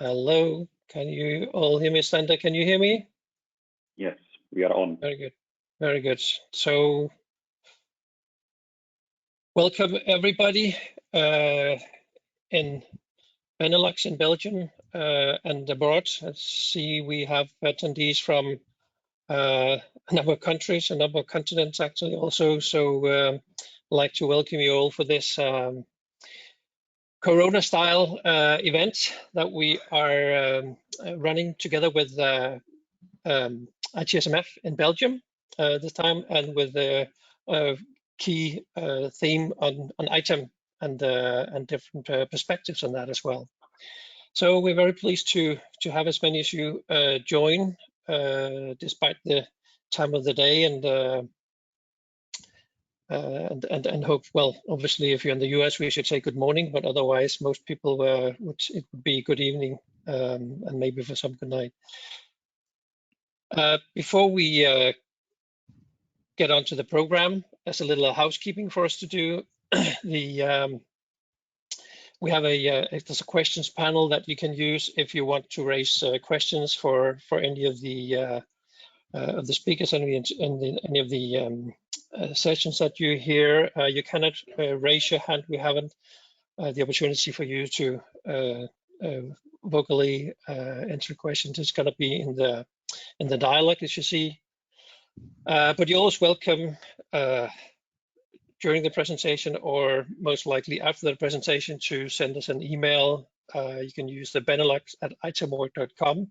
Hello, can you all hear me? Slender, can you hear me? Yes, we are on. Very good, very good. So, welcome everybody in BeNeLux in Belgium and abroad. Let's see, we have attendees from a number of countries, a number of continents actually also. So, I'd like to welcome you all for this Corona-style event that we are running together with itSMF in Belgium this time, and with the key theme on ITAM and different perspectives on that as well. So we're very pleased to have as many as you join, despite the time of the day, and hope, well, obviously if you're in the US we should say good morning, but otherwise most people it would be good evening, and maybe for some good night. Before we get onto the program, there's a little housekeeping for us to do. We have there's a questions panel that you can use if you want to raise questions for any of the speakers and any of the sessions that you hear. You cannot raise your hand. We haven't the opportunity for you to vocally answer questions. It's going to be in the dialogue, as you see. But you're always welcome during the presentation, or most likely after the presentation, to send us an email. You can use the BeNeLux at ITAMOrg.com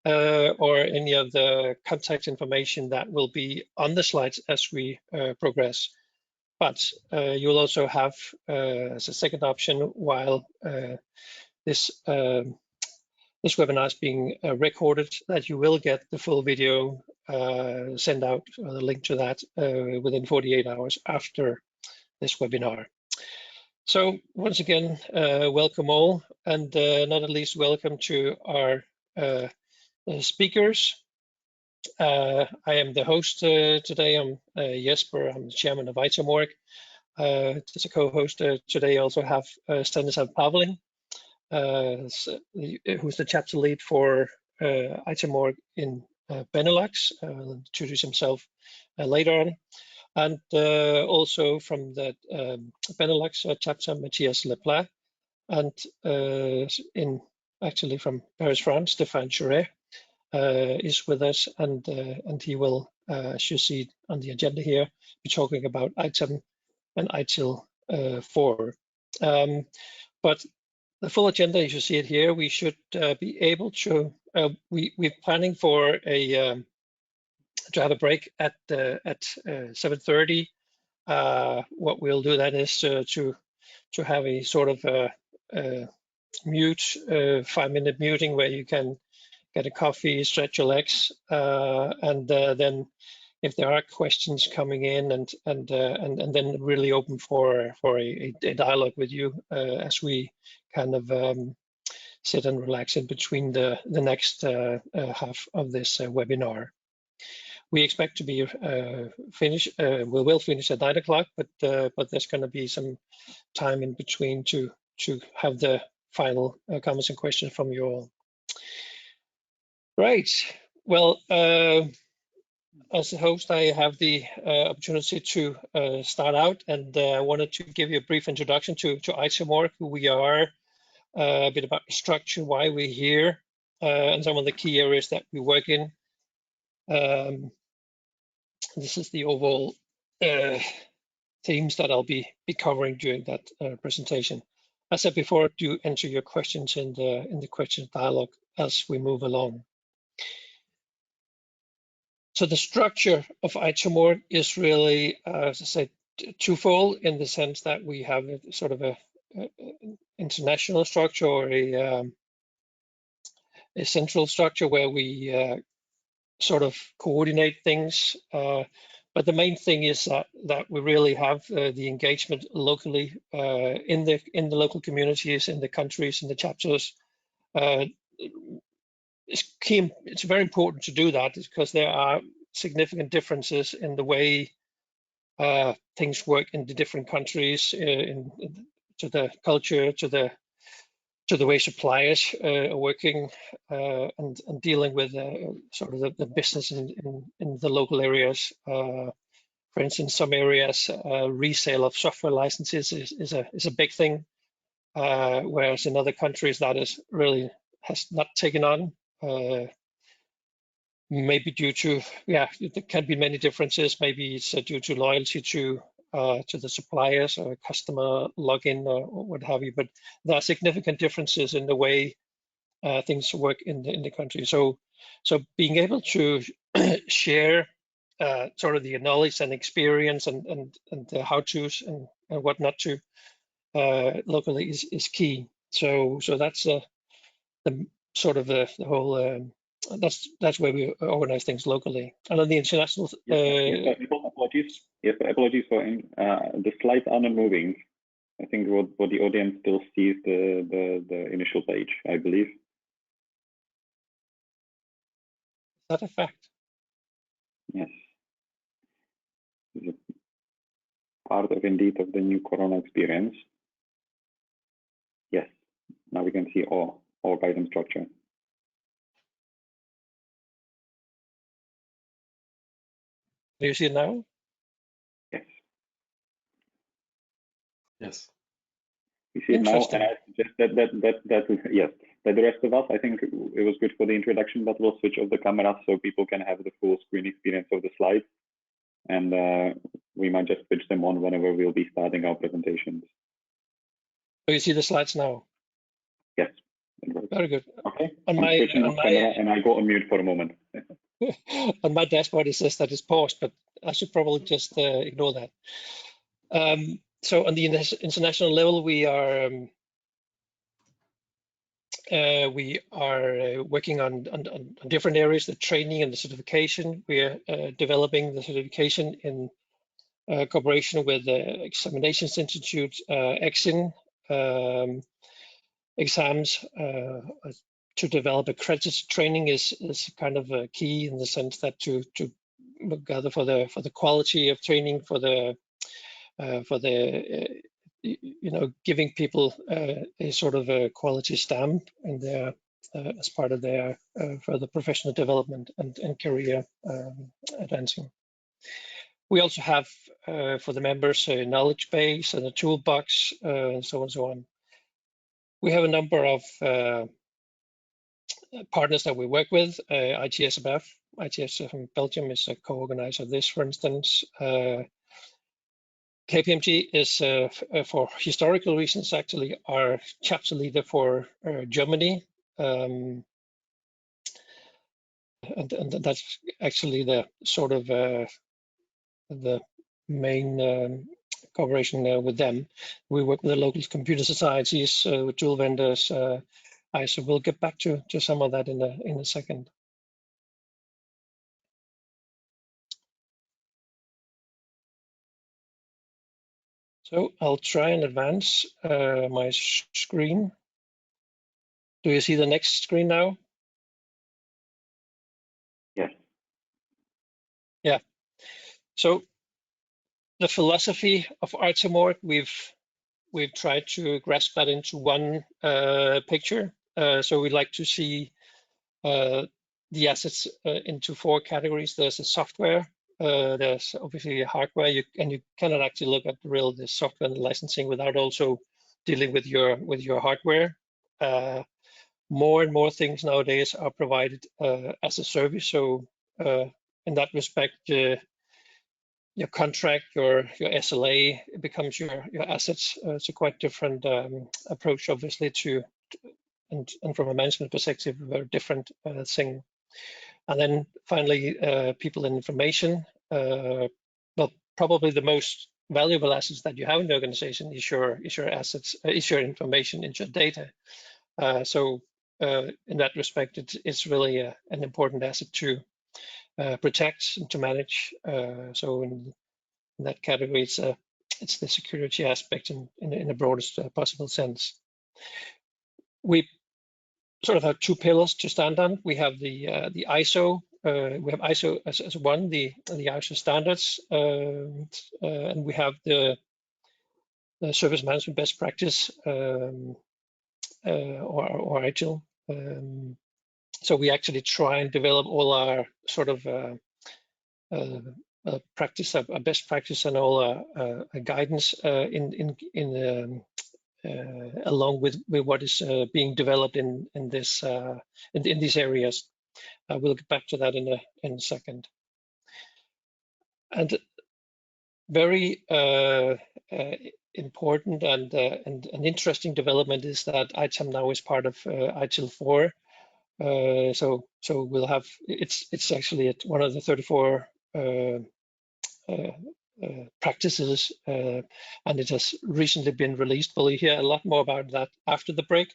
or any of the contact information that will be on the slides as we progress. But you'll also have, as a second option, while this webinar is being recorded, that you will get the full video sent out, the link to that, within 48 hours after this webinar. So once again, welcome all, and not at least welcome to our speakers. I am the host today. I'm Jesper. I'm the chairman of ITAMOrg. As a co-host today, I also have Stanislav Pavlin, who's the chapter lead for ITAMOrg in BeNeLux. I'll introduce himself later on. And also from the BeNeLux chapter, Matthias Leplat, and actually from Paris, France, Stéphane Churet is with us, and he will, as you see on the agenda here, be talking about ITAM and ITIL 4. But the full agenda, as you see it here, we should be able to. We're planning for to have a break at 7:30. What we'll do then is to have a sort of mute 5-minute muting where you can get a coffee, stretch your legs, and then if there are questions coming in, and then really open for a dialogue with you as we kind of sit and relax in between the next half of this webinar. We expect to be finished. We will finish at 9 o'clock, but there's going to be some time in between to have the final comments and questions from you all. Right. Well, as a host, I have the opportunity to start out, and I wanted to give you a brief introduction to ITAMOrg, who we are, a bit about the structure, why we're here, and some of the key areas that we work in. This is the overall themes that I'll be covering during that presentation. As I said before, do enter your questions in the question dialogue as we move along. So the structure of ITAMOrg is really, as I said, twofold, in the sense that we have a sort of a international structure, or a central structure where we sort of coordinate things. But the main thing is that we really have the engagement locally in the local communities, in the countries, in the chapters. It's key. It's very important to do that, because there are significant differences in the way things work in the different countries, to the culture, to the to the way suppliers are working and dealing with sort of the business in the local areas. For instance, some areas resale of software licenses is a big thing, whereas in other countries that has not taken on. Maybe due to, there can be many differences. Maybe it's due to loyalty to the suppliers or customer login or what have you. But there are significant differences in the way things work in the country. So being able to share sort of the knowledge and experience and the how-tos and what not to locally is key. So that's the sort of the whole. That's where we organize things locally. And on the international. Apologies. Yes, apologies for the slides are not moving. I think what the audience still sees the initial page, I believe. Is that a fact? Yes. It's a part of indeed of the new Corona experience. Yes. Now we can see all item structure. Do you see it now? Yes. Yes. We see it now, and I suggest that the rest of us, I think it was good for the introduction, but we'll switch off the camera so people can have the full screen experience of the slides, and we might just switch them on whenever we'll be starting our presentations. So you see the slides now? Yes. Very good. Okay. I'm switching off camera, and I go on mute for a moment. On my dashboard, it says that it's paused, but I should probably just ignore that. So on the international level, we are working on different areas, the training and the certification. We are developing the certification in cooperation with the Examinations Institute, EXIN, exams to develop accredited training is kind of a key in the sense that to gather for the quality of training, for the giving people a sort of a quality stamp in their as part of their further professional development and career advancing. We also have for the members a knowledge base and a toolbox, and so on and so on. We have a number of partners that we work with. itSMF, ITSMF in Belgium is a co-organizer of this, for instance. KPMG is, for historical reasons, actually our chapter leader for Germany. And that's actually the sort of the main cooperation with them. We work with the local computer societies, with tool vendors. So we'll get back to some of that in a second. So I'll try and advance my screen. Do you see the next screen now? Yes. Yeah. So the philosophy of ITAMOrg, we've tried to grasp that into one picture. So we'd like to see the assets into four categories. There's the software, there's obviously hardware, and you cannot actually look at the software and the licensing without also dealing with your hardware. More and more things nowadays are provided as a service. So in that respect, your contract, your SLA becomes your assets. It's a quite different approach, obviously, and from a management perspective, a very different thing. And then finally, people and information. Well, probably the most valuable assets that you have in the organization is your assets, is your information, is your data. So in that respect, it's really an important asset to protect and to manage. So in that category, it's the security aspect in the broadest possible sense. We sort of have two pillars to stand on. We have the ISO. We have ISO as one, the ISO standards, and we have the service management best practice or ITIL. So we actually try and develop all our sort of practice, our best practice, and all our guidance along with what is being developed in these areas. We'll get back to that in a second. And very important and an interesting development is that ITAM now is part of ITIL 4. So we'll have it's actually at one of the 34 practices, and it has recently been released. We'll hear a lot more about that after the break,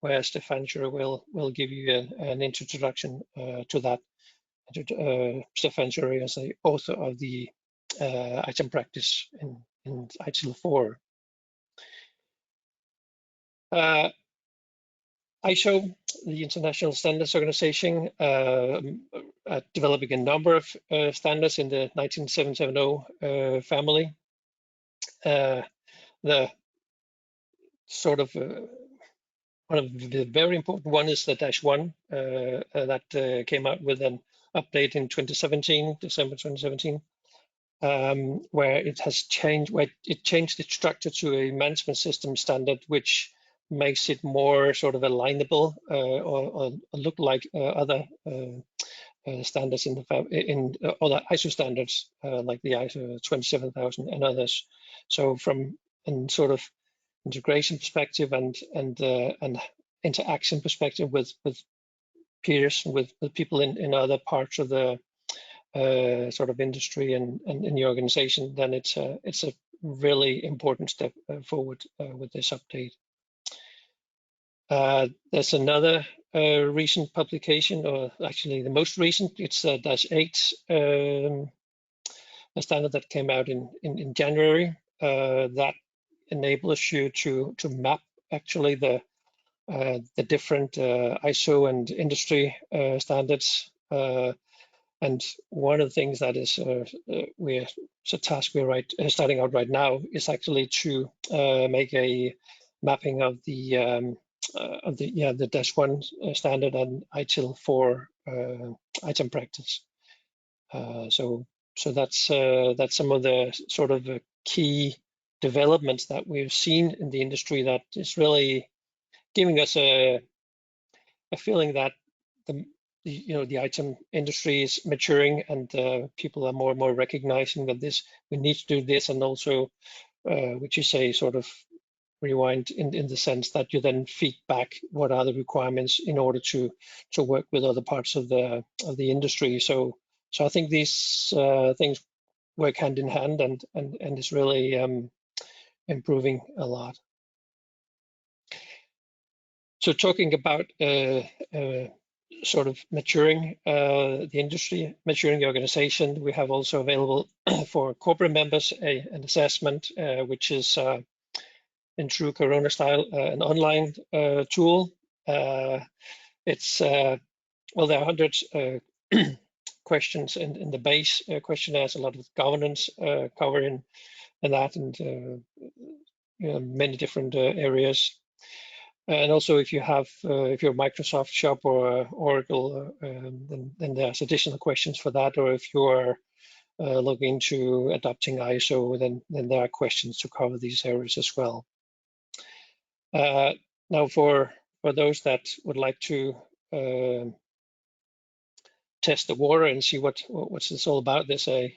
where Stefan Schuré will give you an introduction to that. Stefan Schuré is the author of the ITAM practice in ITIL 4. ISO, the International Standards Organization, developing a number of standards in the 19770 family. The sort of one of the very important one is the -1 that came out with an update in 2017, December 2017, where it has changed, where it changed its structure to a management system standard, which makes it more sort of alignable or look like other standards in other ISO standards, like the ISO 27000 and others. So from a sort of integration perspective and interaction perspective with peers, with people in other parts of the sort of industry and in the organization, then it's a really important step forward with this update. There's another recent publication, or actually the most recent, it's -8, a standard that came out in January that enables you to map actually the different ISO and industry standards. And one of the things that is it's a task we're starting out right now is actually to make a mapping of the -1 standard and ITIL 4 ITAM practice. So that's some of the sort of key developments that we've seen in the industry that is really giving us a feeling that the ITAM industry is maturing, and people are more and more recognizing that we need to do this, and also which is a sort of rewind in the sense that you then feed back what are the requirements in order to work with other parts of the industry. So I think these things work hand in hand, and it's really improving a lot. So talking about sort of maturing the industry, maturing the organization, we have also available for corporate members an assessment, which is in true Corona style, an online tool. It's well, there are 100 questions in the base questionnaire. There's a lot of governance covering and that, and many different areas. And also, if you have, if you're a Microsoft shop or Oracle, then there's additional questions for that. Or if you are looking into adopting ISO, then there are questions to cover these areas as well. Now, for those that would like to test the water and see what's this all about, there's a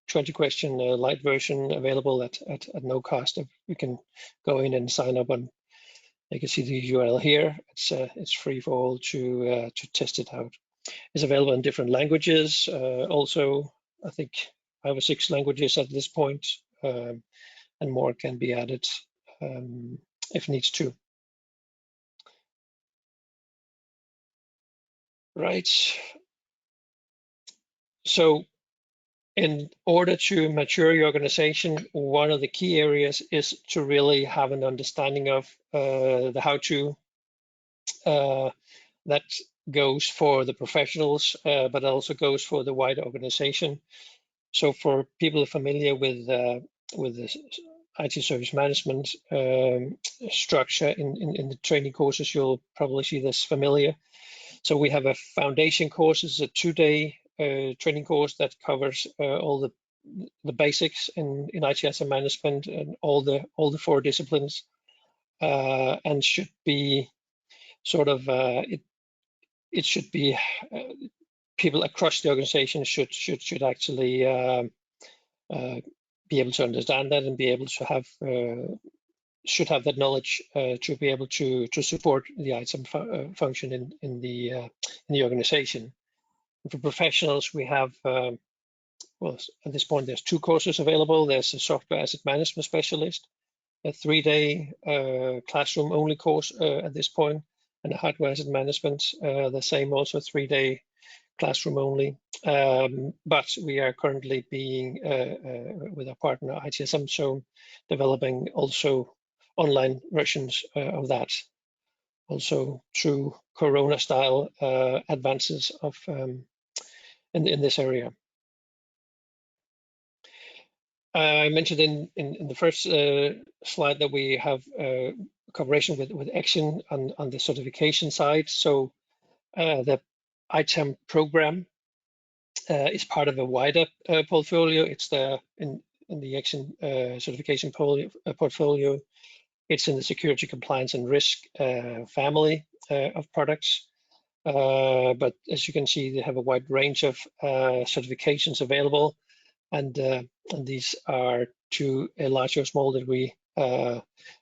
20-question light version available at no cost. You can go in and sign up on. You can see the URL here. It's free for all to test it out. It's available in different languages. Also, I think 5 or 6 languages at this point, and more can be added if needs to. Right. So in order to mature your organization, one of the key areas is to really have an understanding of the how-to. That goes for the professionals, but also goes for the wider organization. So for people familiar with the IT service management structure in the training courses. You'll probably see this familiar. So we have a foundation course. It's a 2-day training course that covers all the basics in IT asset management and all the 4 disciplines, and should be sort of it should be people across the organization should actually be able to understand that and be able to have should have that knowledge to be able to support the ITAM function in the organization. And for professionals, we have well, at this point there's 2 courses available. There's a software asset management specialist, a 3-day classroom only course at this point, and a hardware asset management, the same, also 3-day classroom only. But we are currently being with our partner ITSM Zone developing also online versions of that, also through Corona style advances of in this area. I mentioned in the first slide that we have cooperation with Action on the certification side. So the ITAM program is part of a wider portfolio. It's in the Action certification portfolio. It's in the security, compliance, and risk family of products. But as you can see, they have a wide range of certifications available. And these are to a large or small degree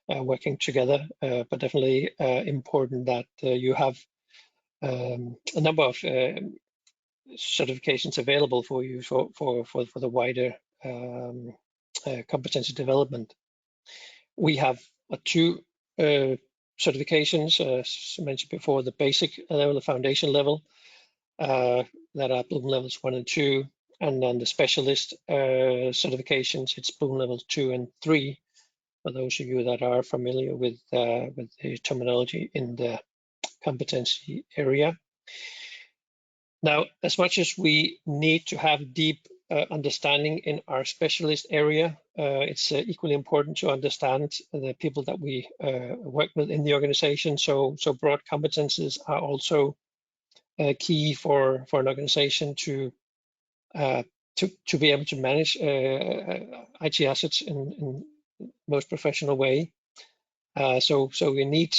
working together, but definitely important that you have a number of certifications available for you for the wider competency development. We have 2 certifications, as mentioned before, the basic level, the foundation level, that are Bloom levels 1 and 2. And then the specialist certifications, it's Bloom levels 2 and 3, for those of you that are familiar with the terminology in the competency area. Now, as much as we need to have deep understanding in our specialist area, it's equally important to understand the people that we work with in the organization. So broad competences are also key for an organization to be able to manage IT assets in most professional way. So we need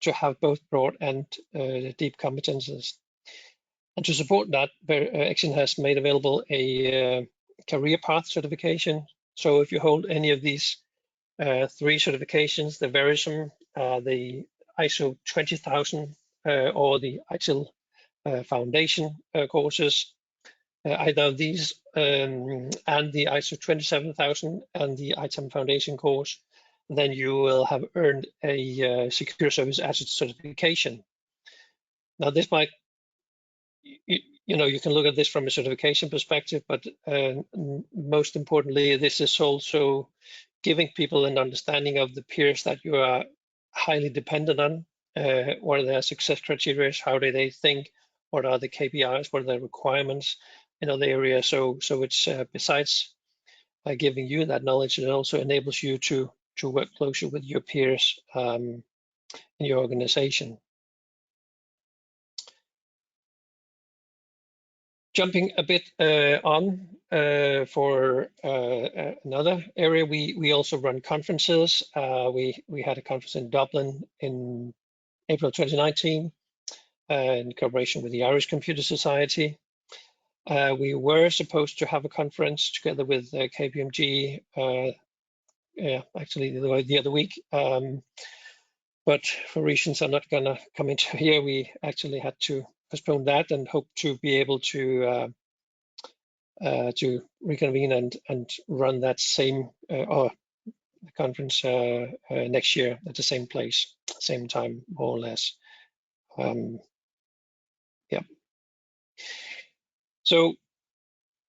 to have both broad and deep competences. And to support that, Action has made available a career path certification. So if you hold any of these 3 certifications, the Verism, the ISO 20000, or the ITIL foundation courses, either of these and the ISO 27000 and the ITAM foundation course, then you will have earned a secure service asset certification. Now, this might, you can look at this from a certification perspective, but most importantly, this is also giving people an understanding of the peers that you are highly dependent on. What are their success criteria? How do they think? What are the KPIs? What are the requirements in other areas? So it's besides giving you that knowledge, it also enables you to work closer with your peers in your organization. Jumping a bit on for another area, we also run conferences. We had a conference in Dublin in April 2019 in collaboration with the Irish Computer Society. We were supposed to have a conference together with KPMG, actually the other week, but for reasons I'm not going to come into here, we actually had to postpone that and hope to be able to reconvene and run that same or the conference next year at the same place, same time, more or less. Yeah. So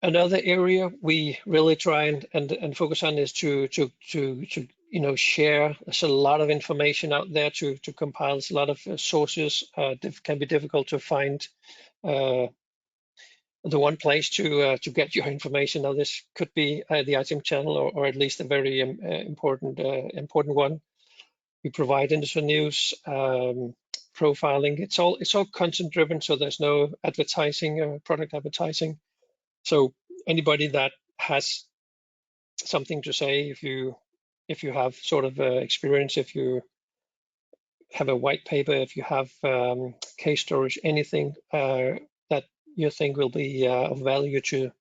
another area we really try and focus on is to share. There's a lot of information out there to compile. There's a lot of sources. Can be difficult to find the one place to get your information. Now, this could be the ITAM channel, or at least a very important one. We provide industry news, profiling. It's all content driven, so there's no advertising, product advertising. So anybody that has something to say, if you have sort of experience, if you have a white paper, if you have case stories, anything that you think will be of value to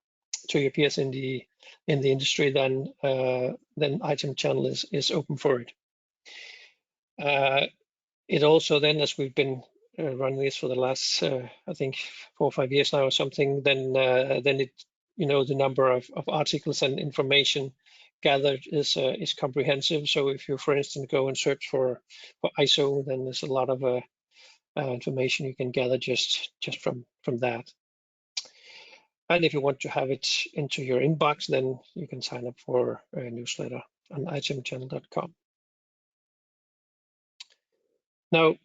your peers in the industry, then ITAM channel is open for it. It also then, as we've been running this for the last I think 4 or 5 years now or something, then it, the number of articles and information gathered is comprehensive. So if you, for instance, go and search for ISO, then there's a lot of information you can gather just from that. And if you want to have it into your inbox, then you can sign up for a newsletter on itamchannel.com. Now,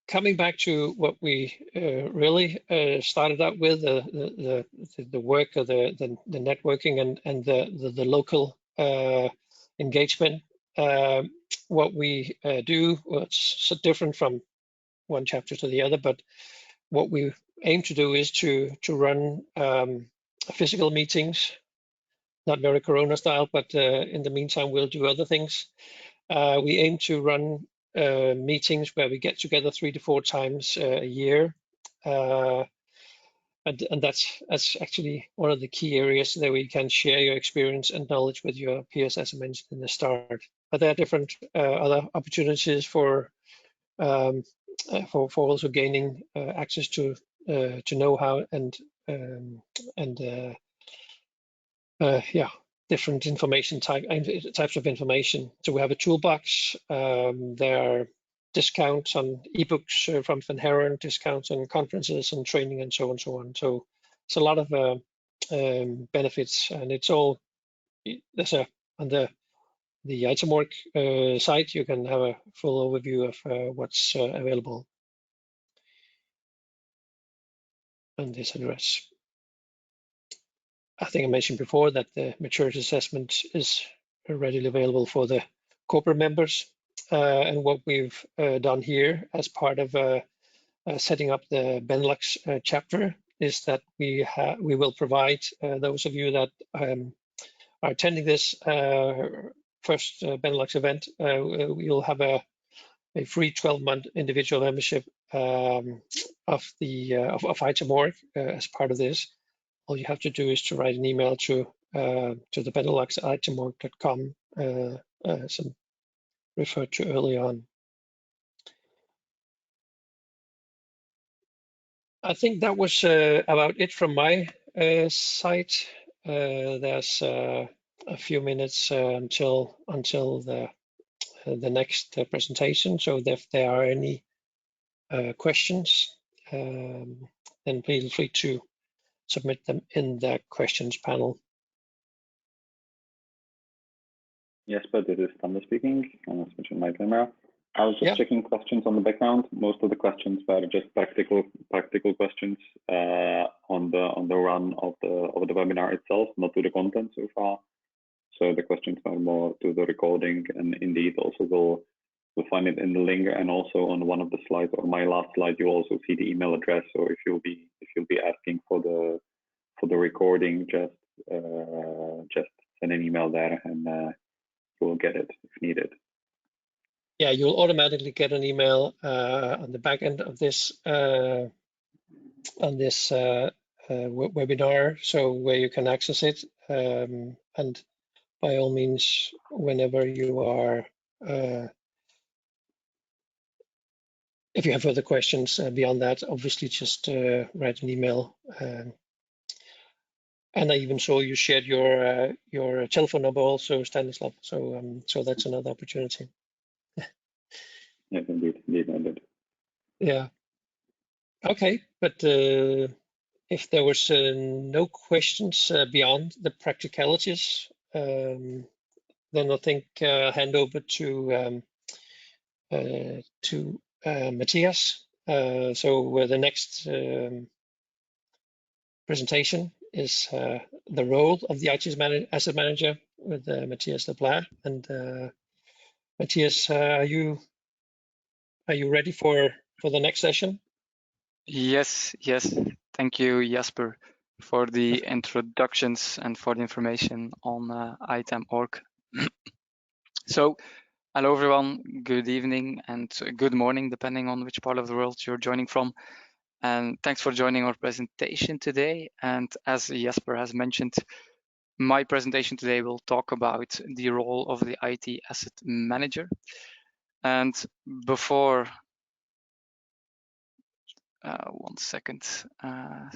coming back to what we really started out with, the work of the networking and the local engagement. What we do, well, it's so different from one chapter to the other, but what we aim to do is to run physical meetings, not very Corona style, but in the meantime, we'll do other things. We aim to run meetings where we get together 3 to 4 times a year. And that's actually one of the key areas that we can share your experience and knowledge with your peers, as I mentioned in the start. But there are different other opportunities for also gaining access to know-how and different information types of information. So we have a toolbox. There are discounts on ebooks from Van Heron, discounts on conferences and training, and so on and so on. So it's a lot of benefits, and it's all on the ITAMOrg site. You can have a full overview of what's available on this address. I think I mentioned before that the maturity assessment is readily available for the corporate members. And what we've done here as part of setting up the BeNeLux chapter is that we will provide those of you that are attending this first BeNeLux event, we'll have a free 12-month individual membership of ITAMOrg as part of this. All you have to do is to write an email to the BeNeLux ITAMOrg.com, as I referred to early on. I think that was about it from my side. There's a few minutes until the next presentation. So if there are any questions, then feel free to submit them in the questions panel. Yes, but it is Thunder speaking. I'm switching my camera. I was just checking questions on the background. Most of the questions were just practical questions on the run of the webinar itself, not to the content so far. So the questions are more to the recording, and indeed also we'll find it in the link, and also on one of the slides, or my last slide, you also see the email address. So if you'll be asking for the recording, just send an email there, and you'll get it if needed. Yeah, you'll automatically get an email on the back end of this webinar, so where you can access it, and by all means, whenever you are, if you have further questions beyond that, obviously just write an email. And I even saw you shared your telephone number also, Stanislav. So that's another opportunity. Yes, indeed, I did. Yeah. Okay, but if there was no questions beyond the practicalities, then I think hand over to Matthias. So the next presentation is the role of the IT asset manager with Matthias Leblanc. And Matthias, are you ready for the next session? Yes. Thank you, Jasper, for the introductions and for the information on ITAMOrg. So, hello everyone, good evening and good morning, depending on which part of the world you're joining from. And thanks for joining our presentation today. And as Jasper has mentioned, my presentation today will talk about the role of the IT asset manager. And before, one second,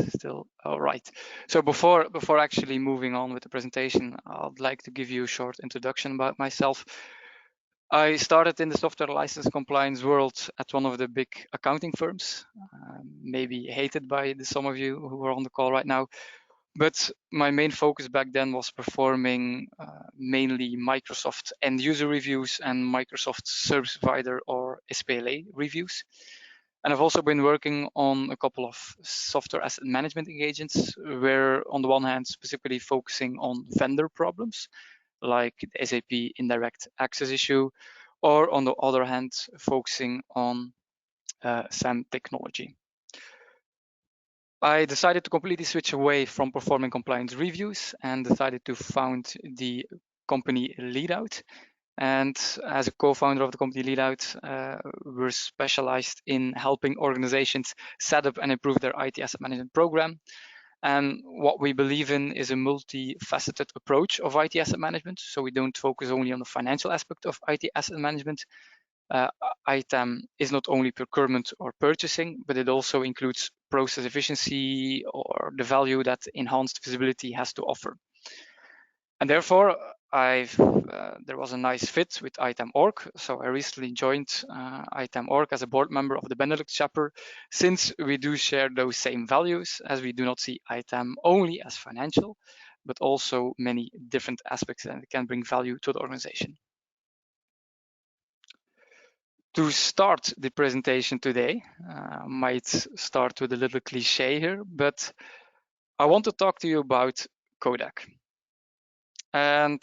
still, all right. So before actually moving on with the presentation, I'd like to give you a short introduction about myself. I started in the software license compliance world at one of the big accounting firms, maybe hated by some of you who are on the call right now. But my main focus back then was performing mainly Microsoft end user reviews and Microsoft service provider or SPLA reviews. And I've also been working on a couple of software asset management engagements where on the one hand, specifically focusing on vendor problems, like the SAP indirect access issue, or on the other hand, focusing on SAM technology. I decided to completely switch away from performing compliance reviews and decided to found the company Leadout. And as a co-founder of the company Leadout, we're specialized in helping organizations set up and improve their IT asset management program. And what we believe in is a multifaceted approach of IT asset management. So we don't focus only on the financial aspect of IT asset management. ITAM is not only procurement or purchasing, but it also includes process efficiency or the value that enhanced visibility has to offer. And therefore, there was a nice fit with ITAMOrg. So I recently joined ITAMOrg as a board member of the BeNeLux chapter, since we do share those same values, as we do not see ITAM only as financial, but also many different aspects that can bring value to the organization. To start the presentation today, I might start with a little cliche here, but I want to talk to you about Kodak. And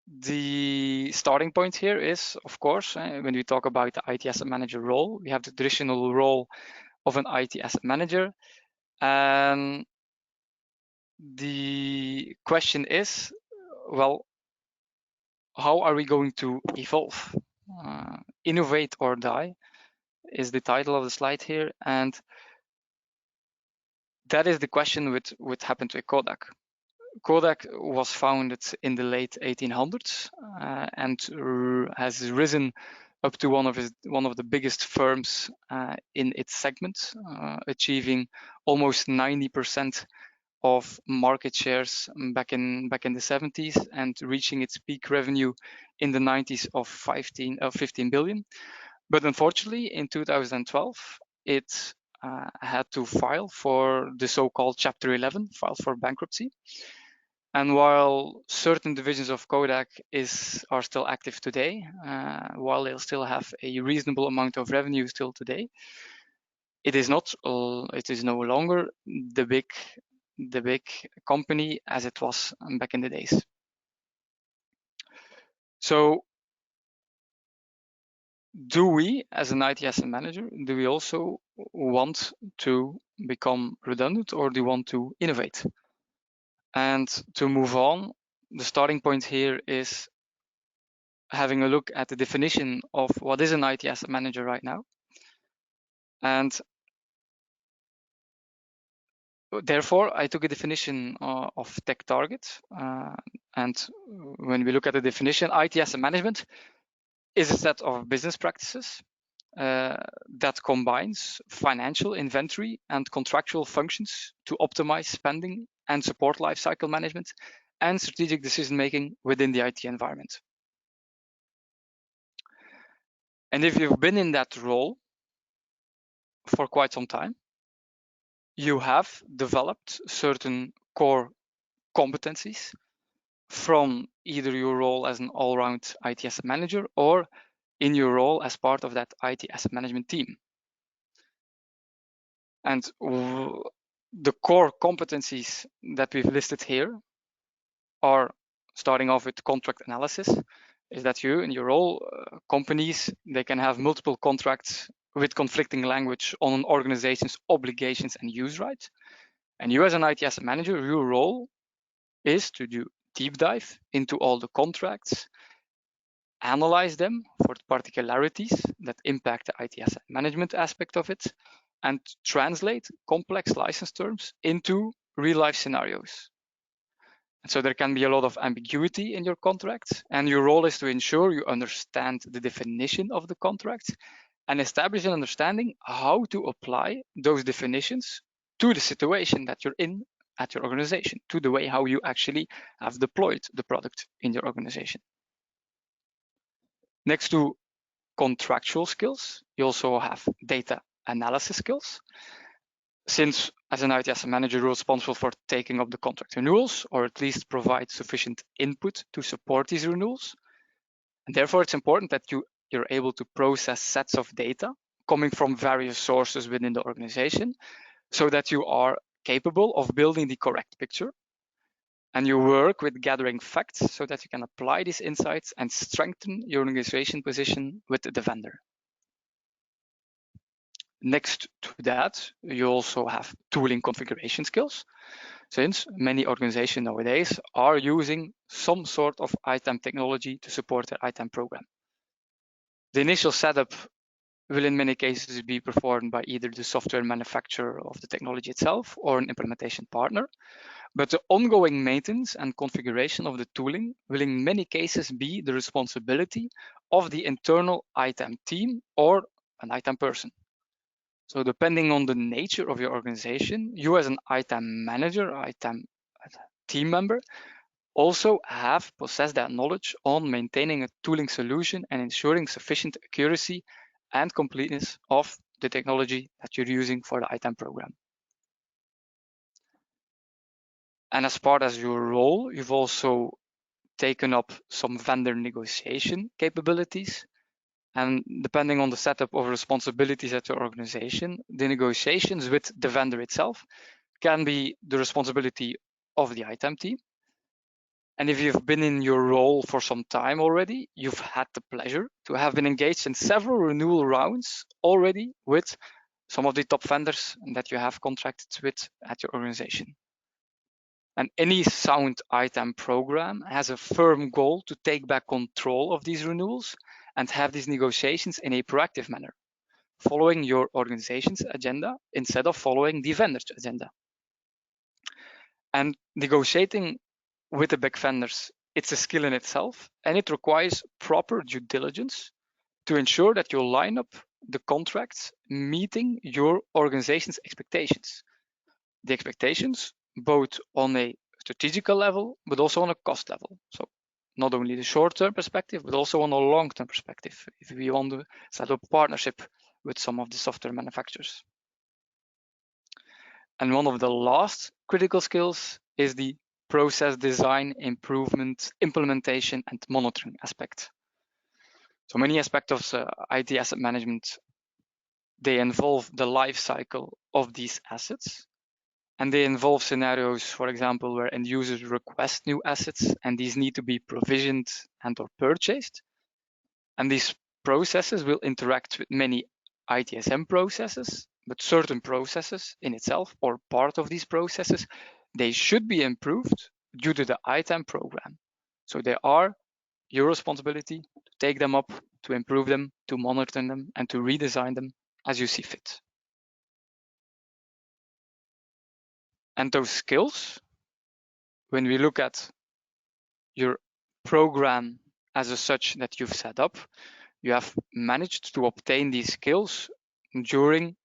the starting point here is, of course, when we talk about the IT asset manager role, we have the traditional role of an IT asset manager. And the question is, well, how are we going to evolve? Innovate or die is the title of the slide here. And that is the question with what happened with Kodak. Kodak was founded in the late 1800s and has risen up to one of the biggest firms in its segment, achieving almost 90% of market shares back in the 70s and reaching its peak revenue in the 90s of 15 billion. But unfortunately, in 2012, it had to file for the so-called Chapter 11, filed for bankruptcy. And while certain divisions of Kodak are still active today, while they'll still have a reasonable amount of revenue still today, it is no longer the big company as it was back in the days. So do we, as an IT asset manager, do we also want to become redundant, or do we want to innovate? And to move on, the starting point here is having a look at the definition of what is an IT asset manager right now. And therefore, I took a definition of TechTarget. And when we look at the definition, IT asset management is a set of business practices that combines financial, inventory, and contractual functions to optimize spending and support lifecycle management and strategic decision-making within the IT environment. And if you've been in that role for quite some time, you have developed certain core competencies from either your role as an all-round IT asset manager or in your role as part of that IT asset management team. And the core competencies that we've listed here are, starting off with contract analysis, is that you, in your role, companies, they can have multiple contracts with conflicting language on an organization's obligations and use rights. And you, as an IT asset manager, your role is to do deep dive into all the contracts, analyze them for the particularities that impact the IT asset management aspect of it, and translate complex license terms into real-life scenarios. And so there can be a lot of ambiguity in your contracts, and your role is to ensure you understand the definition of the contract and establish an understanding how to apply those definitions to the situation that you're in at your organization, to the way how you actually have deployed the product in your organization. Next to contractual skills, you also have data analysis skills. Since as an IT asset manager, you're responsible for taking up the contract renewals, or at least provide sufficient input to support these renewals. And therefore, it's important that you're able to process sets of data coming from various sources within the organization, so that you are capable of building the correct picture. And you work with gathering facts so that you can apply these insights and strengthen your organization position with the vendor. Next to that, you also have tooling configuration skills, since many organizations nowadays are using some sort of ITAM technology to support their ITAM program. The initial setup will in many cases be performed by either the software manufacturer of the technology itself or an implementation partner. But the ongoing maintenance and configuration of the tooling will in many cases be the responsibility of the internal ITAM team or an ITAM person. So depending on the nature of your organization, you as an ITAM manager, ITAM team member, also possess that knowledge on maintaining a tooling solution and ensuring sufficient accuracy and completeness of the technology that you're using for the ITAM program. And as part of your role, you've also taken up some vendor negotiation capabilities. And depending on the setup of responsibilities at your organization, the negotiations with the vendor itself can be the responsibility of the ITAM team. And if you've been in your role for some time already, you've had the pleasure to have been engaged in several renewal rounds already with some of the top vendors that you have contracted with at your organization. And any sound ITAM program has a firm goal to take back control of these renewals and have these negotiations in a proactive manner, following your organization's agenda instead of following the vendor's agenda. And negotiating with the big vendors, it's a skill in itself, and it requires proper due diligence to ensure that you line up the contracts meeting your organization's expectations. The expectations both on a strategical level, but also on a cost level. So not only the short-term perspective, but also on a long-term perspective, if we want to set up a partnership with some of the software manufacturers. And one of the last critical skills is the process design, improvement, implementation, and monitoring aspect. So many aspects of IT asset management, they involve the life cycle of these assets. And they involve scenarios, for example, where end users request new assets and these need to be provisioned and or purchased. And these processes will interact with many ITSM processes, but certain processes in itself or part of these processes, they should be improved due to the ITAM program. So they are your responsibility to take them up, to improve them, to monitor them, and to redesign them as you see fit. And those skills, when we look at your program as such that you've set up, you have managed to obtain these skills during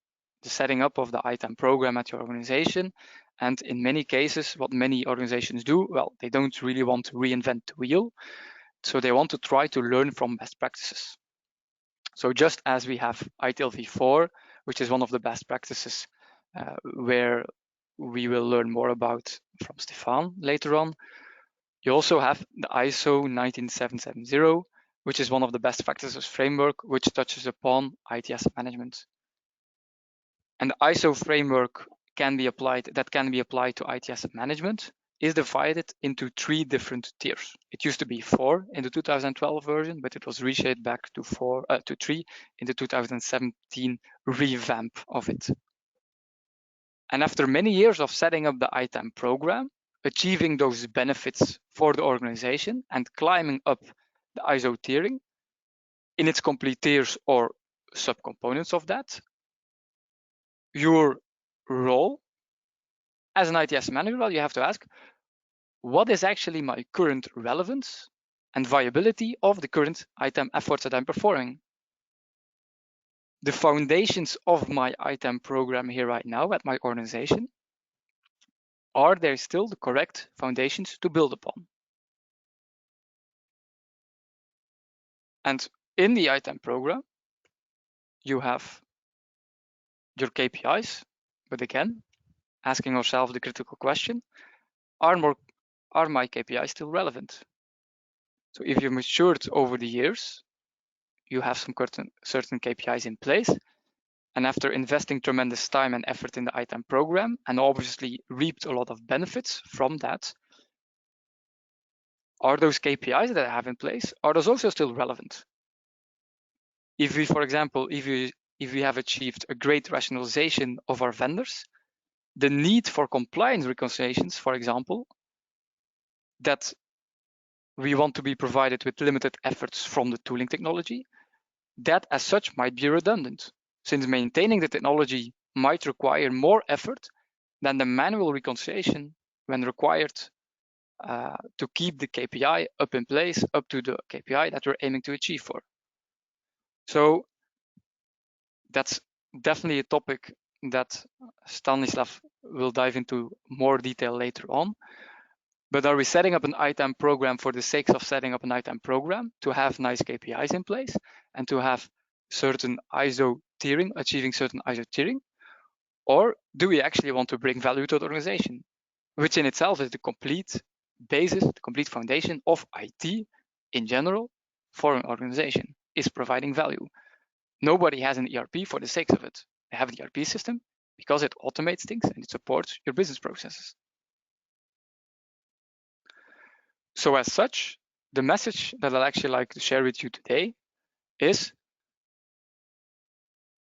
the setting up of the ITAM program at your organization. And in many cases, what many organizations do, well, they don't really want to reinvent the wheel. So they want to try to learn from best practices. So just as we have ITIL v4, which is one of the best practices where we will learn more about from Stefan later on, you also have the ISO 19770, which is one of the best practices framework, which touches upon IT asset management. And the ISO framework can be applied to IT asset management is divided into 3 different tiers. It used to be 4 in the 2012 version, but it was reshaped back to 3 in the 2017 revamp of it. And after many years of setting up the ITAM program, achieving those benefits for the organization and climbing up the ISO tiering in its complete tiers or subcomponents of that, your role as an ITS manager, well, you have to ask, what is actually my current relevance and viability of the current ITAM efforts that I'm performing? The foundations of my ITAM program here right now at my organization, are they still the correct foundations to build upon? And in the ITAM program, you have your KPIs, but again, asking ourselves the critical question, are my KPIs still relevant? So if you've matured over the years, you have some certain KPIs in place, and after investing tremendous time and effort in the ITAM program, and obviously reaped a lot of benefits from that, are those KPIs that I have in place, are those also still relevant? If we, for example, if we have achieved a great rationalization of our vendors, the need for compliance reconciliations, for example, that we want to be provided with limited efforts from the tooling technology, that as such might be redundant, since maintaining the technology might require more effort than the manual reconciliation when required to keep the KPI up in place, up to the KPI that we're aiming to achieve for. So that's definitely a topic that Stanislav will dive into more detail later on. But are we setting up an ITAM program for the sake of setting up an ITAM program to have nice KPIs in place and to have certain ISO tiering, achieving certain ISO tiering? Or do we actually want to bring value to the organization, which in itself is the complete basis, the complete foundation of IT in general for an organization, is providing value. Nobody has an ERP for the sake of it. They have an ERP system because it automates things and it supports your business processes. So as such, the message that I'd actually like to share with you today is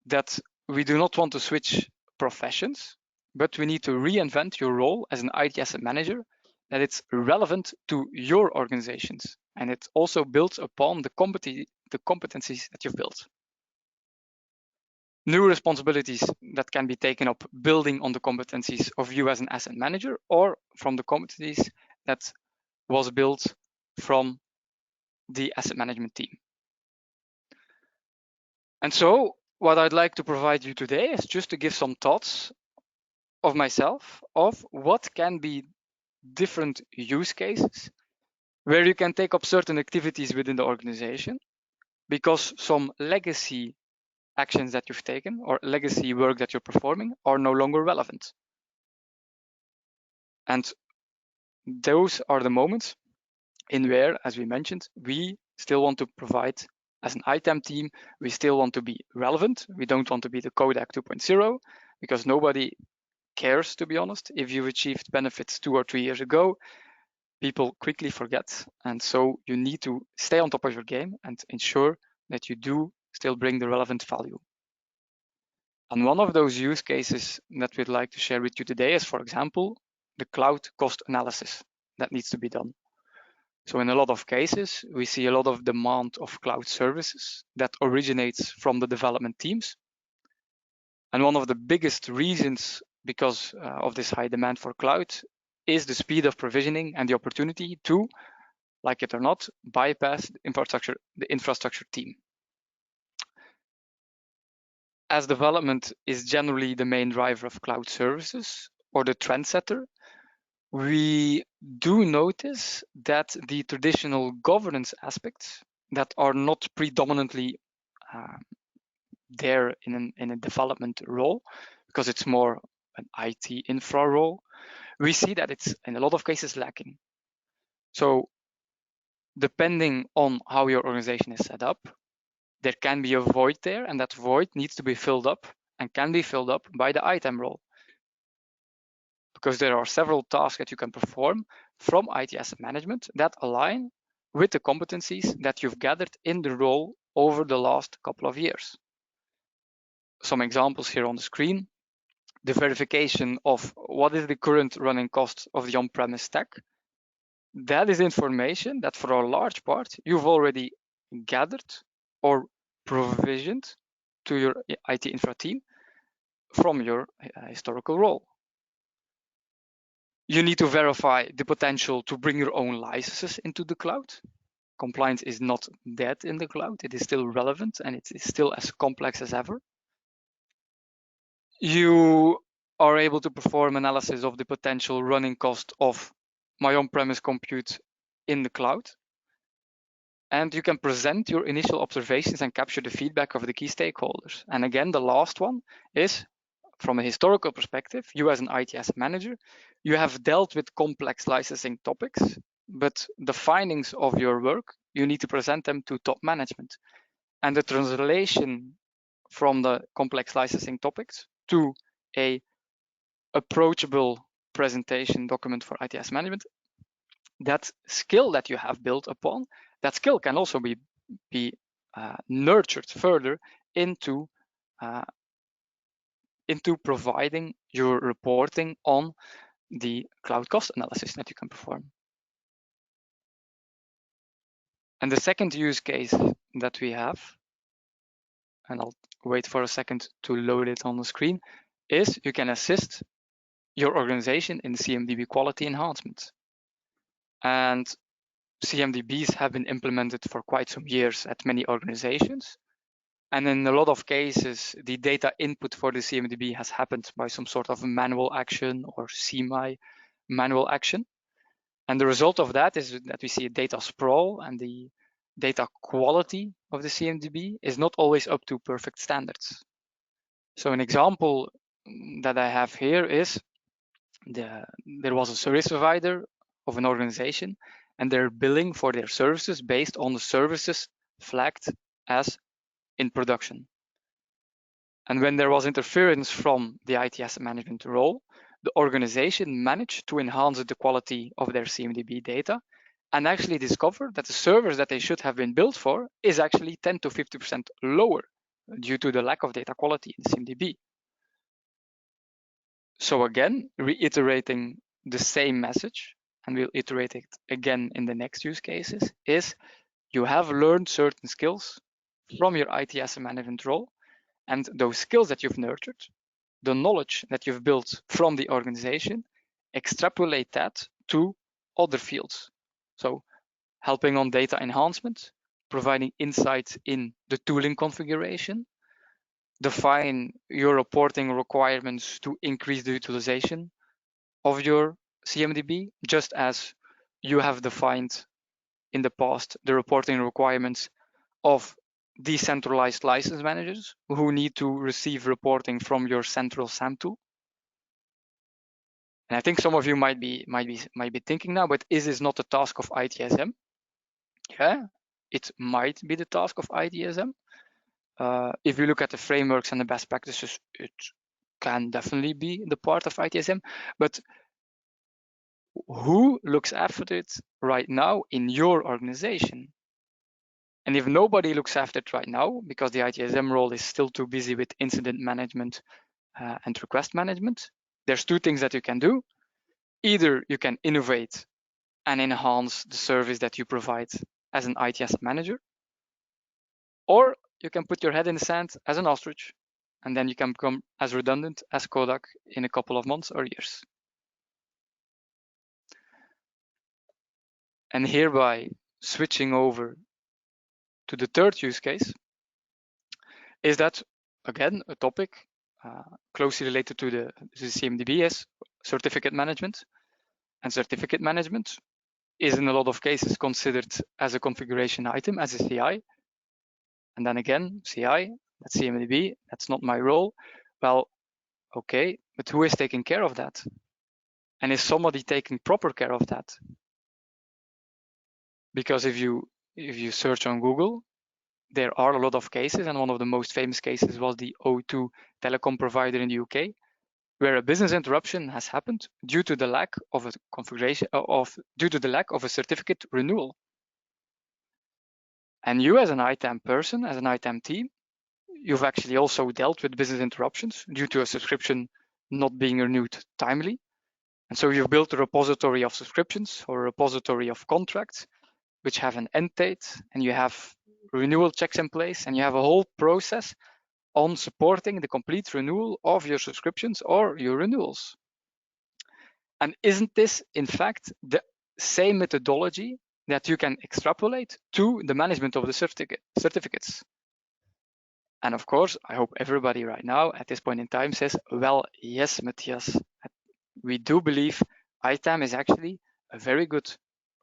that we do not want to switch professions, but we need to reinvent your role as an IT asset manager, that it's relevant to your organizations. And it also builds upon the competencies that you've built. New responsibilities that can be taken up building on the competencies of you as an asset manager or from the competencies that was built from the asset management team. And so what I'd like to provide you today is just to give some thoughts of myself of what can be different use cases where you can take up certain activities within the organization because some legacy actions that you've taken or legacy work that you're performing are no longer relevant. And those are the moments in where, as we mentioned, we still want to provide, as an ITAM team, we still want to be relevant. We don't want to be the Kodak 2.0 because nobody cares, to be honest. If you've achieved benefits 2 or 3 years ago, people quickly forget. And so you need to stay on top of your game and ensure that you do still bring the relevant value. And one of those use cases that we'd like to share with you today is, for example, the cloud cost analysis that needs to be done. So in a lot of cases, we see a lot of demand of cloud services that originates from the development teams. And one of the biggest reasons because of this high demand for cloud is the speed of provisioning and the opportunity to, like it or not, bypass the infrastructure team. As development is generally the main driver of cloud services or the trendsetter, we do notice that the traditional governance aspects that are not predominantly there in a development role, because it's more an IT infra role, we see that it's in a lot of cases lacking. So depending on how your organization is set up, there can be a void there, and that void needs to be filled up and can be filled up by the ITAM role. because there are several tasks that you can perform from IT asset management that align with the competencies that you've gathered in the role over the last couple of years. Some examples here on the screen: the verification of what is the current running cost of the on-premise stack. That is information that for a large part you've already gathered or provisioned to your IT infra team from your historical role. You need to verify the potential to bring your own licenses into the cloud. Compliance is not dead in the cloud. It is still relevant and it is still as complex as ever. You are able to perform analysis of the potential running cost of my on-premise compute in the cloud. And you can present your initial observations and capture the feedback of the key stakeholders. And again, the last one is, from a historical perspective, you as an IT asset manager, you have dealt with complex licensing topics, but the findings of your work, you need to present them to top management. And the translation from the complex licensing topics to a approachable presentation document for IT asset management, that skill that you have built upon, that skill can also be nurtured further into providing your reporting on the cloud cost analysis that you can perform. And the second use case that we have, and I'll wait for a second to load it on the screen, is you can assist your organization in CMDB quality enhancement. And CMDBs have been implemented for quite some years at many organizations. And in a lot of cases, the data input for the CMDB has happened by some sort of manual action or semi-manual action. And the result of that is that we see a data sprawl, and the data quality of the CMDB is not always up to perfect standards. So an example that I have here is there was a service provider of an organization, and they're billing for their services based on the services flagged as in production. And when there was interference from the IT asset management role, the organization managed to enhance the quality of their CMDB data and actually discover that the servers that they should have been built for is actually 10 to 50% lower due to the lack of data quality in CMDB. So again, reiterating the same message, and we'll iterate it again in the next use cases, is you have learned certain skills from your IT asset management role, and those skills that you've nurtured, the knowledge that you've built from the organization, extrapolate that to other fields. So helping on data enhancement, providing insights in the tooling configuration, define your reporting requirements to increase the utilization of your CMDB, just as you have defined in the past the reporting requirements of decentralized license managers who need to receive reporting from your central SAM tool. And I think some of you might be thinking now, but is this not the task of ITSM? Yeah, it might be the task of ITSM. If you look at the frameworks and the best practices, it can definitely be the part of ITSM. But who looks after it right now in your organization? And if nobody looks after it right now, because the ITSM role is still too busy with incident management and request management, there's two things that you can do. Either you can innovate and enhance the service that you provide as an IT asset manager, or you can put your head in the sand as an ostrich, and then you can become as redundant as Kodak in a couple of months or years. And hereby switching over to the third use case is that, again, a topic closely related to the CMDB is certificate management. And certificate management is in a lot of cases considered as a configuration item, as a CI. And then again, CI, that's CMDB, that's not my role. Well, okay, but who is taking care of that? And is somebody taking proper care of that? Because if you search on Google, there are a lot of cases, and one of the most famous cases was the O2 telecom provider in the UK, where a business interruption has happened due to the lack of a configuration due to the lack of a certificate renewal. And you as an ITAM person, as an ITAM team, you've actually also dealt with business interruptions due to a subscription not being renewed timely. And so you've built a repository of subscriptions or a repository of contracts, which have an end date, and you have renewal checks in place, and you have a whole process on supporting the complete renewal of your subscriptions or your renewals. And isn't this, in fact, the same methodology that you can extrapolate to the management of the certificates? And of course, I hope everybody right now at this point in time says, well, yes, Matthias, we do believe ITAM is actually a very good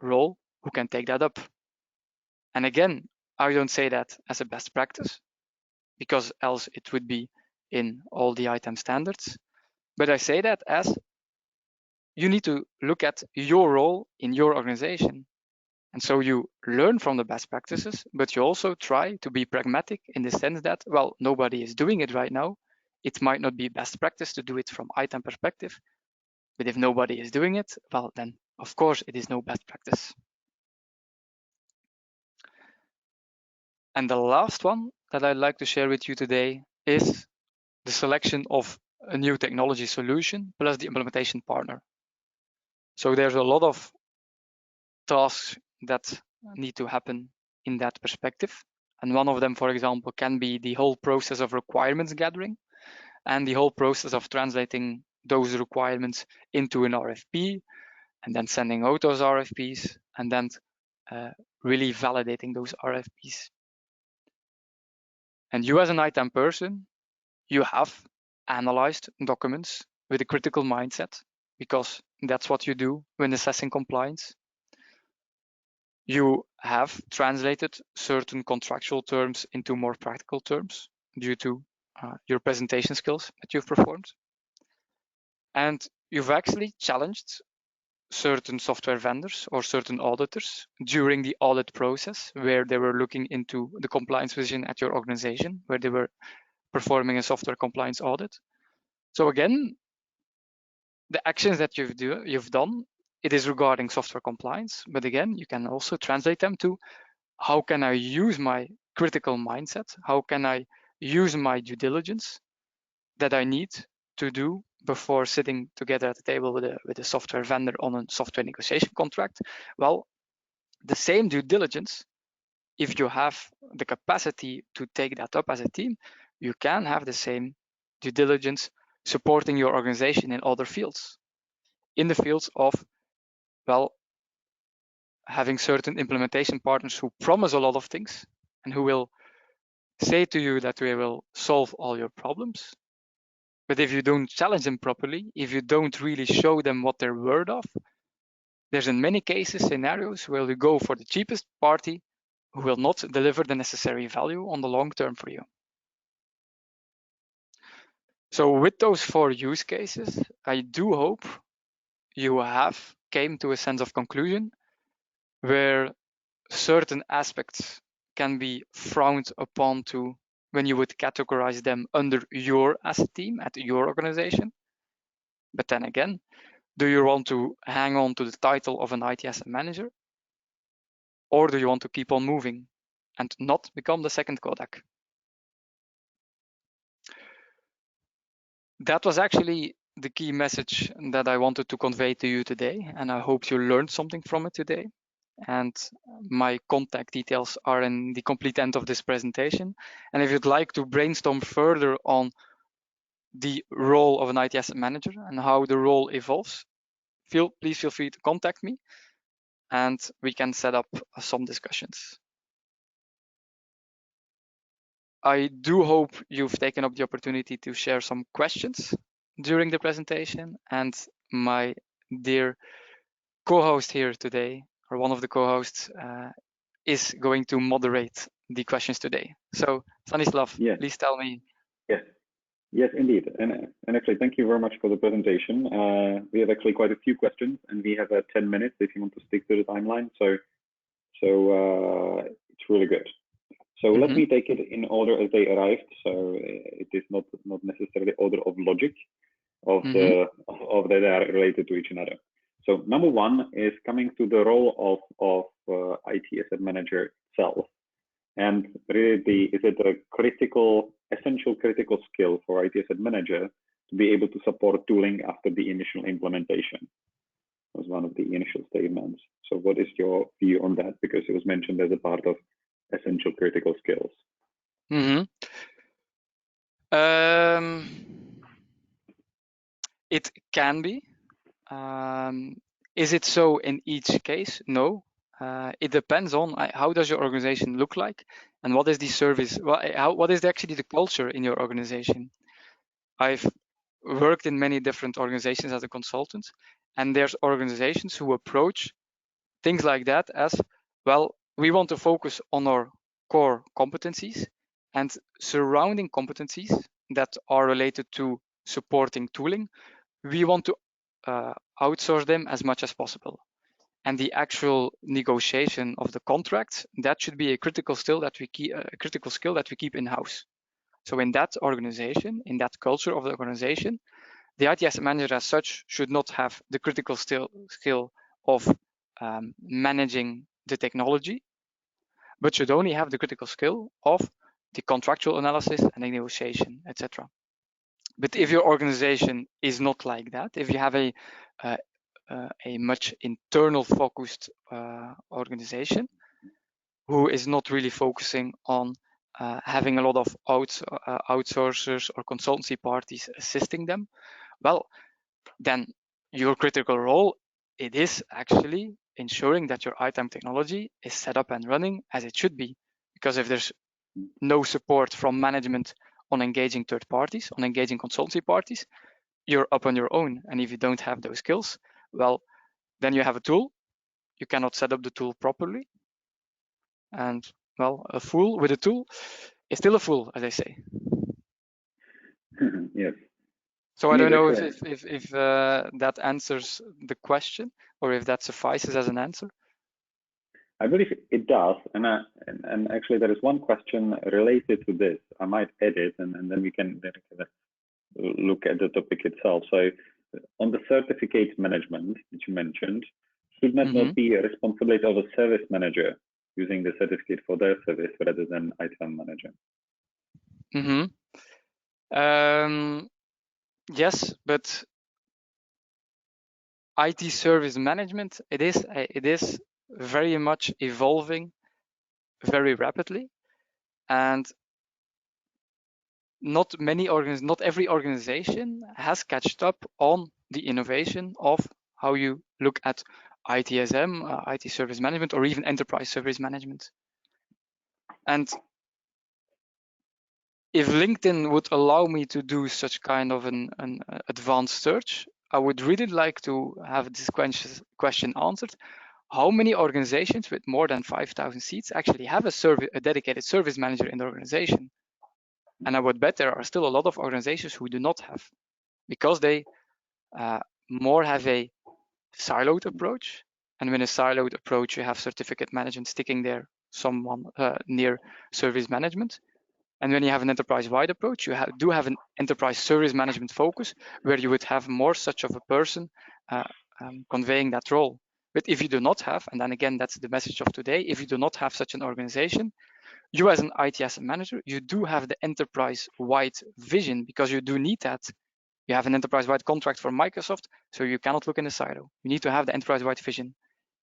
role who can take that up. And again, I don't say that as a best practice, because else it would be in all the ITAM standards. But I say that as you need to look at your role in your organization. And so you learn from the best practices, but you also try to be pragmatic in the sense that, well, nobody is doing it right now. It might not be best practice to do it from ITAM perspective, but if nobody is doing it, well, then of course it is no best practice. And the last one that I'd like to share with you today is the selection of a new technology solution plus the implementation partner. So there's a lot of tasks that need to happen in that perspective. And one of them, for example, can be the whole process of requirements gathering and the whole process of translating those requirements into an RFP and then sending out those RFPs and then really validating those RFPs. And you as an ITAM person, you have analyzed documents with a critical mindset, because that's what you do when assessing compliance. You have translated certain contractual terms into more practical terms due to your presentation skills that you've performed. And you've actually challenged certain software vendors or certain auditors during the audit process, where they were looking into the compliance vision at your organization, where they were performing a software compliance audit. So again, the actions that you've done, it is regarding software compliance, but again, you can also translate them to how can I use my critical mindset? How can I use my due diligence that I need to do before sitting together at the table with a software vendor on a software negotiation contract? Well, the same due diligence, if you have the capacity to take that up as a team, you can have the same due diligence supporting your organization in other fields. In the fields of, well, having certain implementation partners who promise a lot of things and who will say to you that we will solve all your problems. But if you don't challenge them properly, if you don't really show them what they're worth of, there's in many cases scenarios where you go for the cheapest party who will not deliver the necessary value on the long term for you. So with those 4 use cases, I do hope you have came to a sense of conclusion where certain aspects can be frowned upon to when you would categorize them under your asset team at your organization. But then again, do you want to hang on to the title of an IT asset manager? Or do you want to keep on moving and not become the second Kodak? That was actually the key message that I wanted to convey to you today, and I hope you learned something from it today. And my contact details are in the complete end of this presentation. And if you'd like to brainstorm further on the role of an IT asset manager and how the role evolves, please feel free to contact me and we can set up some discussions. I do hope you've taken up the opportunity to share some questions during the presentation, and my dear co-host here today, or one of the co-hosts, is going to moderate the questions today. So Stanislav, yes. Please tell me. Yes, indeed. And actually, thank you very much for the presentation. We have actually quite a few questions, and we have 10 minutes if you want to stick to the timeline. So it's really good. So let me take it in order as they arrived. So it is not necessarily order of logic. of the they are related to each other. So number one is coming to the role of IT asset manager itself, and really is it a essential critical skill for IT asset manager to be able to support tooling after the initial implementation? Was one of the initial statements. So what is your view on that? Because it was mentioned as a part of essential critical skills. It can be. Is it so in each case? No. It depends on how does your organization look like, and what is the service? What is actually the culture in your organization? I've worked in many different organizations as a consultant, and there's organizations who approach things like that as, well, we want to focus on our core competencies, and surrounding competencies that are related to supporting tooling, we want to outsource them as much as possible. And the actual negotiation of the contracts, that should be a critical skill that we keep in-house. So in that organization, in that culture of the organization, the IT asset manager as such should not have the critical skill of managing the technology, but should only have the critical skill of the contractual analysis and the negotiation, etc. But if your organization is not like that, if you have a much internal focused organization who is not really focusing on having a lot of outsourcers or consultancy parties assisting them, well, then your critical role, it is actually ensuring that your ITAM technology is set up and running as it should be. Because if there's no support from management on engaging third parties, on engaging consultancy parties, you're up on your own. And if you don't have those skills, well, then you have a tool. You cannot set up the tool properly. And well, a fool with a tool is still a fool, as I say. Yes. So I don't know if that answers the question, or if that suffices as an answer. I believe it does, and actually there is one question related to this. I might add it, and then we can look at the topic itself. So on the certificate management that you mentioned, should that not be a responsibility of a service manager using the certificate for their service rather than ITAM manager? Yes, but IT service management, it is very much evolving very rapidly, and not every organization has catched up on the innovation of how you look at ITSM, IT service management, or even enterprise service management. And if LinkedIn would allow me to do such kind of an advanced search, I would really like to have this question answered. How many organizations with more than 5,000 seats actually have a dedicated service manager in the organization? And I would bet there are still a lot of organizations who do not have, because they more have a siloed approach. And with a siloed approach, you have certificate management sticking there, someone near service management. And when you have an enterprise-wide approach, you do have an enterprise service management focus, where you would have more such of a person conveying that role. But if you do not have, and then again, that's the message of today, if you do not have such an organization, you as an IT asset manager, you do have the enterprise-wide vision, because you do need that. You have an enterprise-wide contract for Microsoft, so you cannot look in a silo. You need to have the enterprise-wide vision.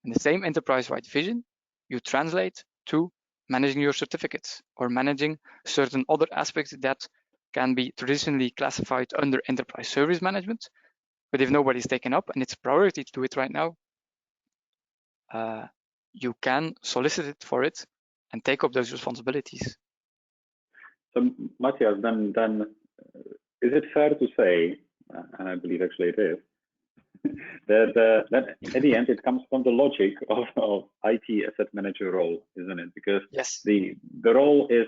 And the same enterprise-wide vision, you translate to managing your certificates or managing certain other aspects that can be traditionally classified under enterprise service management. But if nobody's taken up and it's a priority to do it right now, you can solicit it for it and take up those responsibilities. So Matthias, then is it fair to say, and I believe actually it is, that at the end it comes from the logic of IT asset manager role, isn't it? Because yes, the role is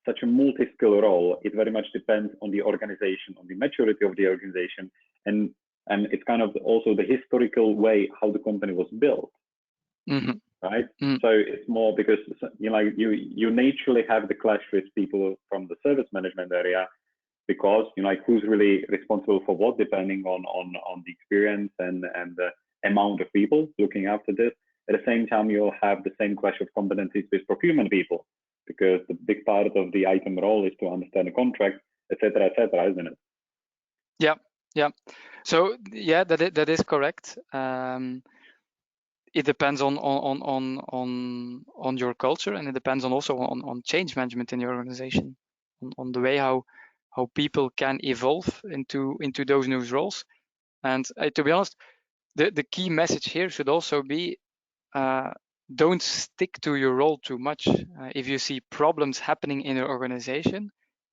such a multi-skill role. It very much depends on the organization, on the maturity of the organization, and it's kind of also the historical way how the company was built. Right? So it's more because you naturally have the clash with people from the service management area, because like who's really responsible for what, depending on the experience and the amount of people looking after this. At the same time, you'll have the same clash of competencies with procurement people, because the big part of the ITAM role is to understand the contract, etc., isn't it? Yeah, yeah. So yeah, that is correct. It depends on your culture, and it depends also on change management in your organization, on the way how people can evolve into those new roles. And to be honest, the key message here should also be, don't stick to your role too much. If you see problems happening in your organization,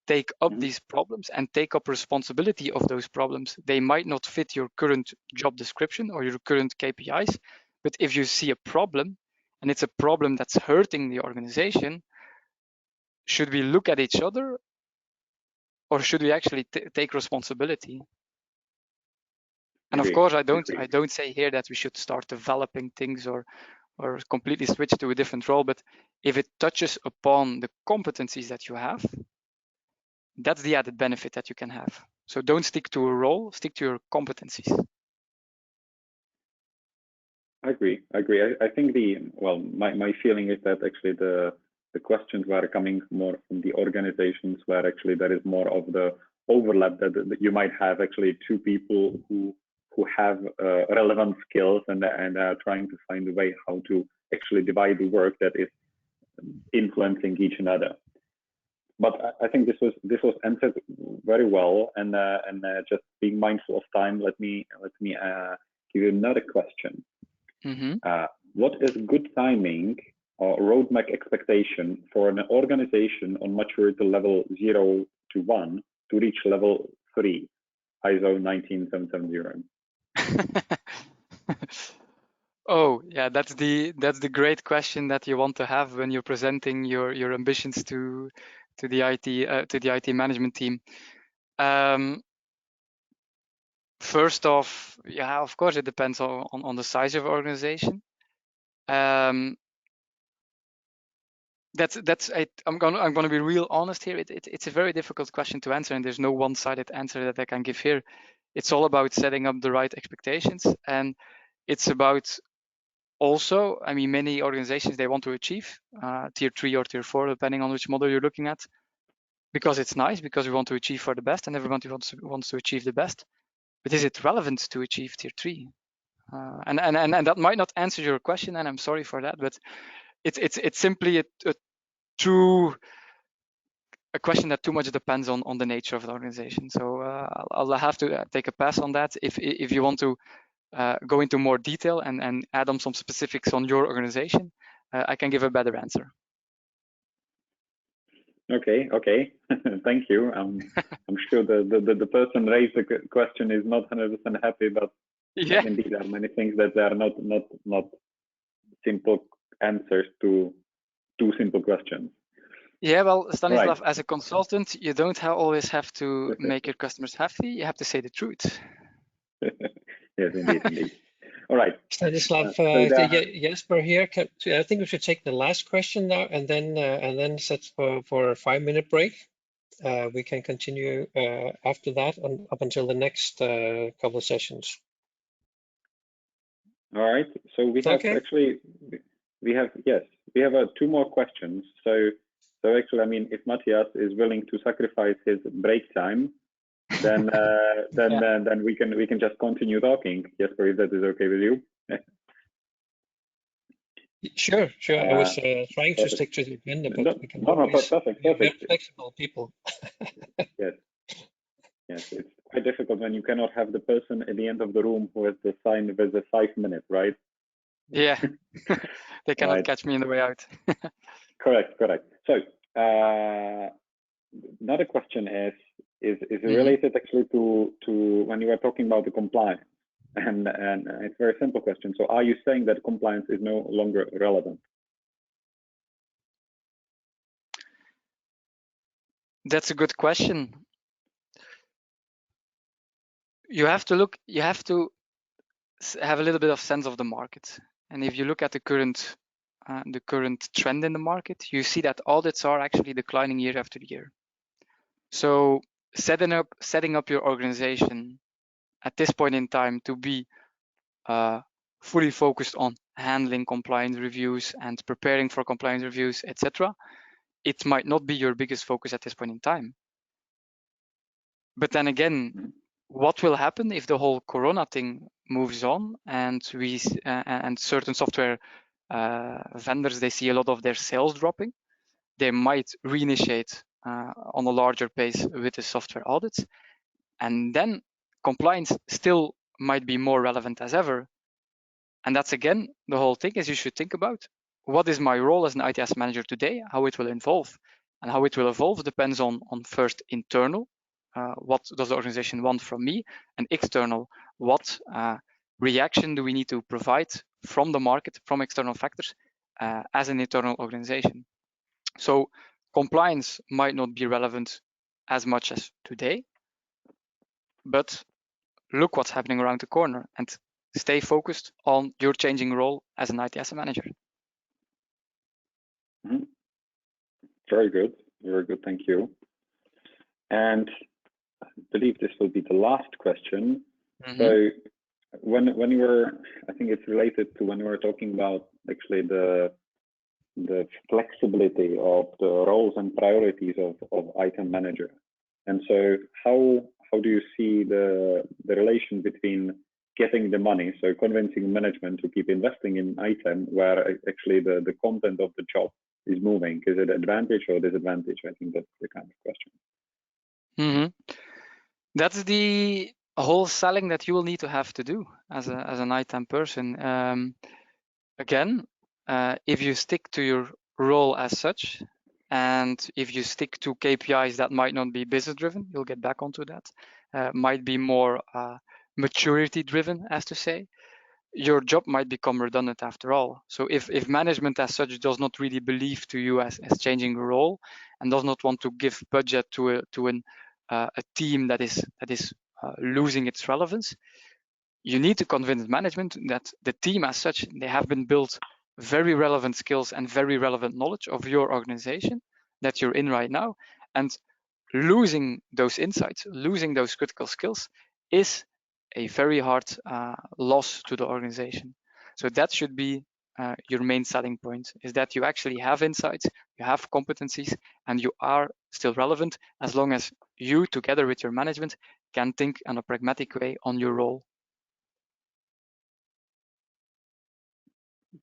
take up these problems and take up responsibility of those problems. They might not fit your current job description or your current KPIs, but if you see a problem and it's a problem that's hurting the organization, should we look at each other, or should we actually take responsibility? And of course, I don't say here that we should start developing things or completely switch to a different role, but if it touches upon the competencies that you have, that's the added benefit that you can have. So don't stick to a role, stick to your competencies. I agree. I think my feeling is that actually the questions were coming more from the organizations where actually there is more of the overlap, that you might have actually two people who have relevant skills and are trying to find a way how to actually divide the work that is influencing each another. But I think this was answered very well, and just being mindful of time, let me give you another question. What is good timing or roadmap expectation for an organization on maturity level 0 to 1 to reach level 3, ISO 19770? Oh yeah, that's the great question that you want to have when you're presenting your ambitions to the IT management team. First off, yeah, of course it depends on the size of the organization. I'm gonna be real honest here. It's a very difficult question to answer, and there's no one-sided answer that I can give here. It's all about setting up the right expectations, and it's about also, I mean, many organizations, they want to achieve tier 3 or tier 4, depending on which model you're looking at, because it's nice, because we want to achieve for the best, and everyone wants to achieve the best. But is it relevant to achieve tier 3? And that might not answer your question, and I'm sorry for that, but it's simply a question that too much depends on the nature of the organization. So I'll have to take a pass on that. If you want to go into more detail and add on some specifics on your organization, I can give a better answer. Okay. Thank you. I'm sure the person raised the question is not 100% happy, but yeah, indeed there are many things that are not simple answers to two simple questions. Yeah, well, Stanislav, as a consultant, you don't always have to make your customers happy. You have to say the truth. Yes, indeed. All right. Stanislav, Jesper here. I think we should take the last question now, and then set for a 5-minute break. We can continue after that up until the next couple of sessions. All right. So we have actually we have 2 more questions. So actually, I mean, if Matthias is willing to sacrifice his break time, then then we can just continue talking. Jesper, if that is okay with you. Sure. I was trying to stick to the agenda, but we can always be flexible people. Yes, it's quite difficult when you cannot have the person at the end of the room who has the sign with the 5 minutes, right? Yeah, they cannot catch me in the way out. Correct. So another question is related actually to when you were talking about the compliance, and it's a very simple question. So are you saying that compliance is no longer relevant? That's a good question. You have to have a little bit of sense of the market. And if you look at the current trend in the market, you see that audits are actually declining year after year. So setting up your organization at this point in time to be fully focused on handling compliance reviews and preparing for compliance reviews, etc., it might not be your biggest focus at this point in time. But then again, what will happen if the whole Corona thing moves on and and certain software vendors, they see a lot of their sales dropping? They might reinitiate on a larger pace with the software audits, and then compliance still might be more relevant as ever. And that's again the whole thing, is you should think about what is my role as an ITS manager today, how it will evolve. And how it will evolve depends on first internal, what does the organization want from me, and external, what reaction do we need to provide from the market, from external factors, as an internal organization. So compliance might not be relevant as much as today, but look what's happening around the corner and stay focused on your changing role as an ITS manager. Mm-hmm. Very good, thank you. And I believe this will be the last question. Mm-hmm. So when you were, I think it's related to when we were talking about actually the flexibility of the roles and priorities of ITAM manager. And so how do you see the relation between getting the money, so convincing management to keep investing in ITAM, where actually the content of the job is moving? Is it advantage or disadvantage? I think that's the kind of question. Mm-hmm. That's the whole selling that you will need to have to do as an ITAM person. Again, if you stick to your role as such, and if you stick to KPIs that might not be business driven, you'll get back onto that, might be more maturity driven, as to say, your job might become redundant after all. So if management as such does not really believe to you as changing your role, and does not want to give budget to a team that is losing its relevance, you need to convince management that the team as such, they have been built very relevant skills and very relevant knowledge of your organization that you're in right now, and losing those insights, losing those critical skills is a very hard loss to the organization. So that should be your main selling point, is that you actually have insights, you have competencies, and you are still relevant as long as you, together with your management, can think in a pragmatic way on your role.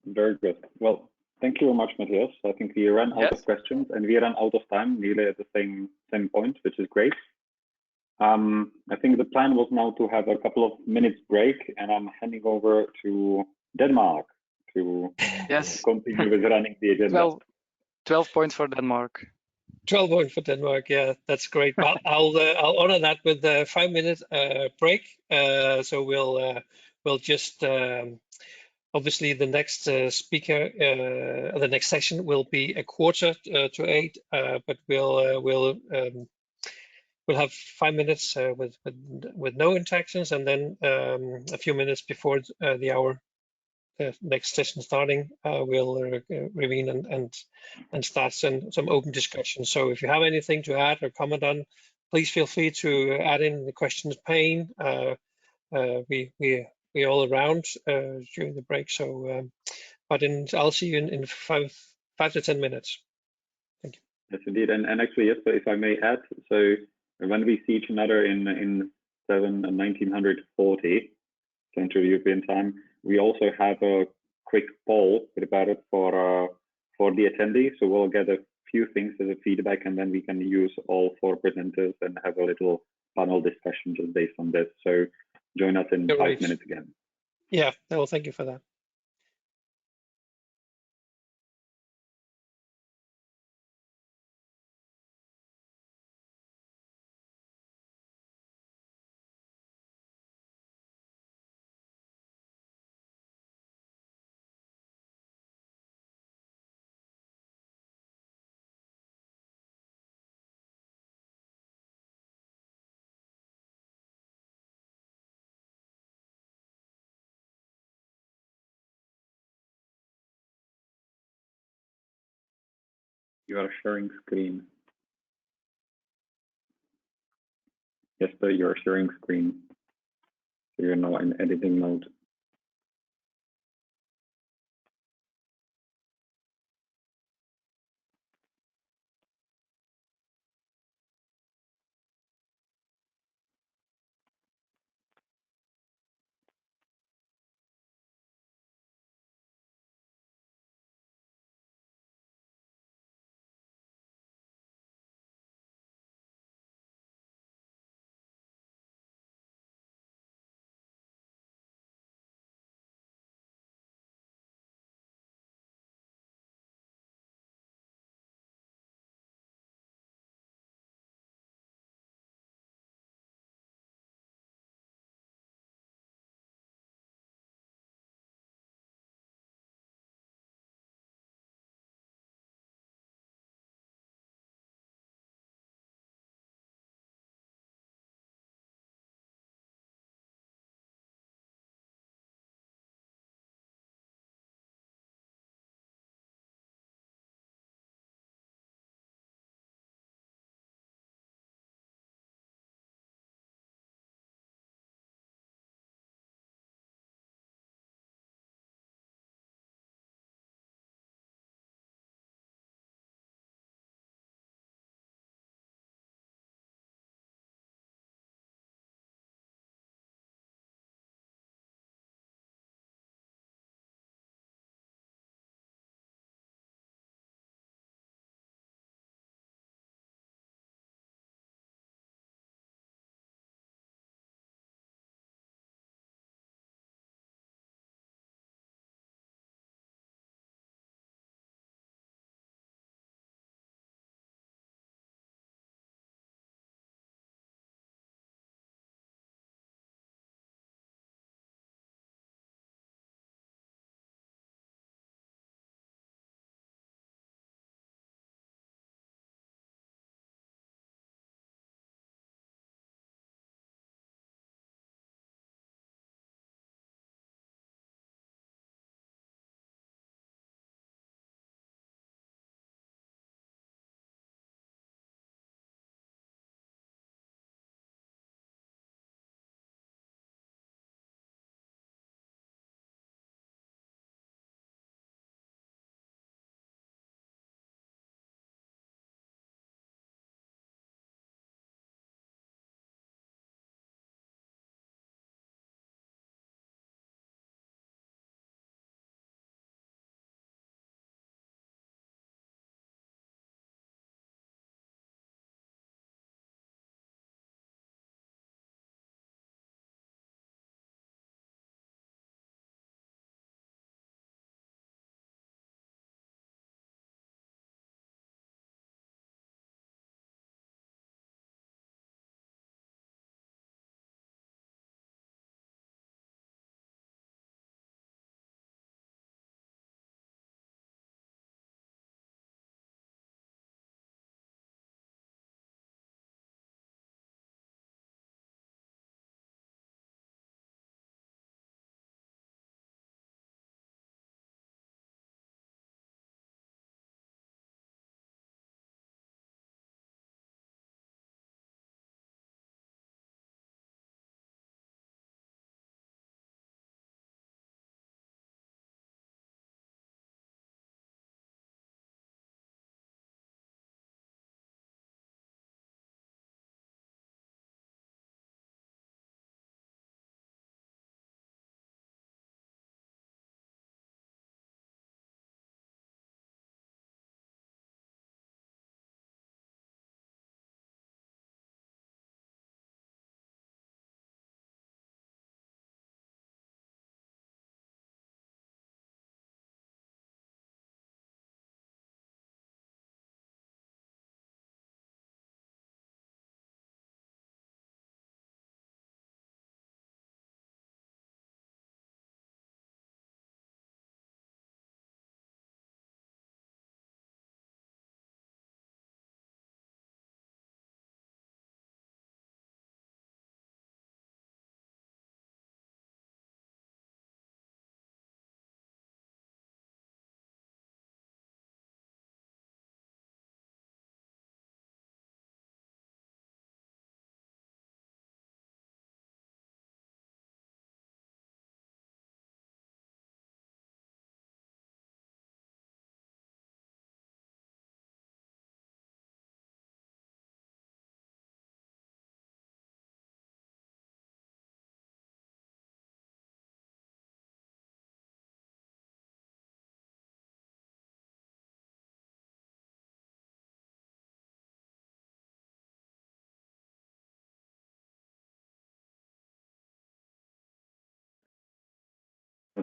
Very good. Well, thank you very much, Matthias. I think we ran out of questions, and we ran out of time nearly at the same point, which is great. I think the plan was now to have a couple of minutes break, and I'm handing over to Denmark to continue with running the agenda. 12 points for Denmark. 12 points for Denmark. Yeah, that's great. Well, I'll honor that with a 5-minute break. So we'll just obviously the next speaker, the next session will be 7:45 to 8, but we'll have 5 minutes with no interactions, and then a few minutes before the hour, the next session starting, we'll revene and start some open discussion. So if you have anything to add or comment on, please feel free to add in the questions pane. We're all around during the break. So, I'll see you in 5 to 10 minutes. Thank you. Yes, indeed. And actually, yes, if I may add, so when we see each other in 1940 Central European time, we also have a quick poll prepared for the attendees. So we'll get a few things as a feedback, and then we can use all 4 presenters and have a little panel discussion just based on this. So join us in 5 minutes again. Yeah, well, thank you for that. You are sharing screen. Jesper, you're sharing screen. So you're now in editing mode.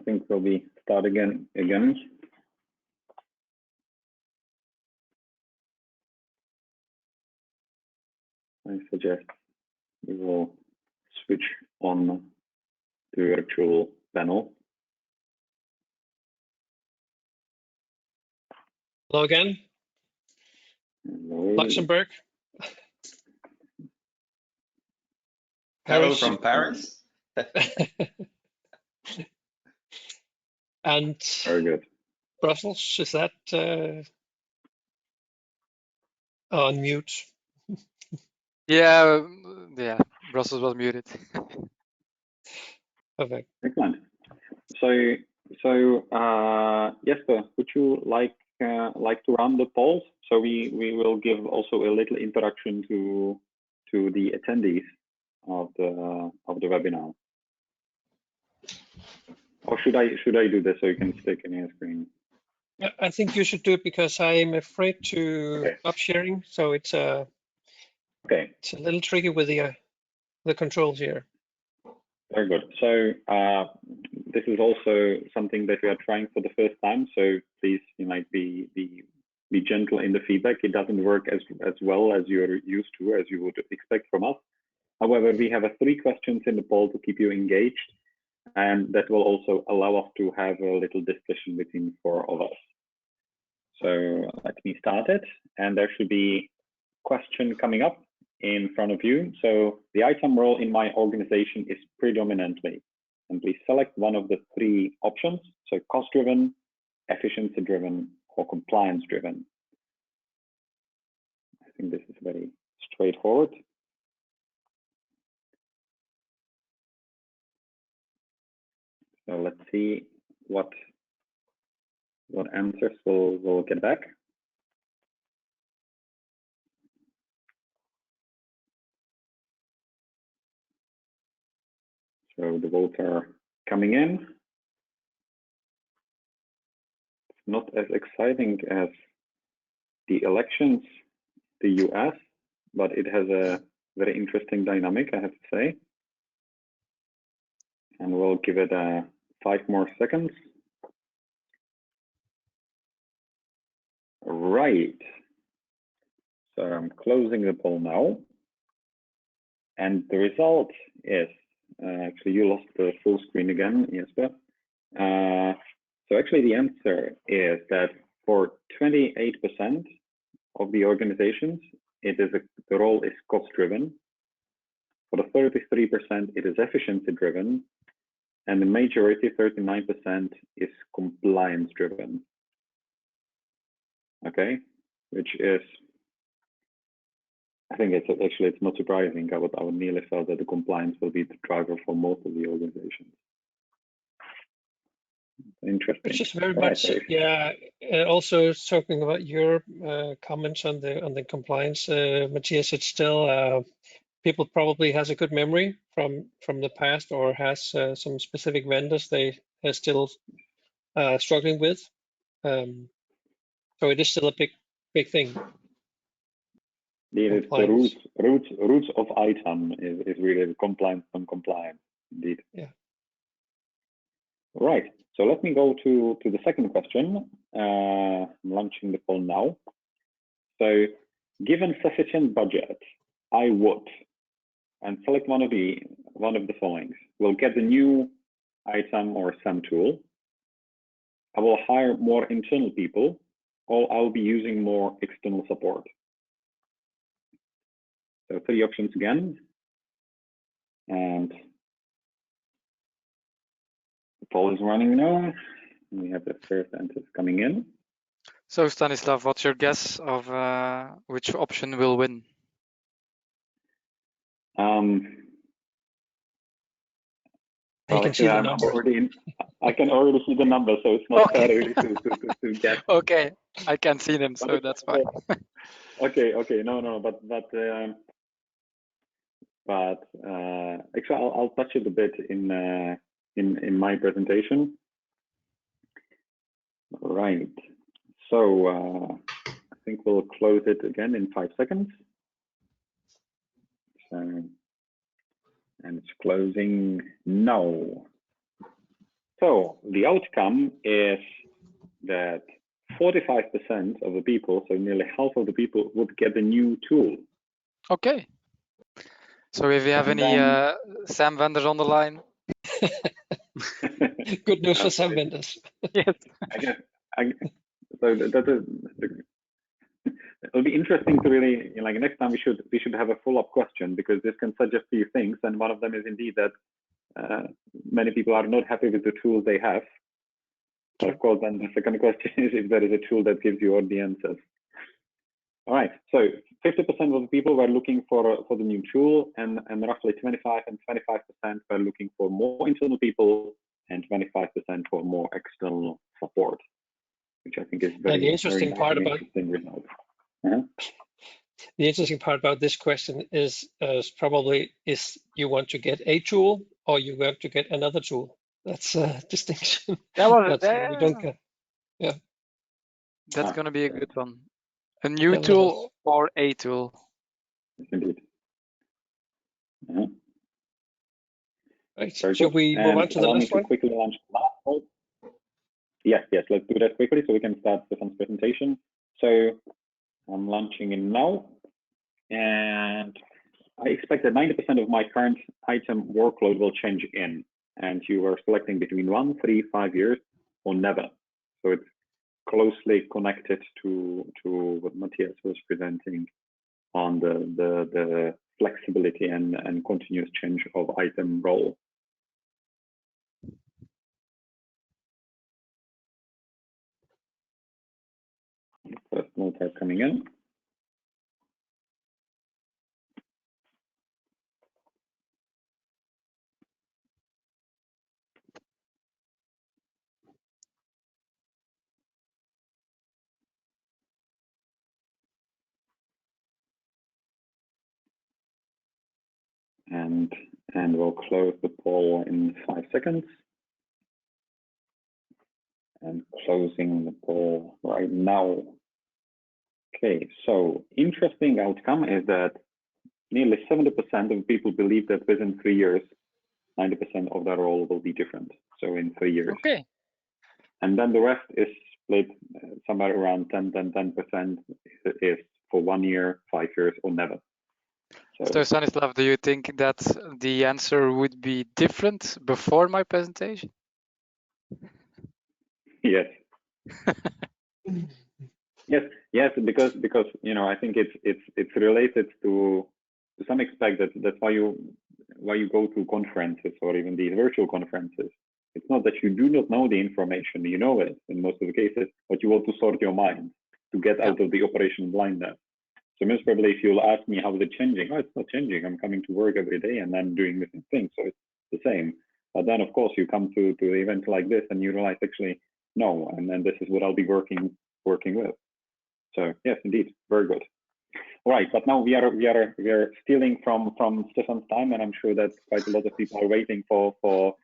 I think we'll start again. I suggest we will switch on the virtual panel. Hello again. Hello. Luxembourg. Hello from Paris. And very good. Brussels, is that on mute? Yeah, Brussels was muted. Perfect. Excellent. So Jesper, would you like to run the polls? So we will give also a little introduction to the attendees of the webinar. Or should I do this so you can stick in your screen? I think you should do it because I'm afraid to up sharing, so it's it's a little tricky with the controls here. Very good. So this is also something that we are trying for the first time. So please, you might be gentle in the feedback. It doesn't work as well as you're used to, as you would expect from us. However, we have 3 questions in the poll to keep you engaged, and that will also allow us to have a little discussion between 4 of us. So let me start it, and there should be a question coming up in front of you. So the ITAM role in my organization is predominantly, and please select one of the 3 options. So cost-driven, efficiency-driven, or compliance-driven. I think this is very straightforward. So let's see what answers we'll get back. So the votes are coming in. It's not as exciting as the elections, the US, but it has a very interesting dynamic, I have to say. And we'll give it 5 more seconds. Right. So I'm closing the poll now. And the result is, actually you lost the full screen again, Jesper. So actually the answer is that for 28% of the organizations, the role is cost-driven. For the 33%, it is efficiency-driven. And the majority, 39%, is compliance-driven. Okay, which is, I think it's not surprising. I would nearly feel that the compliance will be the driver for most of the organizations. Interesting. Which is very much, yeah. Also talking about your comments on the compliance, Matthias, it's still people probably has a good memory from the past or has some specific vendors they are still struggling with. So it is still a big thing. The roots of ITAM is really compliance and compliance, indeed. Yeah. Right. So let me go to the second question. I'm launching the poll now. So, given sufficient budget, I would, and select one of the following. We'll get the new ITAM or SAM tool. I will hire more internal people, or I'll be using more external support. So 3 options again, and the poll is running now. We have the first answers coming in. So Stanislav, what's your guess of which option will win? I can see the number. I can already see the number, so it's not fair really to guess. Okay, I can see them, so that's fine. Okay, no, but actually I'll touch it a bit in my presentation. Right. So I think we'll close it again in 5 seconds. So, and it's closing now. So the outcome is that 45% of the people, so nearly half of the people, would get a new tool. Okay. So if you have any SAM vendors on the line. Good news for SAM vendors. Yes. So that is. It'll be interesting to really, like, next time we should have a follow-up question, because this can suggest a few things, and one of them is indeed that many people are not happy with the tools they have. Of course, then the second question is if there is a tool that gives you all the answers. All right, so 50% of the people were looking for the new tool, and roughly 25% were looking for more internal people, and 25% for more external support, which I think is very, the interesting part about interesting result. The interesting part about this question is probably you want to get a tool or you want to get another tool. That's a distinction. That was we don't get. Yeah. That's going to be a good one. A new tool or a tool. Yes, indeed. Right. Should we move on to the last one? Quickly launch the last one. Yes, let's do that quickly so we can start Stefan's presentation. So I'm launching it now, and I expect that 90% of my current item workload will change in, and you are selecting between 1, 3, 5 years, or never. So it's closely connected to what Matthias was presenting on the flexibility and continuous change of item role. First note are coming in. And we'll close the poll in 5 seconds. And closing the poll right now. Okay, so interesting outcome is that nearly 70% of people believe that within 3 years, 90% of their role will be different. So in 3 years. Okay. And then the rest is split somewhere around 10% is for 1 year, 5 years, or never. So Stanislav, do you think that the answer would be different before my presentation? Yes. yes, because I think it's related to some extent that's why you go to conferences or even these virtual conferences. It's not that you do not know the information, you know it in most of the cases, but you want to sort your mind to get out of the operational blindness. So most probably if you'll ask me how is it changing, it's not changing. I'm coming to work every day and I'm doing the same thing, so it's the same. But then of course you come to an event like this and you realize actually no, and then this is what I'll be working with. So yes, indeed, very good. All right, but now we are stealing from Stefan's time, and I'm sure that quite a lot of people are waiting for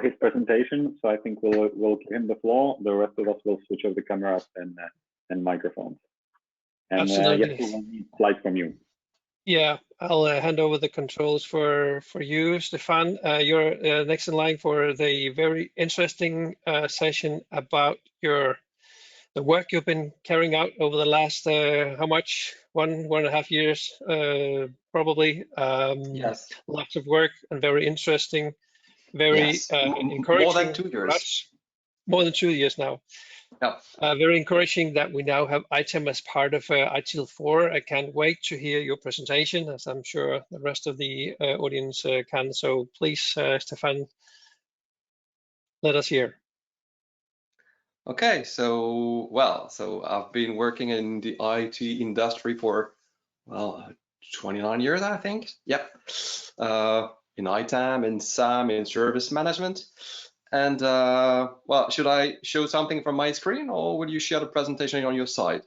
his presentation. So I think we'll give him the floor. The rest of us will switch off the cameras and microphones. And absolutely. Yes, we will need slides from you. Yeah, I'll hand over the controls for you, Stefan. You're next in line for the very interesting session about the work you've been carrying out over the last how much 1.5 years probably. Yes. Lots of work and very interesting, very yes. encouraging. More than 2 years. More than 2 years now. Yeah. Very encouraging that we now have ITAM as part of ITIL 4. I can't wait to hear your presentation, as I'm sure the rest of the audience can. So please, Stefan, let us hear. Okay, so I've been working in the IT industry for 29 years, I think. Yep. In ITAM, in SAM, in service management. And should I show something from my screen, or will you share the presentation on your side?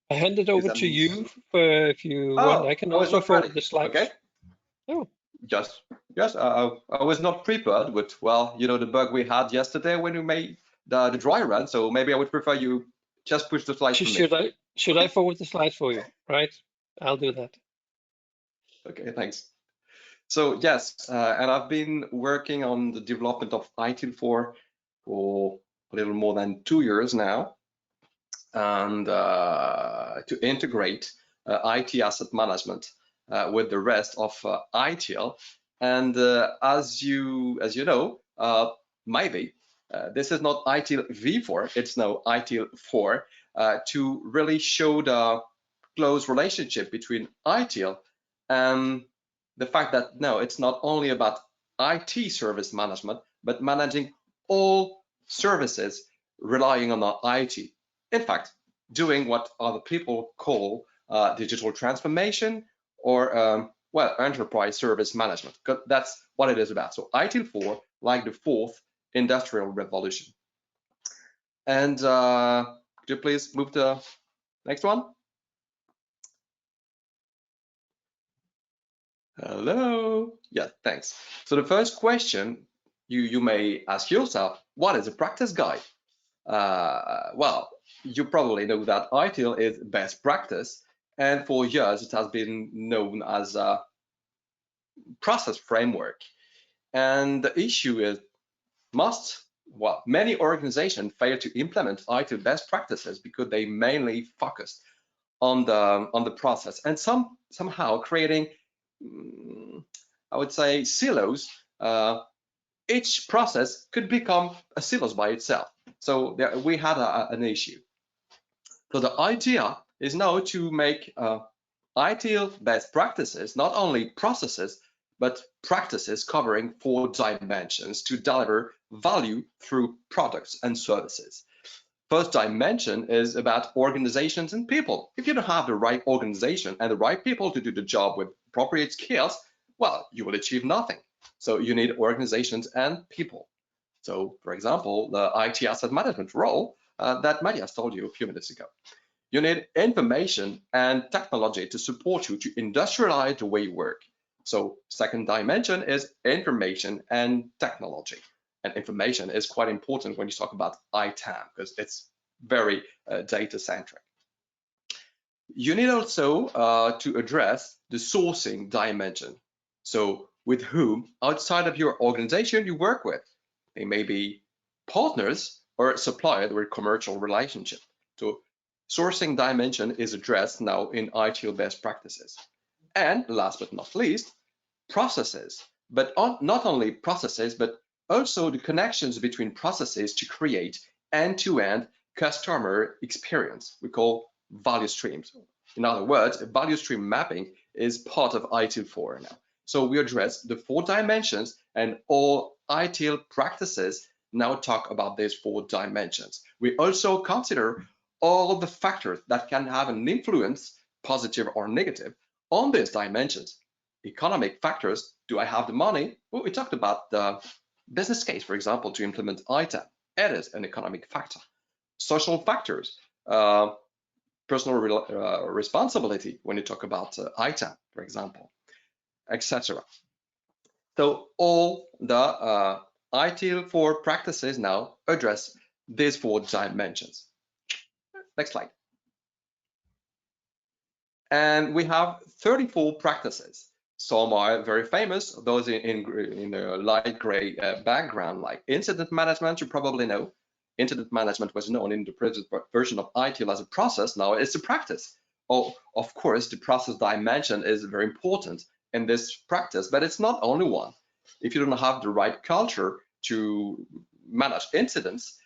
I hand it over to you if you want. I can also forward the slides. Okay. Oh. Yes. I was not prepared with the bug we had yesterday when we made the dry run. So maybe I would prefer you just push the slides for me. Should I forward the slides for you? Right. I'll do that. Okay. Thanks. So yes, and I've been working on the development of ITIL for a little more than 2 years now, and to integrate IT asset management with the rest of ITIL. And as you know, maybe this is not ITIL v4, it's now ITIL 4, to really show the close relationship between ITIL and the fact that no, it's not only about IT service management, but managing all services relying on the IT. In fact, doing what other people call digital transformation or well, enterprise service management, because that's what it is about. So ITIL 4, like the fourth industrial revolution. And could you please move to the next one? Hello. Yeah, thanks. So the first question you may ask yourself, what is a practice guide? Well, you probably know that ITIL is best practice, and for years it has been known as a process framework. And the issue is many organizations fail to implement ITIL best practices because they mainly focused on the process and somehow creating, I would say, silos. Each process could become a silos by itself. So we had an issue. So the idea is now to make ITIL best practices, not only processes, but practices covering 4 dimensions to deliver value through products and services. First dimension is about organizations and people. If you don't have the right organization and the right people to do the job with appropriate skills, well, you will achieve nothing. So you need organizations and people. So for example, the IT asset management role that Matthias told you a few minutes ago. You need information and technology to support you to industrialize the way you work. So second dimension is information and technology. And information is quite important when you talk about ITAM because it's very data-centric. You need also to address the sourcing dimension. So with whom outside of your organization you work with. They may be partners or suppliers with commercial relationship. So sourcing dimension is addressed now in ITIL best practices. And last but not least, processes, but not only processes, but also the connections between processes to create end-to-end customer experience. We call value streams. In other words, a value stream mapping is part of ITIL 4 now. So we address the 4 dimensions, and all ITIL practices now talk about these 4 dimensions. We also consider all of the factors that can have an influence, positive or negative, on these dimensions. Economic factors, do I have the money? Well, we talked about the business case, for example, to implement ITAM. It is an economic factor. Social factors, personal responsibility when you talk about ITAM, for example, etc. So all the ITIL 4 practices now address these 4 dimensions. Next slide. And we have 34 practices. Some are very famous, those in a light gray background, like incident management, you probably know. Incident management was known in the previous version of ITIL as a process, now it's a practice. Oh, of course, the process dimension is very important in this practice, but it's not only one. If you don't have the right culture to manage incidents,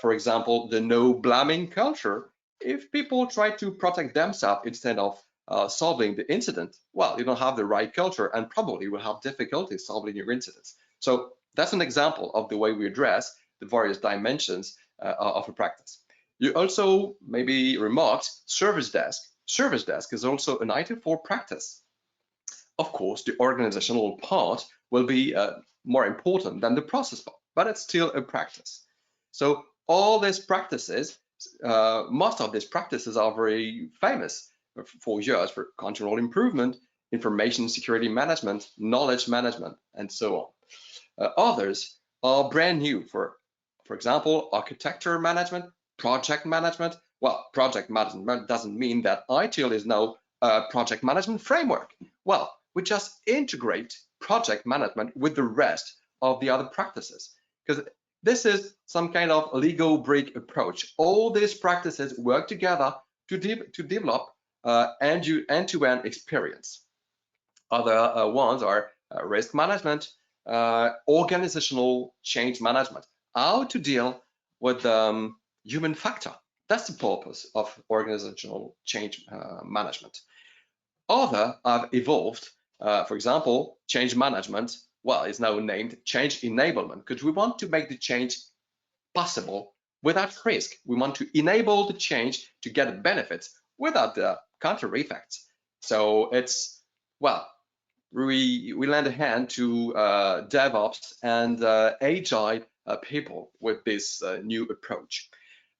for example, the no blaming culture, if people try to protect themselves instead of solving the incident, well, you don't have the right culture and probably will have difficulty solving your incidents. So that's an example of the way we address the various dimensions of a practice. You also maybe remarked service desk. Service desk is also an ITIL 4 practice. Of course, the organizational part will be more important than the process part, but it's still a practice. So all these practices, most of these practices are very famous for years for control improvement, information security management, knowledge management, and so on. Others are brand new for example, architecture management, project management. Well, project management doesn't mean that ITIL is now a project management framework. Well, we just integrate project management with the rest of the other practices, because this is some kind of Lego brick approach. All these practices work together to develop end-to-end experience. Other ones are risk management, organizational change management, how to deal with human factor. That's the purpose of organizational change management. Other have evolved, for example, change management, well, is now named change enablement, because we want to make the change possible without risk. We want to enable the change to get benefits without the counter effects. So it's, well, we lend a hand to DevOps and agile people with this new approach.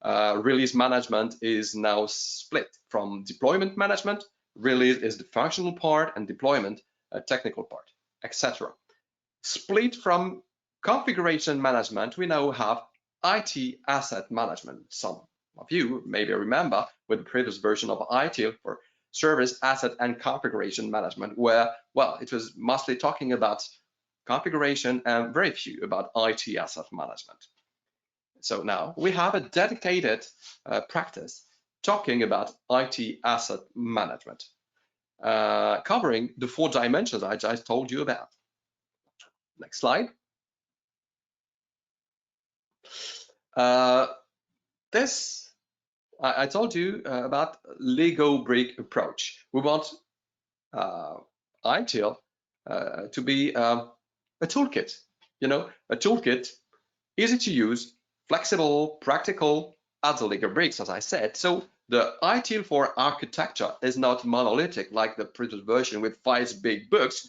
Release management is now split from deployment management. Release is the functional part and deployment a technical part, etc. Split from configuration management, we now have IT asset management. Some of you maybe remember with the previous version of ITIL for service, asset, and configuration management, where, well, it was mostly talking about configuration and very few about IT asset management. So now we have a dedicated practice talking about IT asset management, covering the 4 dimensions I just told you about. Next slide. I told you about Lego brick approach. We want ITIL to be a toolkit, a toolkit, easy to use, flexible, practical, as the Lego bricks, as I said. So the ITIL for architecture is not monolithic like the previous version with 5 big books,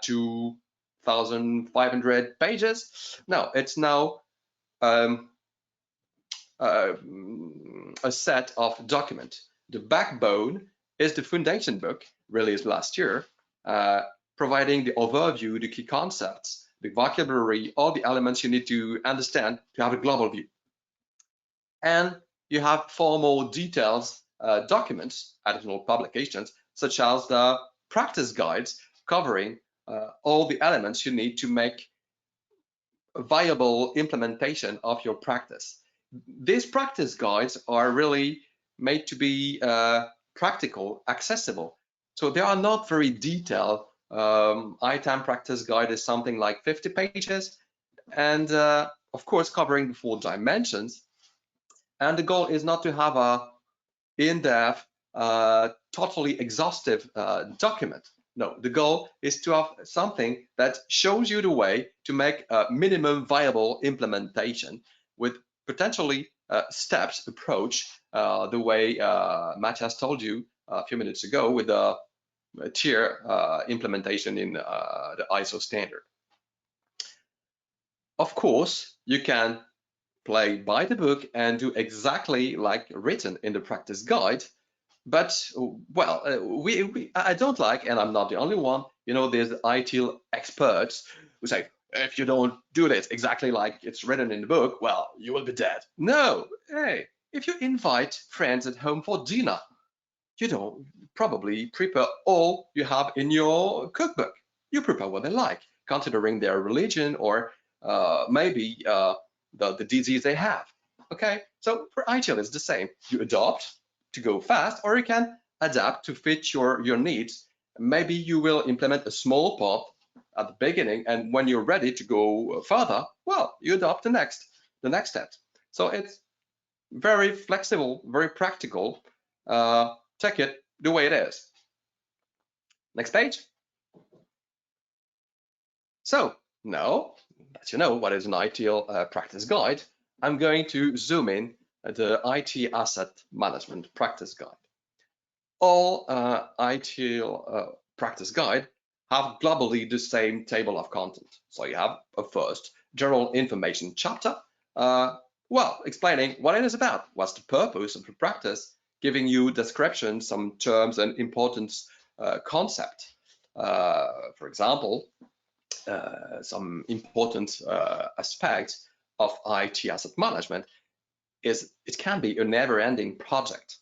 2,500 pages. No, it's now a set of documents. The backbone is the foundation book released last year, providing the overview, the key concepts, the vocabulary, all the elements you need to understand to have a global view. And you have 4 more details documents, additional publications, such as the practice guides covering all the elements you need to make a viable implementation of your practice. These practice guides are really made to be practical, accessible. So they are not very detailed. ITAM practice guide is something like 50 pages, and of course covering the 4 dimensions. And the goal is not to have a in-depth, totally exhaustive document. No, the goal is to have something that shows you the way to make a minimum viable implementation with potentially steps approach, the way Matthias told you a few minutes ago with the tier implementation in the ISO standard. Of course, you can play by the book and do exactly like written in the practice guide, but well, I don't like, and I'm not the only one, there's ITIL experts who say, if you don't do this exactly like it's written in the book, well, you will be dead. No, hey, if you invite friends at home for dinner, you don't probably prepare all you have in your cookbook. You prepare what they like, considering their religion or maybe the disease they have. Okay, so for ITIL it's the same. You adopt to go fast, or you can adapt to fit your needs. Maybe you will implement a small part at the beginning, and when you're ready to go further, well, you adopt the next step. So it's very flexible, very practical. Take it the way it is. Next page. So now that you know what is an ITIL practice guide, I'm going to zoom in at the IT asset management practice guide. All ITIL practice guide have globally the same table of content. So you have a first general information chapter, well, explaining what it is about, what's the purpose of the practice, giving you description, some terms and important concept. For example, some important aspects of IT asset management is it can be a never-ending project.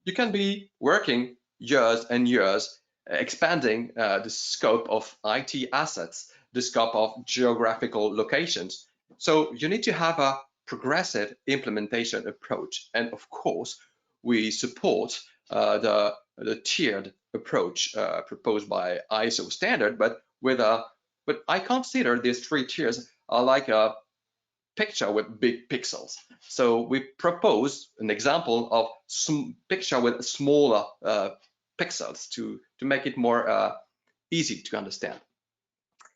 You can be working years and years expanding the scope of IT assets, the scope of geographical locations. So you need to have a progressive implementation approach. And of course, we support the tiered approach proposed by ISO standard, but I consider these 3 tiers are like a picture with big pixels. So we propose an example of some picture with smaller pixels to make it more easy to understand.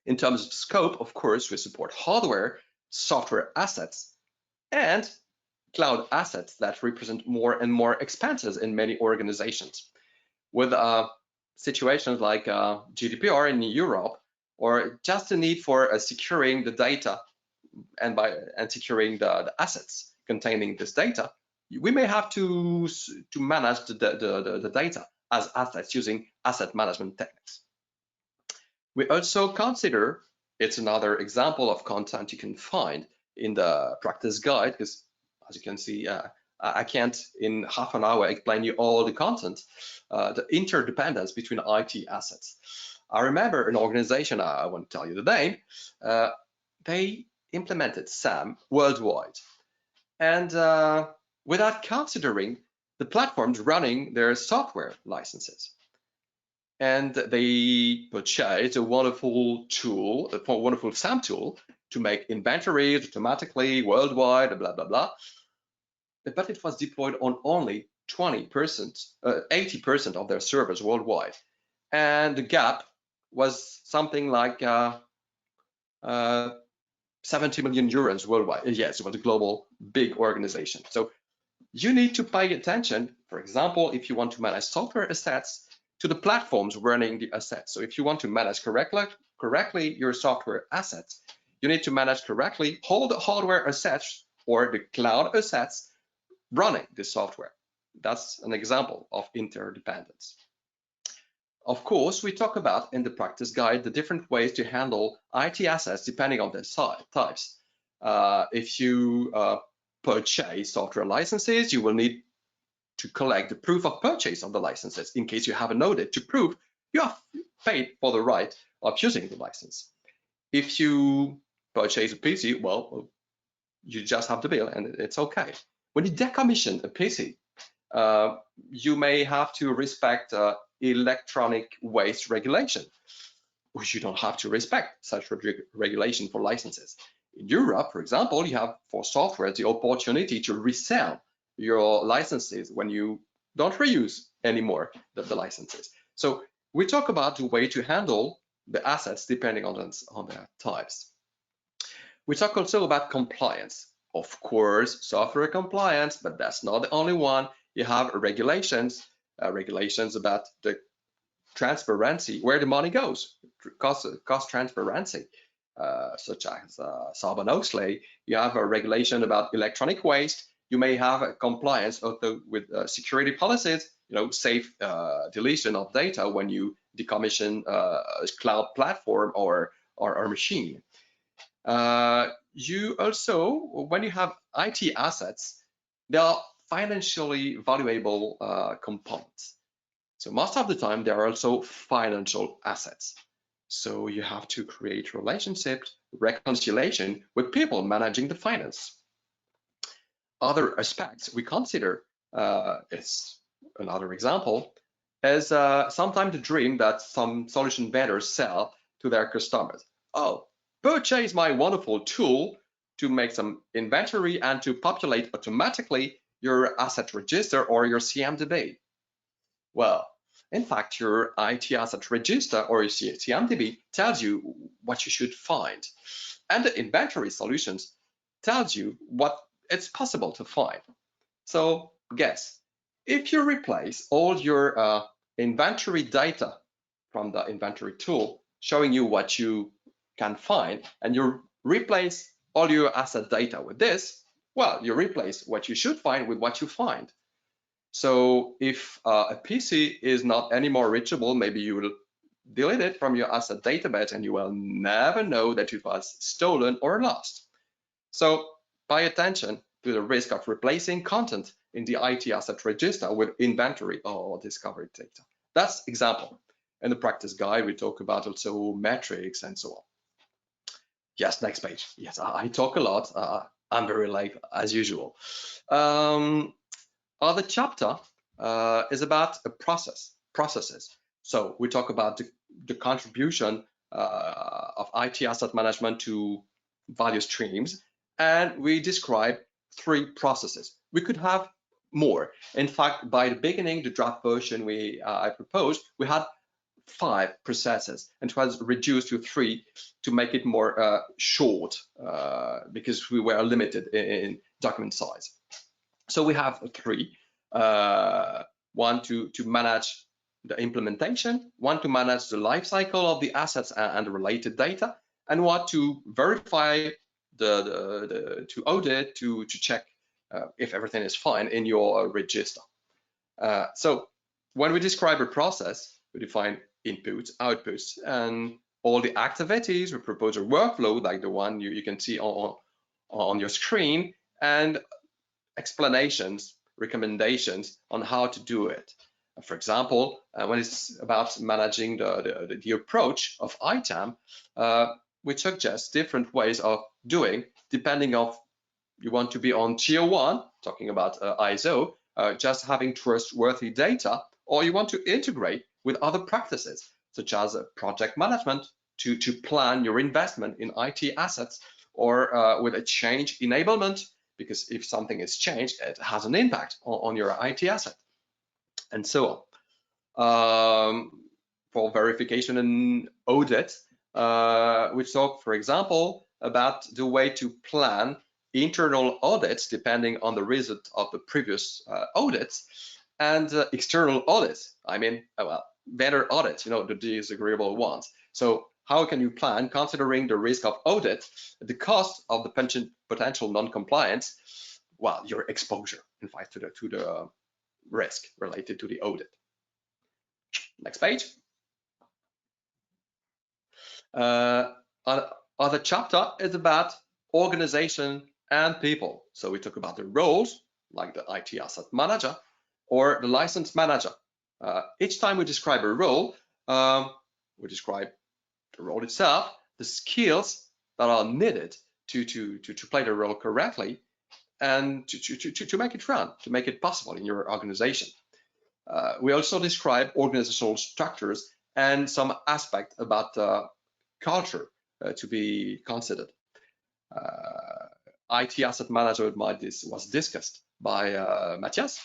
In terms of scope, of course, we support hardware, software assets, and cloud assets that represent more and more expenses in many organizations. With situations like GDPR in Europe, or just the need for securing the data and securing the assets containing this data, we may have to manage the data as assets using asset management techniques. We also consider, it's another example of content you can find in the practice guide, because as you can see, I can't in half an hour explain you all the content, the interdependence between IT assets. I remember an organization, I won't tell you the name, they implemented SAM worldwide, and without considering the platforms running their software licenses. And they purchased a wonderful tool, a wonderful SAM tool to make inventories automatically worldwide, blah, blah, blah. But it was deployed on only 80% of their servers worldwide. And the gap was something like 70 million euros worldwide. Yes, it was a global big organization. So you need to pay attention, for example, if you want to manage software assets, to the platforms running the assets. So if you want to manage correctly your software assets, you need to manage correctly all the hardware assets or the cloud assets running the software. That's an example of interdependence. Of course, we talk about in the practice guide the different ways to handle IT assets depending on their types. If you purchase software licenses, you will need to collect the proof of purchase of the licenses in case you have an audit to prove you have paid for the right of using the license. If you purchase a PC, well, you just have the bill and it's okay. When you decommission a PC, you may have to respect electronic waste regulation, which you don't have to respect such regulation for licenses. In Europe, for example, you have for software the opportunity to resell your licenses when you don't reuse anymore the licenses. So we talk about the way to handle the assets depending on their types. We talk also about compliance. Of course, software compliance, but that's not the only one. You have regulations about the transparency, where the money goes, cost transparency, such as Sarbanes-Oxley. You have a regulation about electronic waste. You may have a compliance with security policies, safe deletion of data when you decommission a cloud platform or machine. You also, when you have IT assets, they are financially valuable components. So most of the time, they are also financial assets. So you have to create relationships, reconciliation with people managing the finance. Other aspects we consider, it's another example, is sometimes the dream that some solution vendors sell to their customers. Oh, purchase my wonderful tool to make some inventory and to populate automatically your asset register or your CMDB. Well, in fact, your IT asset register or your CMDB tells you what you should find. And the inventory solutions tells you what it's possible to find. So guess, if you replace all your inventory data from the inventory tool showing you what you can find, and you replace all your asset data with this, well, you replace what you should find with what you find. So if a PC is not anymore reachable, maybe you will delete it from your asset database and you will never know that it was stolen or lost. So pay attention to the risk of replacing content in the IT asset register with inventory or discovery data. That's example. In the practice guide, we talk about also metrics and so on. Yes, next page. Yes, I talk a lot. I'm very late as usual. Other chapter is about processes. So we talk about the contribution of IT asset management to value streams, and we describe 3 processes. We could have more. In fact, by the beginning, the draft version I proposed, we had 5 processes, and it was reduced to 3 to make it more short because we were limited in document size. So we have 3. One to manage the implementation, one to manage the life cycle of the assets and the related data, and one to verify to audit, to check if everything is fine in your register. So when we describe a process, we define inputs, outputs, and all the activities. We propose a workflow like the one you can see on your screen, and explanations, recommendations on how to do it. For example, when it's about managing the approach of ITAM, we suggest different ways of doing, depending on you want to be on tier 1, talking about ISO, just having trustworthy data, or you want to integrate with other practices, such as project management to plan your investment in IT assets, or with a change enablement, because if something is changed, it has an impact on your IT asset, and so on. For verification and audit, we talk, for example, about the way to plan internal audits depending on the result of the previous audits, and external audits. I mean, well, better audits, the disagreeable ones. So how can you plan, considering the risk of audit, the cost of the potential non-compliance, well, your exposure, in fact, to the risk related to the audit. Next page. Other chapter is about organization and people. So we talk about the roles, like the IT asset manager or the license manager. Each time we describe a role, we describe the role itself, the skills that are needed to play the role correctly, and to make it run, to make it possible in your organization. We also describe organizational structures and some aspect about culture to be considered. IT asset management was discussed by Matthias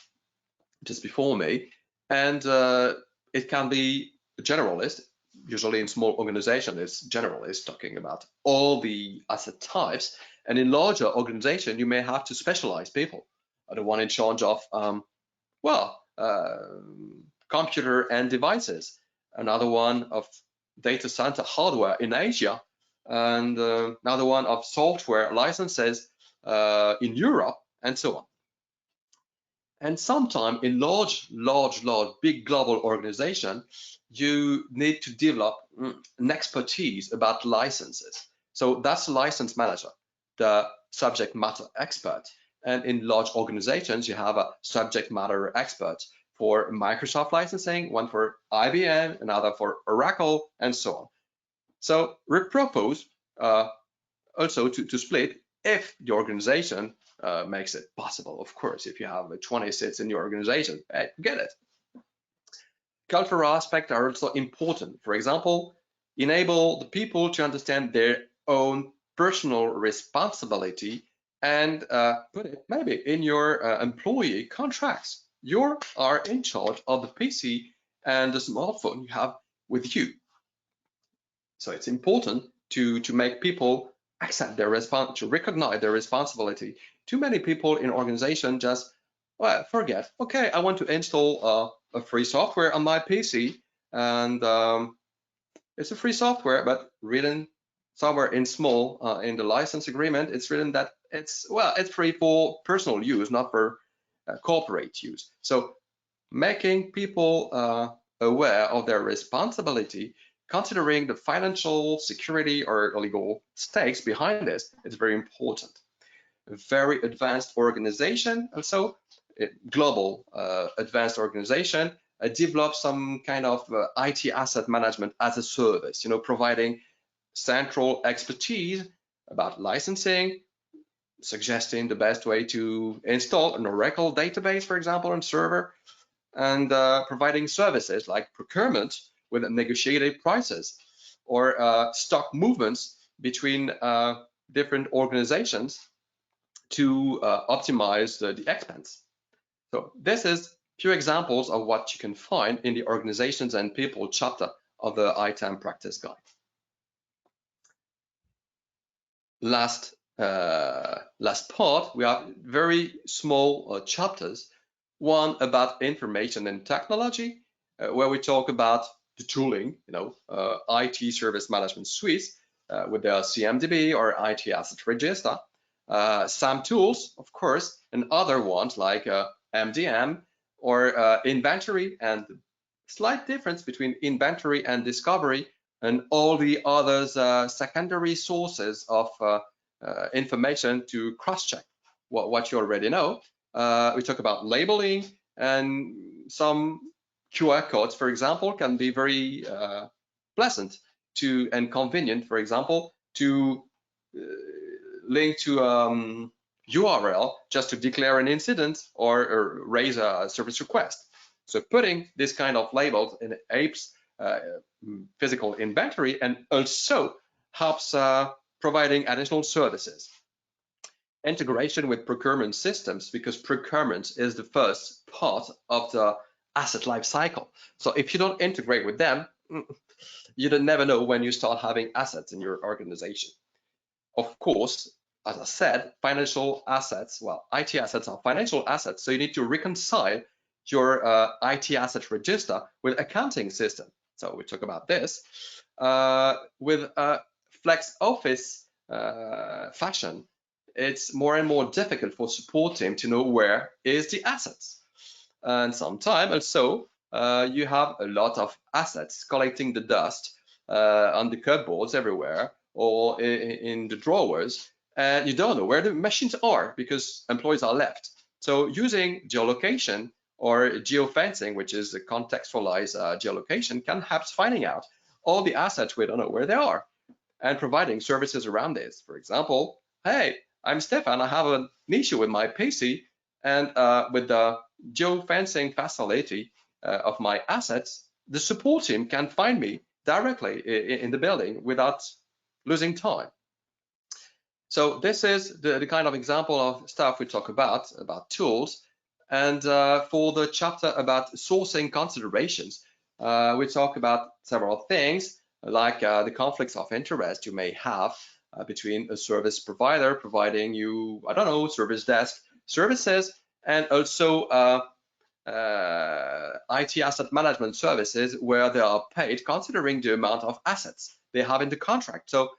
just before me, and it can be generalist. Usually in small organization, it's generalist, talking about all the asset types, and in larger organization, you may have to specialize people. The one in charge of computer and devices, another one of data center hardware in Asia, and another one of software licenses in Europe, and so on. And sometimes in large, big global organization, you need to develop an expertise about licenses. So that's the license manager, the subject matter expert. And in large organizations, you have a subject matter expert for Microsoft licensing, one for IBM, another for Oracle, and so on. So we propose also to split if the organization makes it possible. Of course, if you have 20 seats in your organization, get it. Cultural aspects are also important. For example, enable the people to understand their own personal responsibility and put it maybe in your employee contracts. You are in charge of the PC and the smartphone you have with you. So it's important to make people accept their to recognize their responsibility. Too many people in organization just forget. Okay, I want to install a free software on my PC, and it's a free software, but written somewhere in small in the license agreement, it's written that it's free for personal use, not for corporate use. So making people aware of their responsibility, considering the financial, security, or legal stakes behind this, is very important. A very advanced organization, also global advanced organization, develop some kind of IT asset management as a service, providing central expertise about licensing, suggesting the best way to install an Oracle database, for example, on server, and providing services like procurement with negotiated prices, or stock movements between different organizations to optimize the expense. So this is few examples of what you can find in the organizations and people chapter of the ITAM practice guide. Last part, we have very small chapters. One about information and technology, where we talk about the tooling, IT service management suites with the CMDB or IT asset register, SAM tools, of course, and other ones like MDM or inventory, and slight difference between inventory and discovery, and all the others secondary sources of information to cross-check what you already know. We talk about labeling, and some QR codes, for example, can be very pleasant and convenient, for example, to link to URL just to declare an incident or raise a service request. So putting this kind of labels enables physical inventory and also helps providing additional services. Integration with procurement systems, because procurement is the first part of the asset life cycle. So if you don't integrate with them, you don't never know when you start having assets in your organization. Of course, as I said, financial assets, well, IT assets are financial assets, so you need to reconcile your IT asset register with accounting system. So we talk about this with flex office fashion. It's more and more difficult for support team to know where is the assets, and sometimes also you have a lot of assets collecting the dust on the cupboards everywhere or in the drawers, and you don't know where the machines are because employees are left. So using geolocation or geofencing, which is a contextualized geolocation, can help finding out all the assets we don't know where they are and providing services around this. For example, hey, I'm Stefan, I have an issue with my PC, and with the geofencing facility of my assets, the support team can find me directly in the building without losing time. So this is the kind of example of stuff we talk about tools. And for the chapter about sourcing considerations, we talk about several things like the conflicts of interest you may have between a service provider providing you, I don't know, service desk services, and also IT asset management services where they are paid considering the amount of assets they have in the contract. So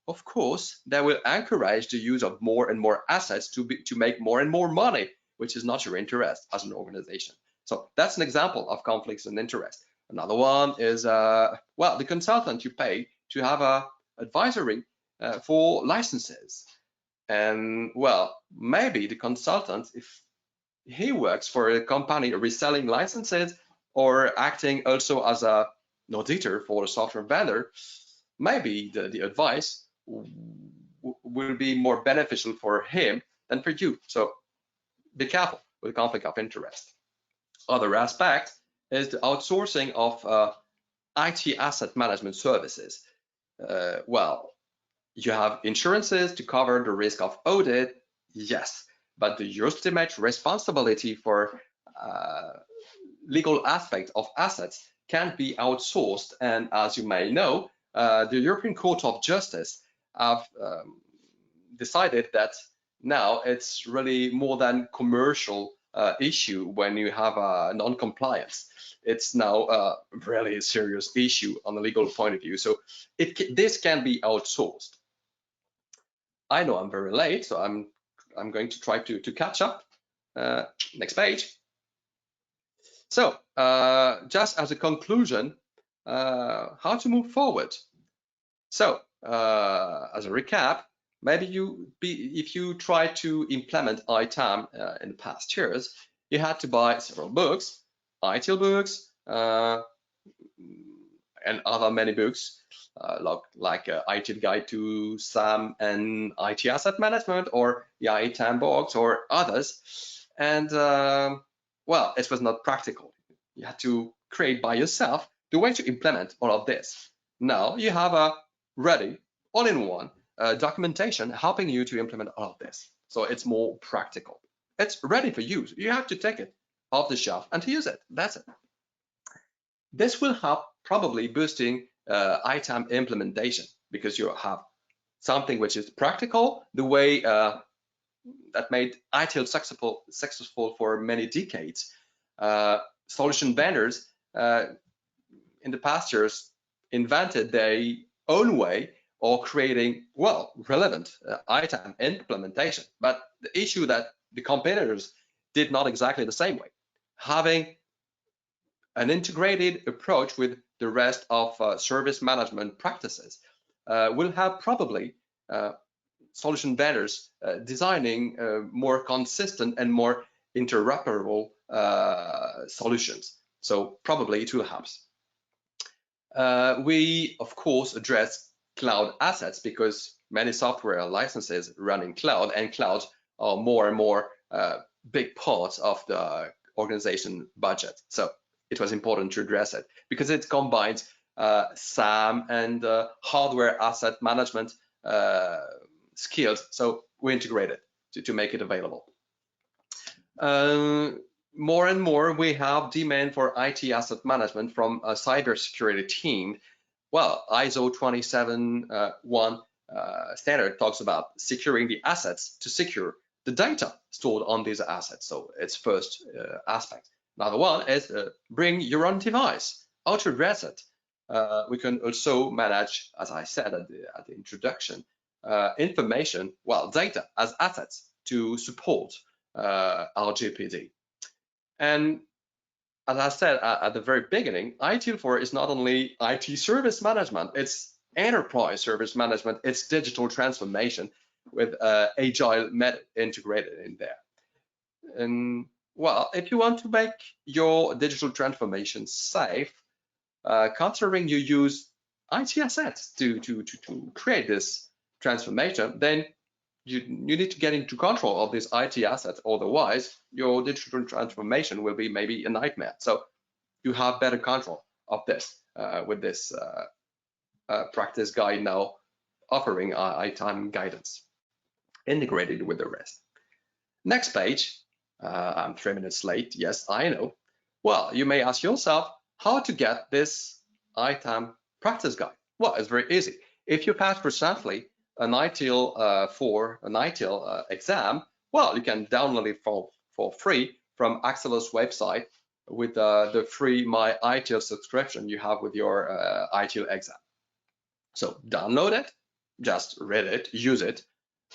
of course, they will encourage the use of more and more assets to make more and more money, which is not your interest as an organization. So that's an example of conflicts of interest. Another one is, well, the consultant you pay to have a advisory for licenses. And well, maybe the consultant, if he works for a company reselling licenses or acting also as an auditor for a software vendor, maybe the advice will be more beneficial for him than for you. So be careful with conflict of interest. Other aspect is the outsourcing of IT asset management services. Well, you have insurances to cover the risk of audit, yes, but the ultimate responsibility for legal aspect of assets can be outsourced. And as you may know, the European Court of Justice have decided that now it's really more than commercial issue when you have a non-compliance. It's now a really serious issue on the legal point of view. So this can be outsourced. I know I'm very late, so I'm going to try to catch up. Next page. So just as a conclusion, how to move forward. So as a recap, maybe if you try to implement ITAM in the past years, you had to buy several books, ITIL books, and other many books like ITIL Guide to SAM and IT Asset Management, or the ITAMOrg or others. And well, it was not practical. You had to create by yourself the way to implement all of this. Now you have a ready, all-in-one documentation helping you to implement all of this. So it's more practical. It's ready for use. You have to take it off the shelf and to use it. That's it. This will help probably boosting ITAM implementation, because you have something which is practical, the way that made ITIL successful for many decades. Solution vendors in the past years invented their own way of creating, well, relevant ITAM implementation. But the issue that the competitors did not exactly the same way. Having an integrated approach with the rest of service management practices will have probably solution vendors designing more consistent and more interoperable solutions. So probably it will help. We, of course, address cloud assets, because many software licenses run in cloud, and clouds are more and more big parts of the organization budget. So it was important to address it, because it combines SAM and hardware asset management skills. So we integrated to make it available. More and more, we have demand for IT asset management from a cybersecurity team. Well, ISO 27001 standard talks about securing the assets to secure the data stored on these assets. So it's first aspect. Another one is bring your own device. How to address it? We can also manage, as I said at the introduction, information, well, data as assets to support our GPD. And as I said at the very beginning, ITIL4 is not only IT service management, it's enterprise service management, it's digital transformation with agile method integrated in there. And well, if you want to make your digital transformation safe, considering you use IT assets to create this transformation, then you need to get into control of these IT assets. Otherwise, your digital transformation will be maybe a nightmare. So you have better control of this with this practice guide now offering ITAM guidance integrated with the rest. Next page. I'm 3 minutes late. Yes, I know. Well, you may ask yourself how to get this ITAM practice guide. Well, it's very easy. If you pass recently an ITIL exam, well, you can download it for free from Axelo's website with the free My ITIL subscription you have with your ITIL exam. So download it, just read it, use it,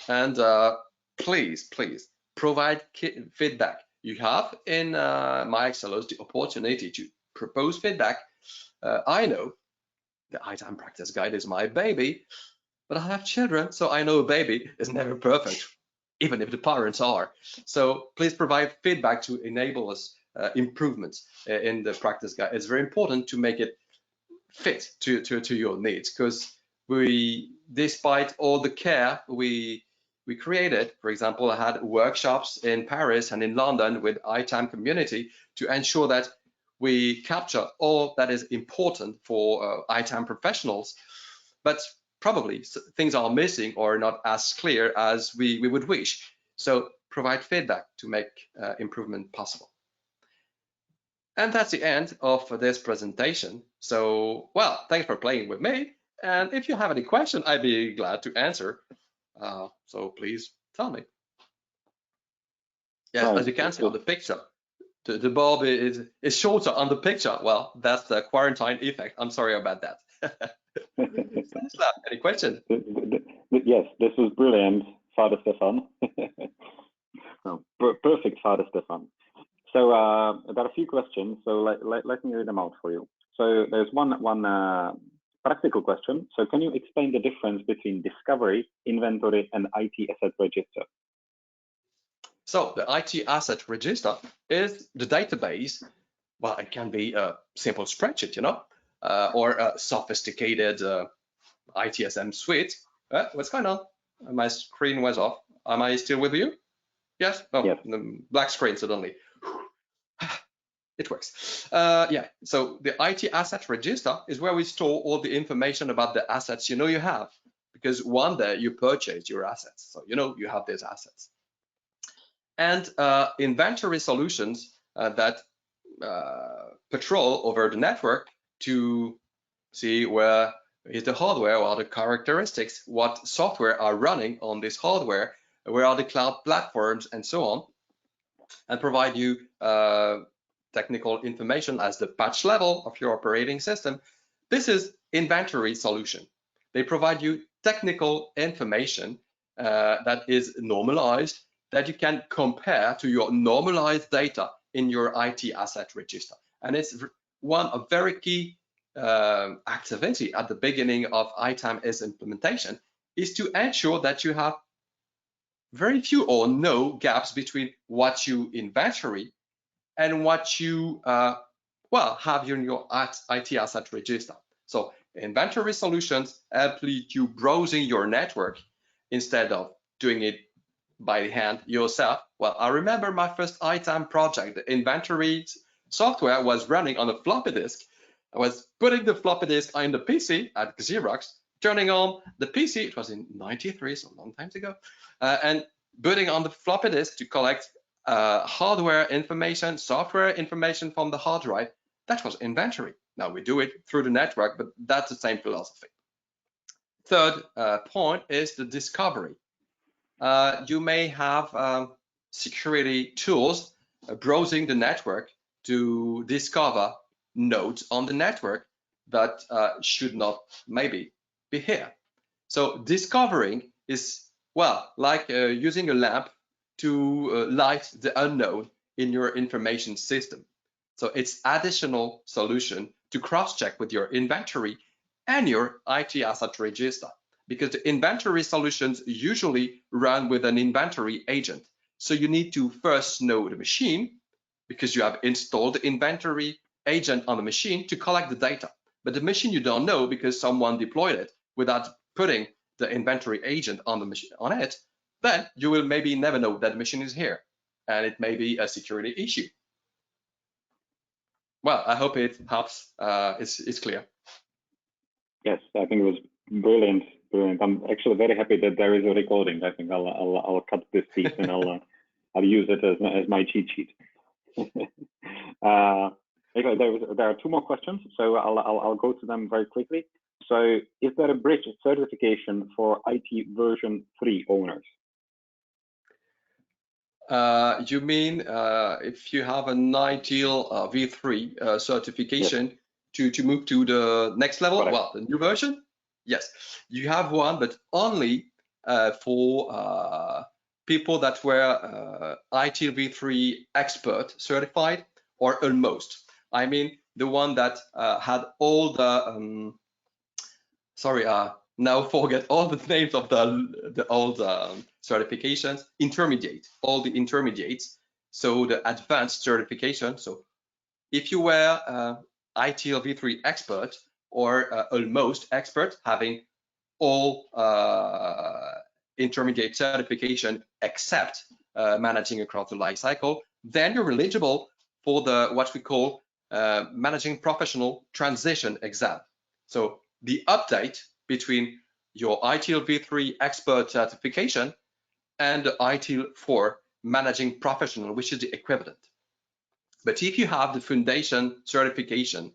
and please provide feedback. You have in My Axelos the opportunity to propose feedback. I know the ITAM practice guide is my baby, but I have children, so I know a baby is never perfect, even if the parents are. So please provide feedback to enable us improvements in the practice guide. It's very important to make it fit to your needs, because we, despite all the care we created, for example, I had workshops in Paris and in London with ITAM community to ensure that we capture all that is important for ITAM professionals, but probably things are missing or not as clear as we would wish. So provide feedback to make improvement possible. And that's the end of this presentation. So, well, thanks for playing with me. And if you have any question, I'd be glad to answer. So please tell me. Yes, as you can see on the picture, the bulb is shorter on the picture. Well, that's the quarantine effect. I'm sorry about that. Any question? Yes, this was brilliant, Father Stefan. Oh, perfect, Father Stefan. So I got a few questions, so let me read them out for you. So there's one practical question. So can you explain the difference between discovery, inventory, and IT asset register? So the IT asset register is the database well, it can be a simple spreadsheet, you know, or a sophisticated ITSM suite. What's going on? My screen was off. Am I still with you? Yes. Oh, yes. The black screen suddenly. It works. Yeah. So the IT asset register is where we store all the information about the assets you know you have, because one day you purchase your assets, so you know you have these assets. And inventory solutions that patrol over the network to see where is the hardware, what are the characteristics, what software are running on this hardware, where are the cloud platforms, and so on, and provide you technical information as the patch level of your operating system. This is inventory solution. They provide you technical information that is normalized, that you can compare to your normalized data in your IT asset register. And it's one of very key activity at the beginning of ITAM's implementation is to ensure that you have very few or no gaps between what you inventory and what you well have in your IT asset register. So inventory solutions help you browsing your network instead of doing it by hand yourself. Well, I remember my first ITAM project. The inventory software was running on a floppy disk. I was putting the floppy disk on the PC at Xerox, turning on the PC. It was in '93, so a long time ago, and putting on the floppy disk to collect hardware information, software information from the hard drive. That was inventory. Now we do it through the network, but that's the same philosophy. Third point is the discovery. You may have security tools browsing the network to discover nodes on the network that should not maybe be here. So discovering is, well, like using a lamp to light the unknown in your information system. So it's additional solution to cross-check with your inventory and your IT asset register, because the inventory solutions usually run with an inventory agent. So you need to first know the machine, because you have installed the inventory agent on the machine to collect the data. But the machine you don't know because someone deployed it without putting the inventory agent on the machine on it, then you will maybe never know that the machine is here, and it may be a security issue. Well, I hope it helps. It's clear. Yes, I think it was brilliant. Brilliant. I'm actually very happy that there is a recording. I think I'll cut this piece and I'll use it as my cheat sheet. Okay, there are two more questions, so I'll go to them very quickly. So, is there a bridge certification for IT version 3 owners? You mean if you have an ITIL v3 certification, yes, to move to the next level? Correct. Well, the new version? Yes, you have one, but only for people that were ITIL v3 expert certified or almost. I mean, the one that had all the sorry, now forget all the names of the old certifications, intermediate, all the intermediates. So the advanced certification. So if you were ITIL v3 expert or almost expert, having all intermediate certification except managing across the life cycle, then you're eligible for the what we call managing professional transition exam. So the update between your ITIL v3 expert certification and the ITIL 4 managing professional, which is the equivalent. But if you have the foundation certification,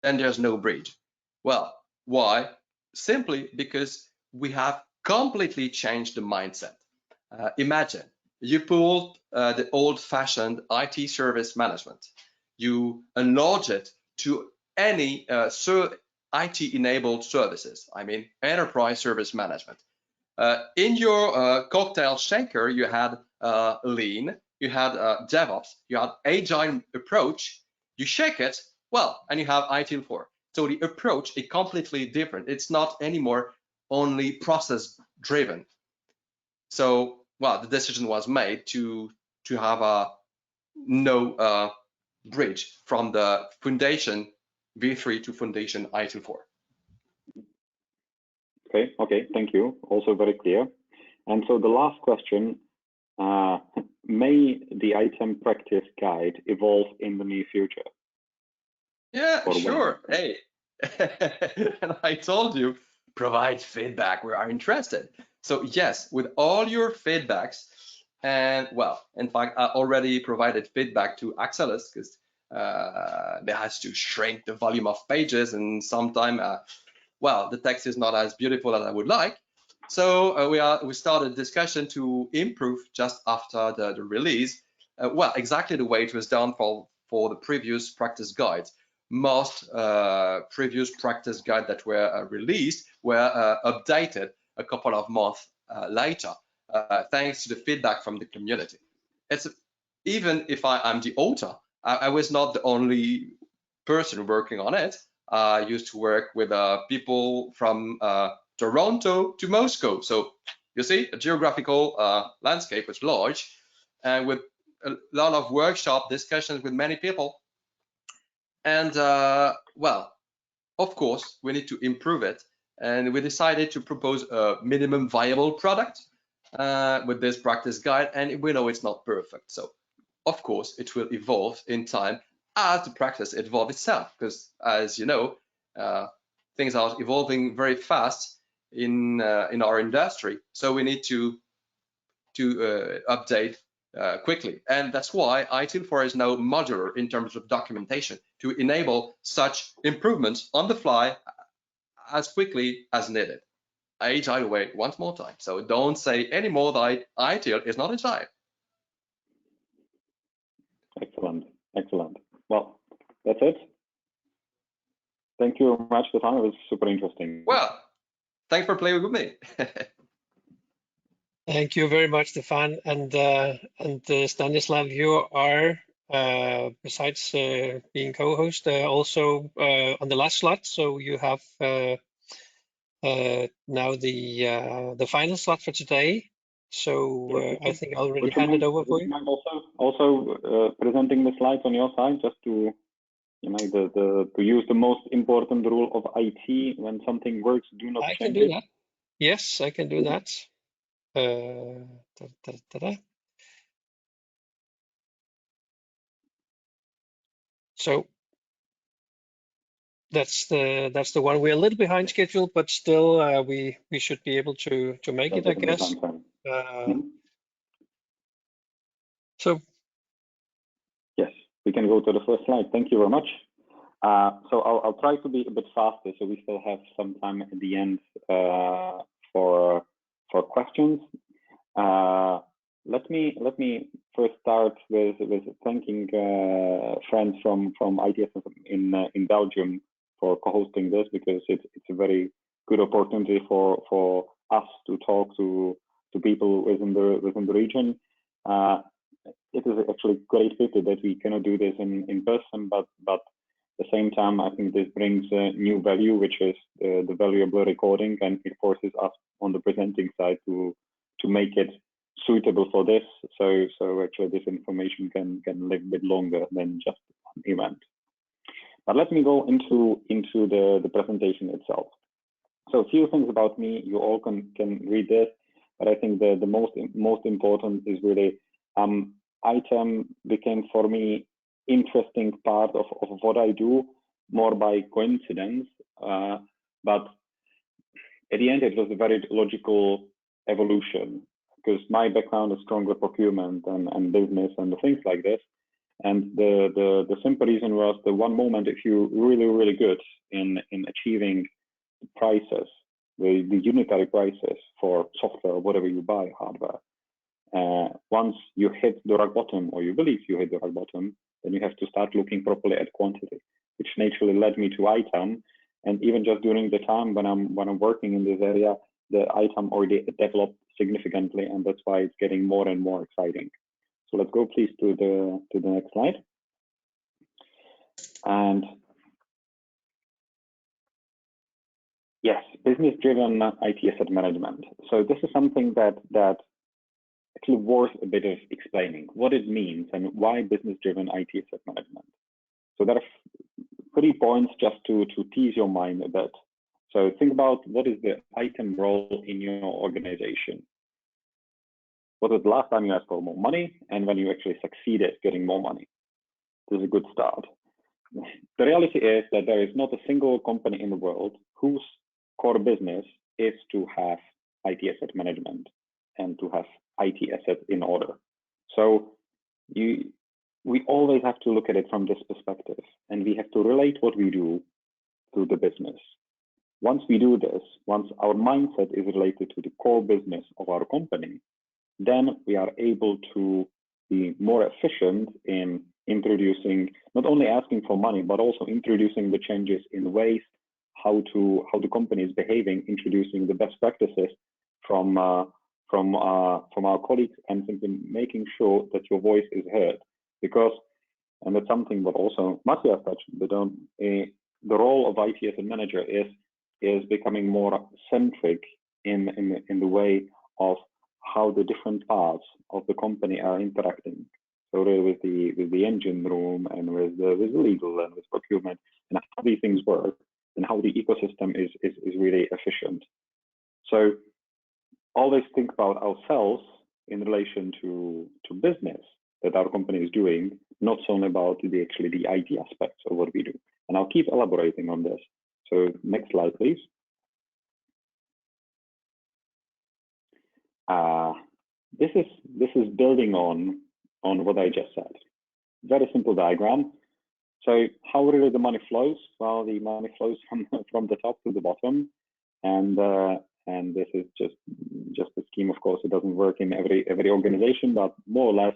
then there's no bridge. Well, why? Simply because we have completely changed the mindset. Imagine you pulled the old-fashioned IT service management. You enlarge it to any IT-enabled services. I mean, enterprise service management. In your cocktail shaker, you had lean, you had DevOps, you had agile approach. You shake it, well, and you have ITIL 4. So the approach is completely different. It's not anymore only process driven. So, well, the decision was made to have a no bridge from the foundation V3 to foundation ITIL 4. Okay, thank you. Also very clear. And so the last question, may the ITAM practice guide evolve in the near future? Yeah, sure. When? Hey, and I told you, provide feedback. We are interested. So yes, with all your feedbacks, and well, in fact, I already provided feedback to Axelis because they has to shrink the volume of pages, and sometimes, well, the text is not as beautiful as I would like. So we started discussion to improve just after the release. Well, exactly the way it was done for the previous practice guides. Most previous practice guides that were released were updated a couple of months later, thanks to the feedback from the community. It's even if I'm the author, I was not the only person working on it. I used to work with people from Toronto to Moscow. So you see, a geographical landscape is large, and with a lot of workshop discussions with many people. And well, of course, we need to improve it. And we decided to propose a minimum viable product with this practice guide. And we know it's not perfect. So of course, it will evolve in time as the practice evolves itself. Because as you know, things are evolving very fast in our industry. So we need to update quickly, and that's why ITIL 4 is now modular in terms of documentation to enable such improvements on the fly as quickly as needed. Agile way once more time. So don't say anymore that ITIL is not agile. Excellent. Well, that's it. Thank you very much, Stefan. It was super interesting. Well, thanks for playing with me. Thank you very much, Stefan. And Stanislav, you are, besides being co-host, also on the last slot. So you have now the final slot for today. So I think I already handed over for you. Also presenting the slides on your side, just to to use the most important rule of IT: when something works, do not change it. I can do that. Yes, I can do that. So that's the one. We're a little behind schedule, but still we should be able to make it, I guess. So yes, we can go to the first slide. Thank you very much. So I'll try to be a bit faster, so we still have some time at the end for questions. Let me first start with thanking friends from itSMF in Belgium for co-hosting this, because it's a very good opportunity for us to talk to people within the region. It is actually great pity that we cannot do this in person, but at the same time, I think this brings a new value, which is the valuable recording, and it forces us on the presenting side to make it suitable for this. So actually this information can live a bit longer than just an event. But let me go into the presentation itself. So a few things about me. You all can read this, but I think the most important is really ITAM became for me interesting part of what I do, more by coincidence, but at the end it was a very logical evolution, because my background is stronger procurement and business and things like this. And the simple reason was the one moment, if you're really good in achieving the prices, the unitary prices for software or whatever you buy, hardware, once you hit the rock bottom, or you believe you hit the rock bottom, then you have to start looking properly at quantity, which naturally led me to ITAM. And even just during the time when I'm working in this area, the ITAM already developed significantly, and that's why it's getting more and more exciting. So let's go please to the next slide. And yes, business-driven IT asset management. So this is something that actually worth a bit of explaining what it means and why business-driven IT asset management. So there are 3 points just to tease your mind a bit. So think about what is the ITAM role in your organization. What was the last time you asked for more money and when you actually succeeded getting more money? This is a good start. The reality is that there is not a single company in the world whose core business is to have IT asset management and to have IT assets in order. So we always have to look at it from this perspective, and we have to relate what we do to the business. Once we do this, once our mindset is related to the core business of our company, then we are able to be more efficient in introducing, not only asking for money, but also introducing the changes in ways how the company is behaving, introducing the best practices from our colleagues, and simply making sure that your voice is heard. Because, and that's something what also Matthew has touched, but the role of IT as a manager is becoming more centric in the way of how the different parts of the company are interacting. So with the engine room and with legal and with procurement, and how these things work and how the ecosystem is really efficient. So always think about ourselves in relation to business that our company is doing, not only about the IT aspects of what we do. And I'll keep elaborating on this. So next slide, please. This is building on what I just said. Very simple diagram. So how really the money flows? Well, the money flows from the top to the bottom, and this is just a scheme. Of course, it doesn't work in every organization, but more or less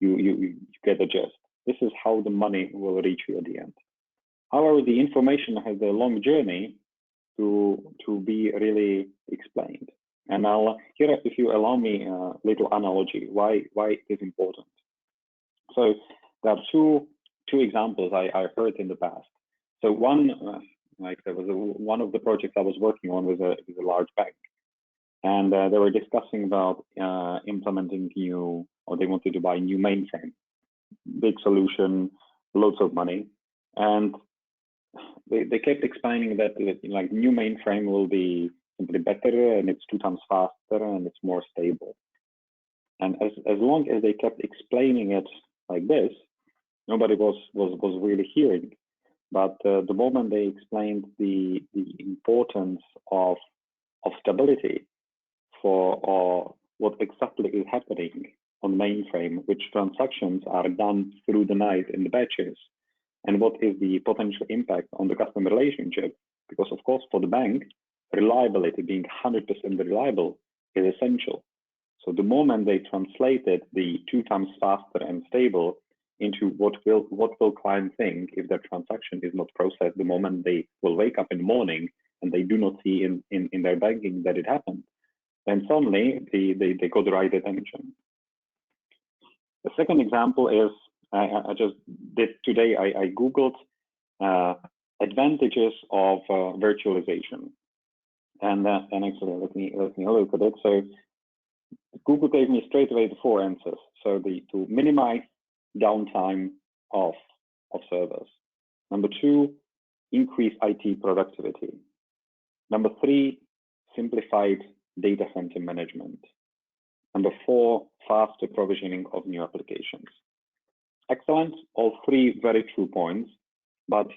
you get the gist. This is how the money will reach you at the end. However, the information has a long journey to be really explained. And I'll here, if you allow me a little analogy, why it is important. So there are two examples I heard in the past. So one, there was one of the projects I was working on was a large bank, and they were discussing about implementing new, or they wanted to buy new mainframe, big solution, loads of money, and they kept explaining that like new mainframe will be simply better and it's 2 times faster and it's more stable. And as long as they kept explaining it like this, nobody was really hearing. But the moment they explained the importance of stability for what exactly is happening on mainframe, which transactions are done through the night in the batches, and what is the potential impact on the customer relationship, because of course for the bank, reliability, being 100% reliable, is essential. So the moment they translated the 2 times faster and stable into what will client think if their transaction is not processed the moment they will wake up in the morning and they do not see in their banking that it happened, then suddenly they got the right attention. The second example is, I just did today, I Googled advantages of virtualization. And actually, let me look at it. So Google gave me straight away the 4 answers. So to minimize downtime of servers. Number 2, increase IT productivity. Number 3, simplified data center management. Number 4, faster provisioning of new applications. Excellent, all 3 very true points, but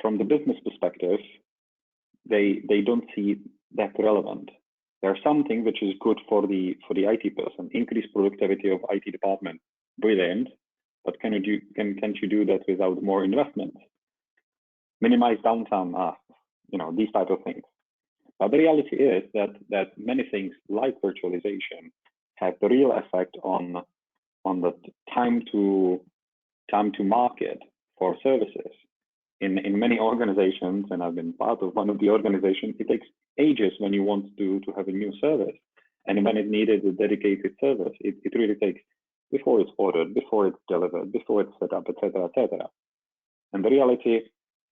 from the business perspective, they don't see that relevant. There's something which is good for the IT person, increase productivity of IT department, brilliant, but can't you do that without more investment? Minimize downtime, these type of things. But the reality is that many things like virtualization have the real effect on the time to market for services. In many organizations, and I've been part of one of the organizations, it takes ages when you want to have a new service. And when it needed a dedicated service, it really takes before it's ordered, before it's delivered, before it's set up, etc., etc. And the reality,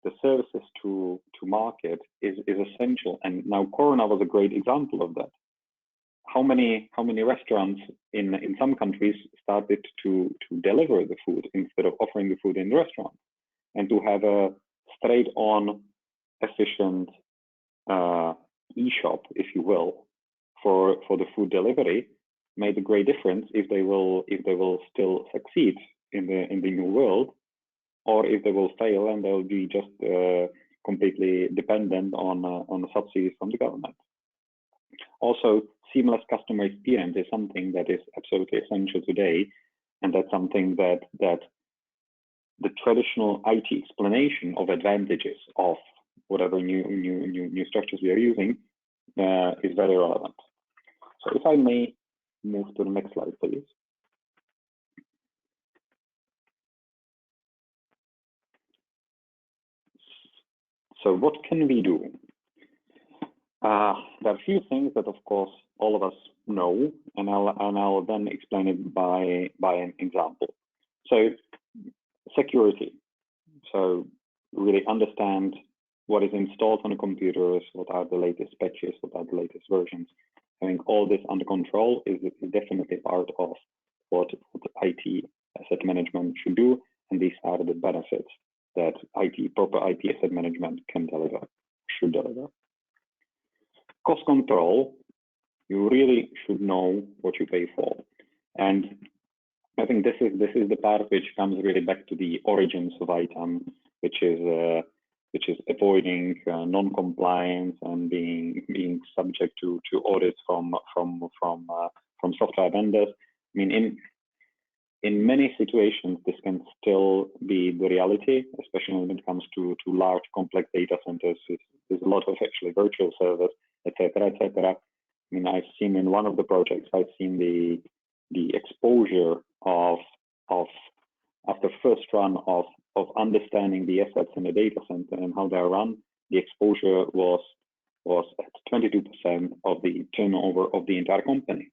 the services to market is essential. And now Corona was a great example of that. how many restaurants in some countries started to deliver the food instead of offering the food in the restaurant, and to have a straight-on, efficient e-shop, if you will, for the food delivery made a great difference if they will still succeed in the new world, or if they will fail and they'll be just completely dependent on subsidies from the government. Also, seamless customer experience is something that is absolutely essential today, and that's something that the traditional IT explanation of advantages of whatever new structures we are using is very relevant. So if I may move to the next slide, please. So what can we do? There are a few things that, of course, all of us know, and I'll then explain it by an example. So security. So really understand what is installed on the computers, what are the latest patches, what are the latest versions. Having all this under control is definitely part of what IT asset management should do, and these are the benefits that proper IT asset management can deliver, should deliver. Cost control, you really should know what you pay for. And I think this is the part which comes really back to the origins of ITAM, which is avoiding non-compliance and being subject to audits from software vendors. I mean, in many situations, this can still be the reality, especially when it comes to large, complex data centers. There's a lot of actually virtual servers, etc., etc. I mean, I've seen in one of the projects, I've seen the exposure of after first run of understanding the assets in the data center and how they're run, the exposure was at 22% of the turnover of the entire company.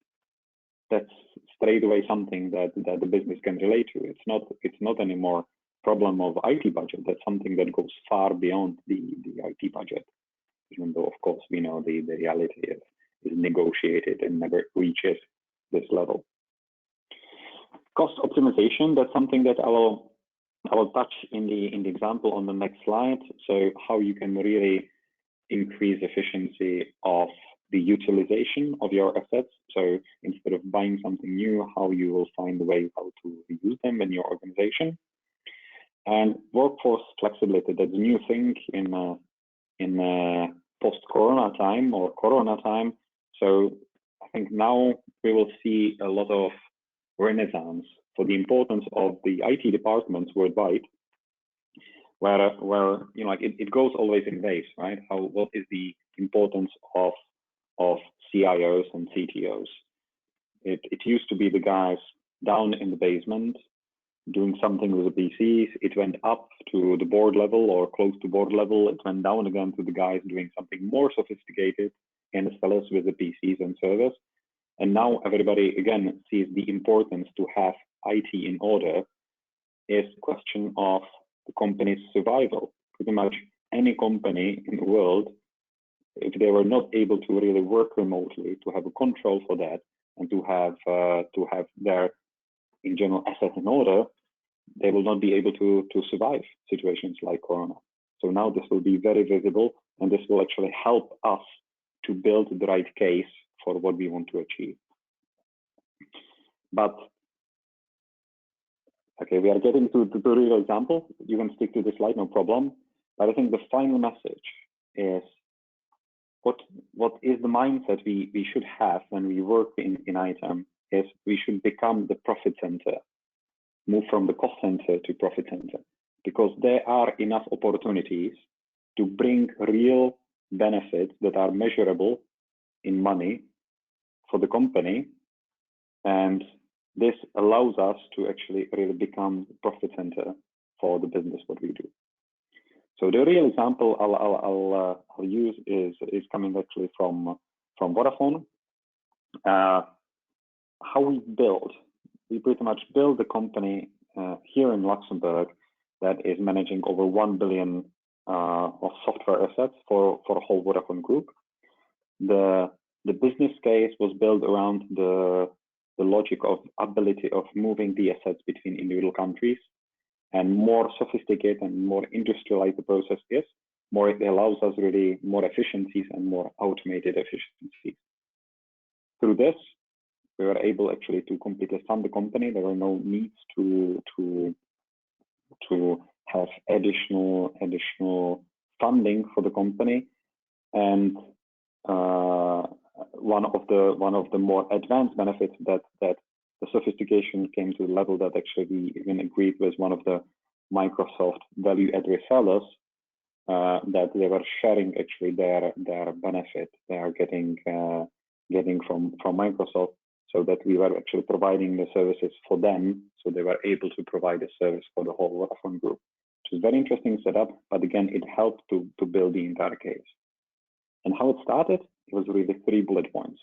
That's straight away something that the business can relate to. It's not anymore problem of IT budget. That's something that goes far beyond the IT budget, even though, of course, we know the reality is negotiated and never reaches this level. Cost optimization, that's something that I will touch in the example on the next slide. So how you can really increase efficiency of the utilization of your assets. So instead of buying something new, how you will find a way how to use them in your organization. And workforce flexibility, that's a new thing in post-corona time or corona time. So I think now we will see a lot of renaissance for the importance of the IT departments worldwide, where you know, like it goes always in waves, right? What is the importance of CIOs and CTOs? It used to be the guys down in the basement doing something with the PCs. It went up to the board level or close to board level. It went down again to the guys doing something more sophisticated and the sellers with the PCs and servers. And now everybody again sees the importance to have IT in order. Is a question of the company's survival. Pretty much any company in the world, if they were not able to really work remotely, to have a control for that, and to have their in general assets in order, they will not be able to survive situations like Corona. So now this will be very visible, and this will actually help us to build the right case for what we want to achieve. But okay, we are getting to the real example. You can stick to the slide, no problem. But I think the final message is what is the mindset we should have when we work in ITAM is we should become the profit center, move from the cost center to profit center, because there are enough opportunities to bring real benefits that are measurable in money for the company. And this allows us to actually really become the profit center for the business, what we do. So the real example I'll use is coming actually from Vodafone. How we pretty much build a company here in Luxembourg that is managing over 1 billion of software assets for a whole Vodafone group. The the business case was built around the logic of ability of moving the assets between individual countries, and more sophisticated and more industrialized the process is, more it allows us really more efficiencies and more automated efficiencies. Through this, we were able actually to completely fund the company. There were no needs to have additional funding for the company, and one of the more advanced benefits that the sophistication came to the level that actually we even agreed with one of the Microsoft value-add resellers that they were sharing actually their benefit they are getting from Microsoft, so that we were actually providing the services for them, so they were able to provide a service for the whole Vodafone group, which is very interesting setup. But again, it helped to build the entire case. And how it started, it was really 3 bullet points.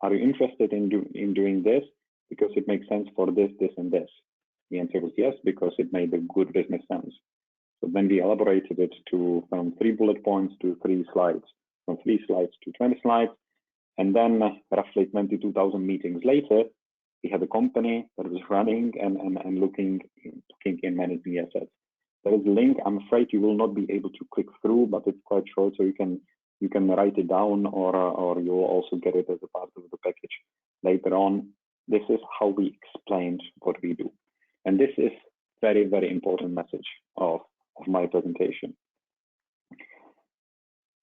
Are you interested in doing this because it makes sense for this, this, and this? The answer was yes, because it made a good business sense. So then we elaborated it from 3 bullet points to 3 slides, from 3 slides to 20 slides. And then roughly 22,000 meetings later, we had a company that was running and looking in managing the assets. There is a link. I'm afraid you will not be able to click through, but it's quite short, so you can write it down, or you will also get it as a part of the package later on. This is how we explained what we do, and this is very, very important message of my presentation.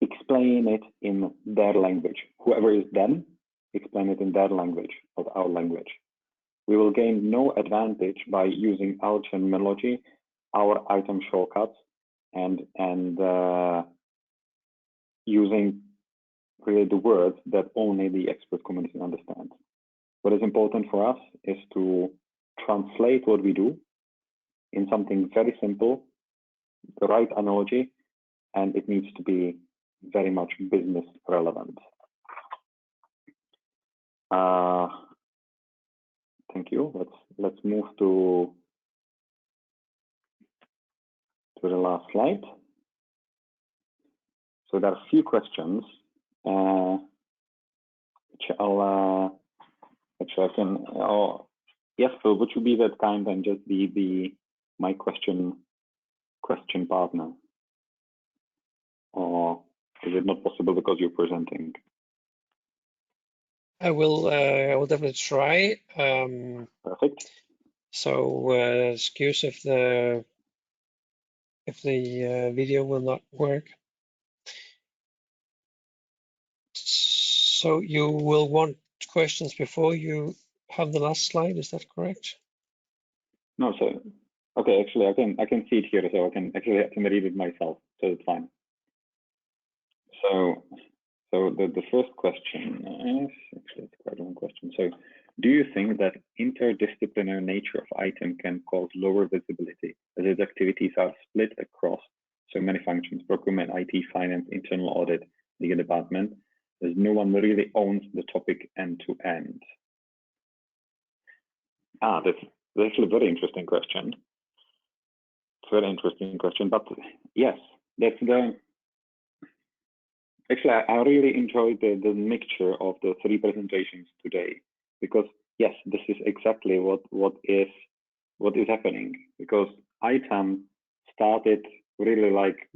Explain it in their language. Whoever is them, explain it in their language, not our language. We will gain no advantage by using our terminology, our item shortcuts, and using really the words that only the expert community understands. What is important for us is to translate what we do in something very simple, the right analogy, and it needs to be very much business relevant. Thank you. Let's move to the last slide. So there are a few questions which I can. Oh, yes, Phil, would you be that kind and just be my question partner, or is it not possible because you're presenting? I will definitely try. Perfect. So excuse if the video will not work. So you will want questions before you have the last slide, is that correct? No, so okay, actually I can see it here, so I can read it myself, so it's fine. So the first question is actually it's quite a long question. So do you think that interdisciplinary nature of ITAM can cause lower visibility as its activities are split across so many functions, procurement, IT, finance, internal audit, legal department, as no one really owns the topic end to end? That's actually a very interesting question. It's a very interesting question, but yes, that's the. Actually, I really enjoyed the mixture of the 3 presentations today, because yes, this is exactly what is happening. Because ITAM started really like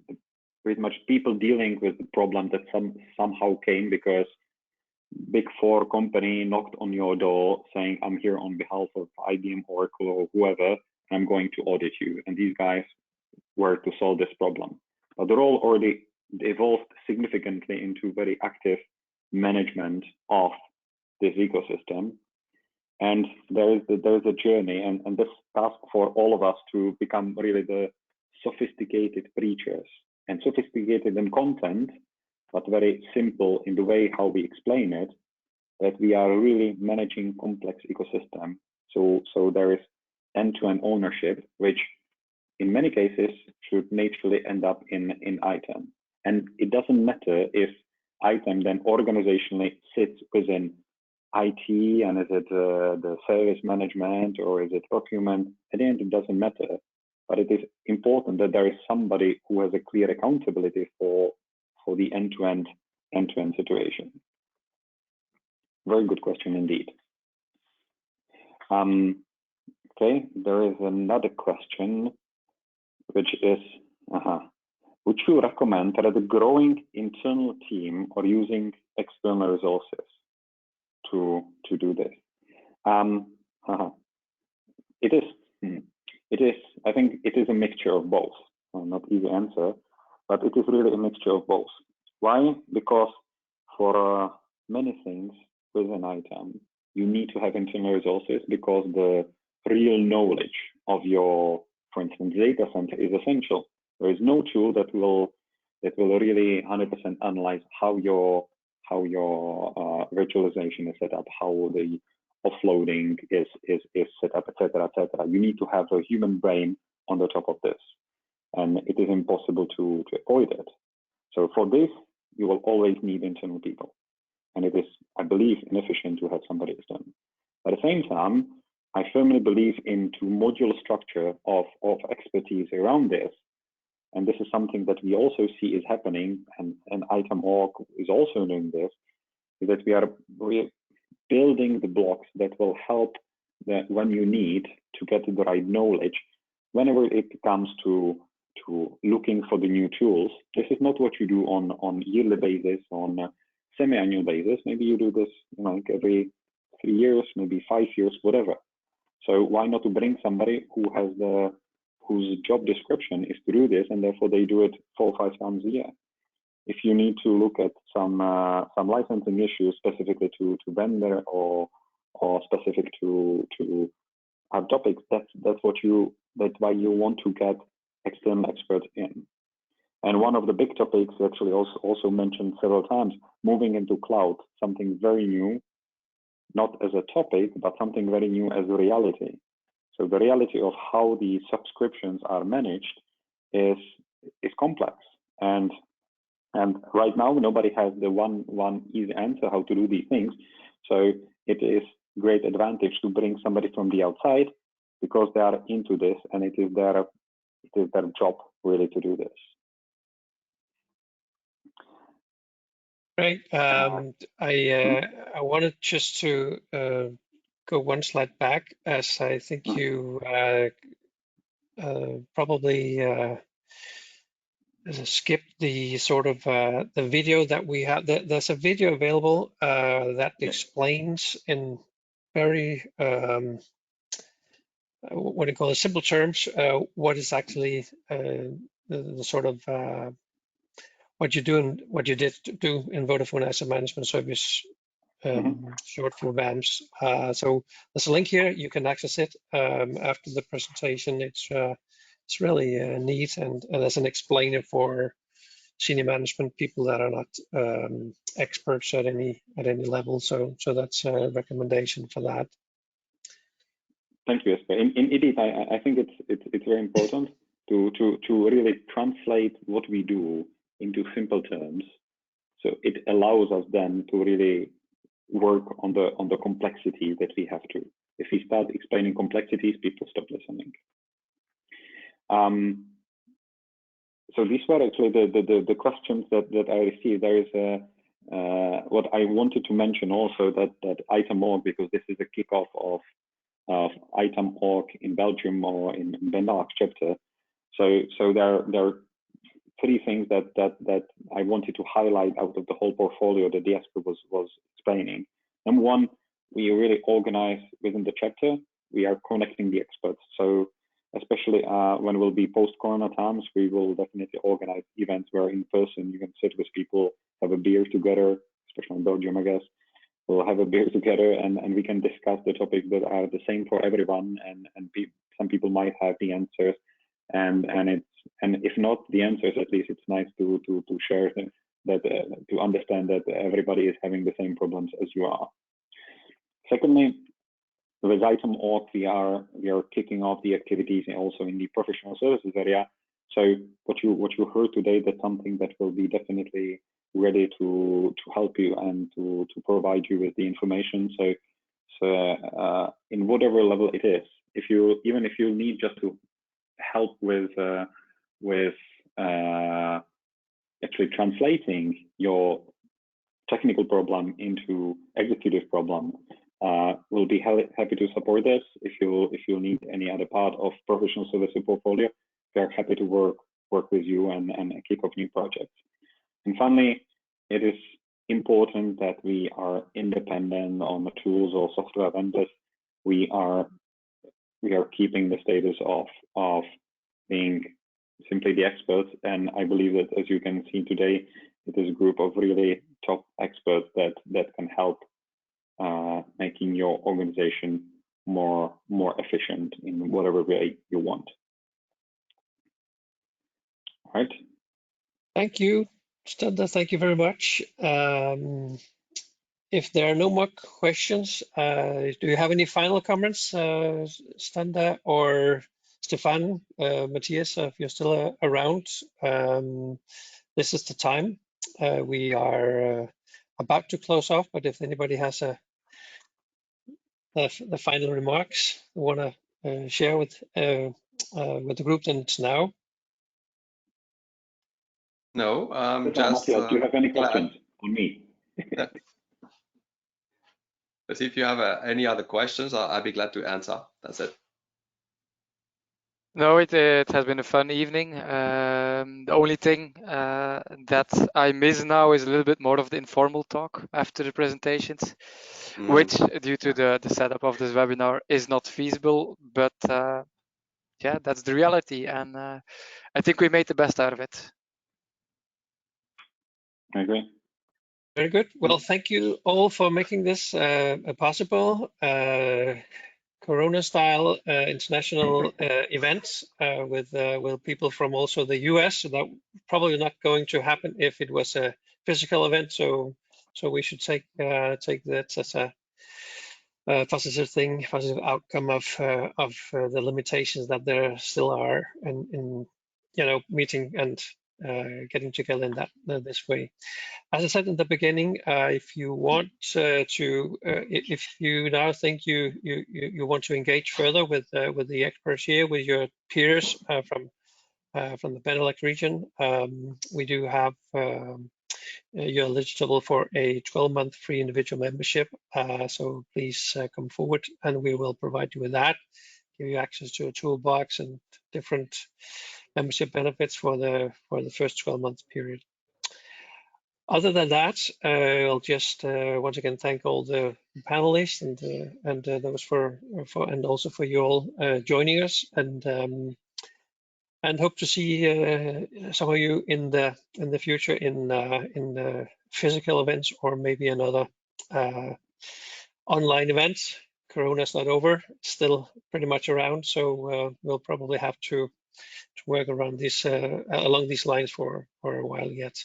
pretty much people dealing with the problem that somehow came because Big 4 company knocked on your door saying, "I'm here on behalf of IBM, Oracle, or whoever, and I'm going to audit you." And these guys were to solve this problem, but they're all already evolved significantly into very active management of this ecosystem. And there's a journey and this task for all of us to become really the sophisticated preachers, and sophisticated in content, but very simple in the way how we explain it, that we are really managing complex ecosystem. So there is end-to-end ownership, which in many cases should naturally end up in ITAM. And it doesn't matter if ITAM then organizationally sits within IT, and is it the service management or is it procurement? At the end, it doesn't matter. But it is important that there is somebody who has a clear accountability for the end-to-end situation. very good question indeed. Okay, there is another question, which is, would you recommend that a growing internal team or using external resources to do this? It is. I think it is a mixture of both. Not easy answer, but it is really a mixture of both. Why? Because for many things within ITAM, you need to have internal resources because the real knowledge of your, for instance, data center is essential. There is no tool that will really 100% analyze how your virtualization is set up, how the offloading is set up, etc., etc. You need to have a human brain on the top of this, and it is impossible to avoid it. So for this, you will always need internal people, and it is, I believe, inefficient to have somebody external. At the same time, I firmly believe into modular structure of expertise around this, and this is something that we also see is happening, and ITAMOrg is also doing this, is that we are building the blocks that will help that when you need to get the right knowledge, whenever it comes to looking for the new tools. This is not what you do on yearly basis, on a semi-annual basis. Maybe you do this like every 3 years, maybe 5 years, whatever. So why not to bring somebody whose job description is to do this, and therefore they do it 4 or 5 times a year. If you need to look at some licensing issues specifically to vendor or specific to our topics, that's why you want to get external experts in. And one of the big topics, actually also mentioned several times, moving into cloud, something very new, not as a topic, but something very new as a reality. So the reality of how the subscriptions are managed is complex, and right now nobody has the one easy answer how to do these things. So it is great advantage to bring somebody from the outside because they are into this, and it is their job really to do this. Right. I wanted just to go one slide back, as I think you probably skipped the sort of the video that we have. There's a video available that explains in very what do you call it, simple terms, what is actually the sort of what you did do in Vodafone Asset Management Service, short for VAMS. So there's a link here. You can access it after the presentation. It's really neat, and as an explainer for senior management people that are not experts at any level. So that's a recommendation for that. Thank you, Jesper. Indeed, I think it's very important to really translate what we do into simple terms. So it allows us then to really work on the complexity that we have to. If we start explaining complexities, people stop listening. So these were actually the questions that I received. There is what I wanted to mention also, that ITAMOrg, because this is a kickoff of ITAMOrg in Belgium or in BeNeLux chapter. So there are 3 things that I wanted to highlight out of the whole portfolio that Jesper was explaining. Number 1, we really organize within the chapter. We are connecting the experts. So especially when we'll be post-corona times, we will definitely organize events where in person you can sit with people, have a beer together, especially in Belgium, I guess. We'll have a beer together and we can discuss the topics that are the same for everyone, and some people might have the answers, and if not the answers, at least it's nice to share that, to understand that everybody is having the same problems as you are. Secondly, with ITAMOrg, we are kicking off the activities and also in the professional services area. So what you heard today, that's something that will be definitely ready to help you and to provide you with the information. So in whatever level it is, even if you need just to help with actually translating your technical problem into executive problem, we'll be happy to support this. If you need any other part of professional services portfolio, we are happy to work with you and kick off new projects. And finally, it is important that we are independent on the tools or software vendors. We are keeping the status of being simply the experts, and I believe that, as you can see today, it is a group of really top experts that can help making your organization more efficient in whatever way you want. All right. Thank you, Stenda. Thank you very much. If there are no more questions, do you have any final comments, Stenda or Stefan, Matthias, if you're still around? This is the time. We are about to close off, but if anybody has the final remarks you want to share with the group, then it's now. No, just. Do you have any questions on me? But if you have any other questions, I'll be glad to answer. That's it. No, it has been a fun evening. The only thing that I miss now is a little bit more of the informal talk after the presentations, which, due to the setup of this webinar, is not feasible. But yeah, that's the reality, and I think we made the best out of it. I agree. Very good. Well, thank you all for making this possible. Corona-style international events with people from also the US. So that probably not going to happen if it was a physical event. So we should take that as a positive thing, positive outcome of the limitations that there still are in meeting and getting together in this way. As I said in the beginning, if you want if you now think you want to engage further with the experts here, with your peers from the BeNeLux region, we do have you're eligible for a 12-month free individual membership. So please come forward, and we will provide you with that, give you access to a toolbox and different membership benefits for the first 12-month period. Other than that, I'll just once again thank all the panelists and those and also for you all joining us, and hope to see some of you in the future in the physical events or maybe another online event. Corona's not over; it's still pretty much around, so we'll probably have to work around this along these lines for a while yet.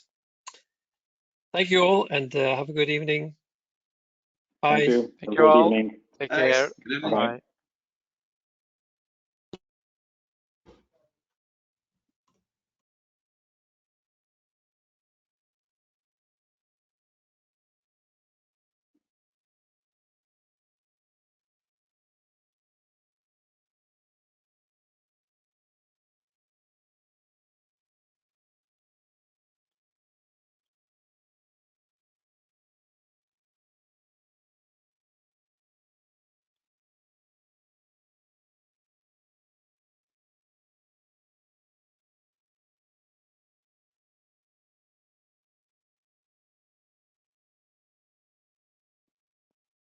Thank you all, and have a good evening. Bye. Thank you. Thank you all. Evening. Take care. Good evening. Bye.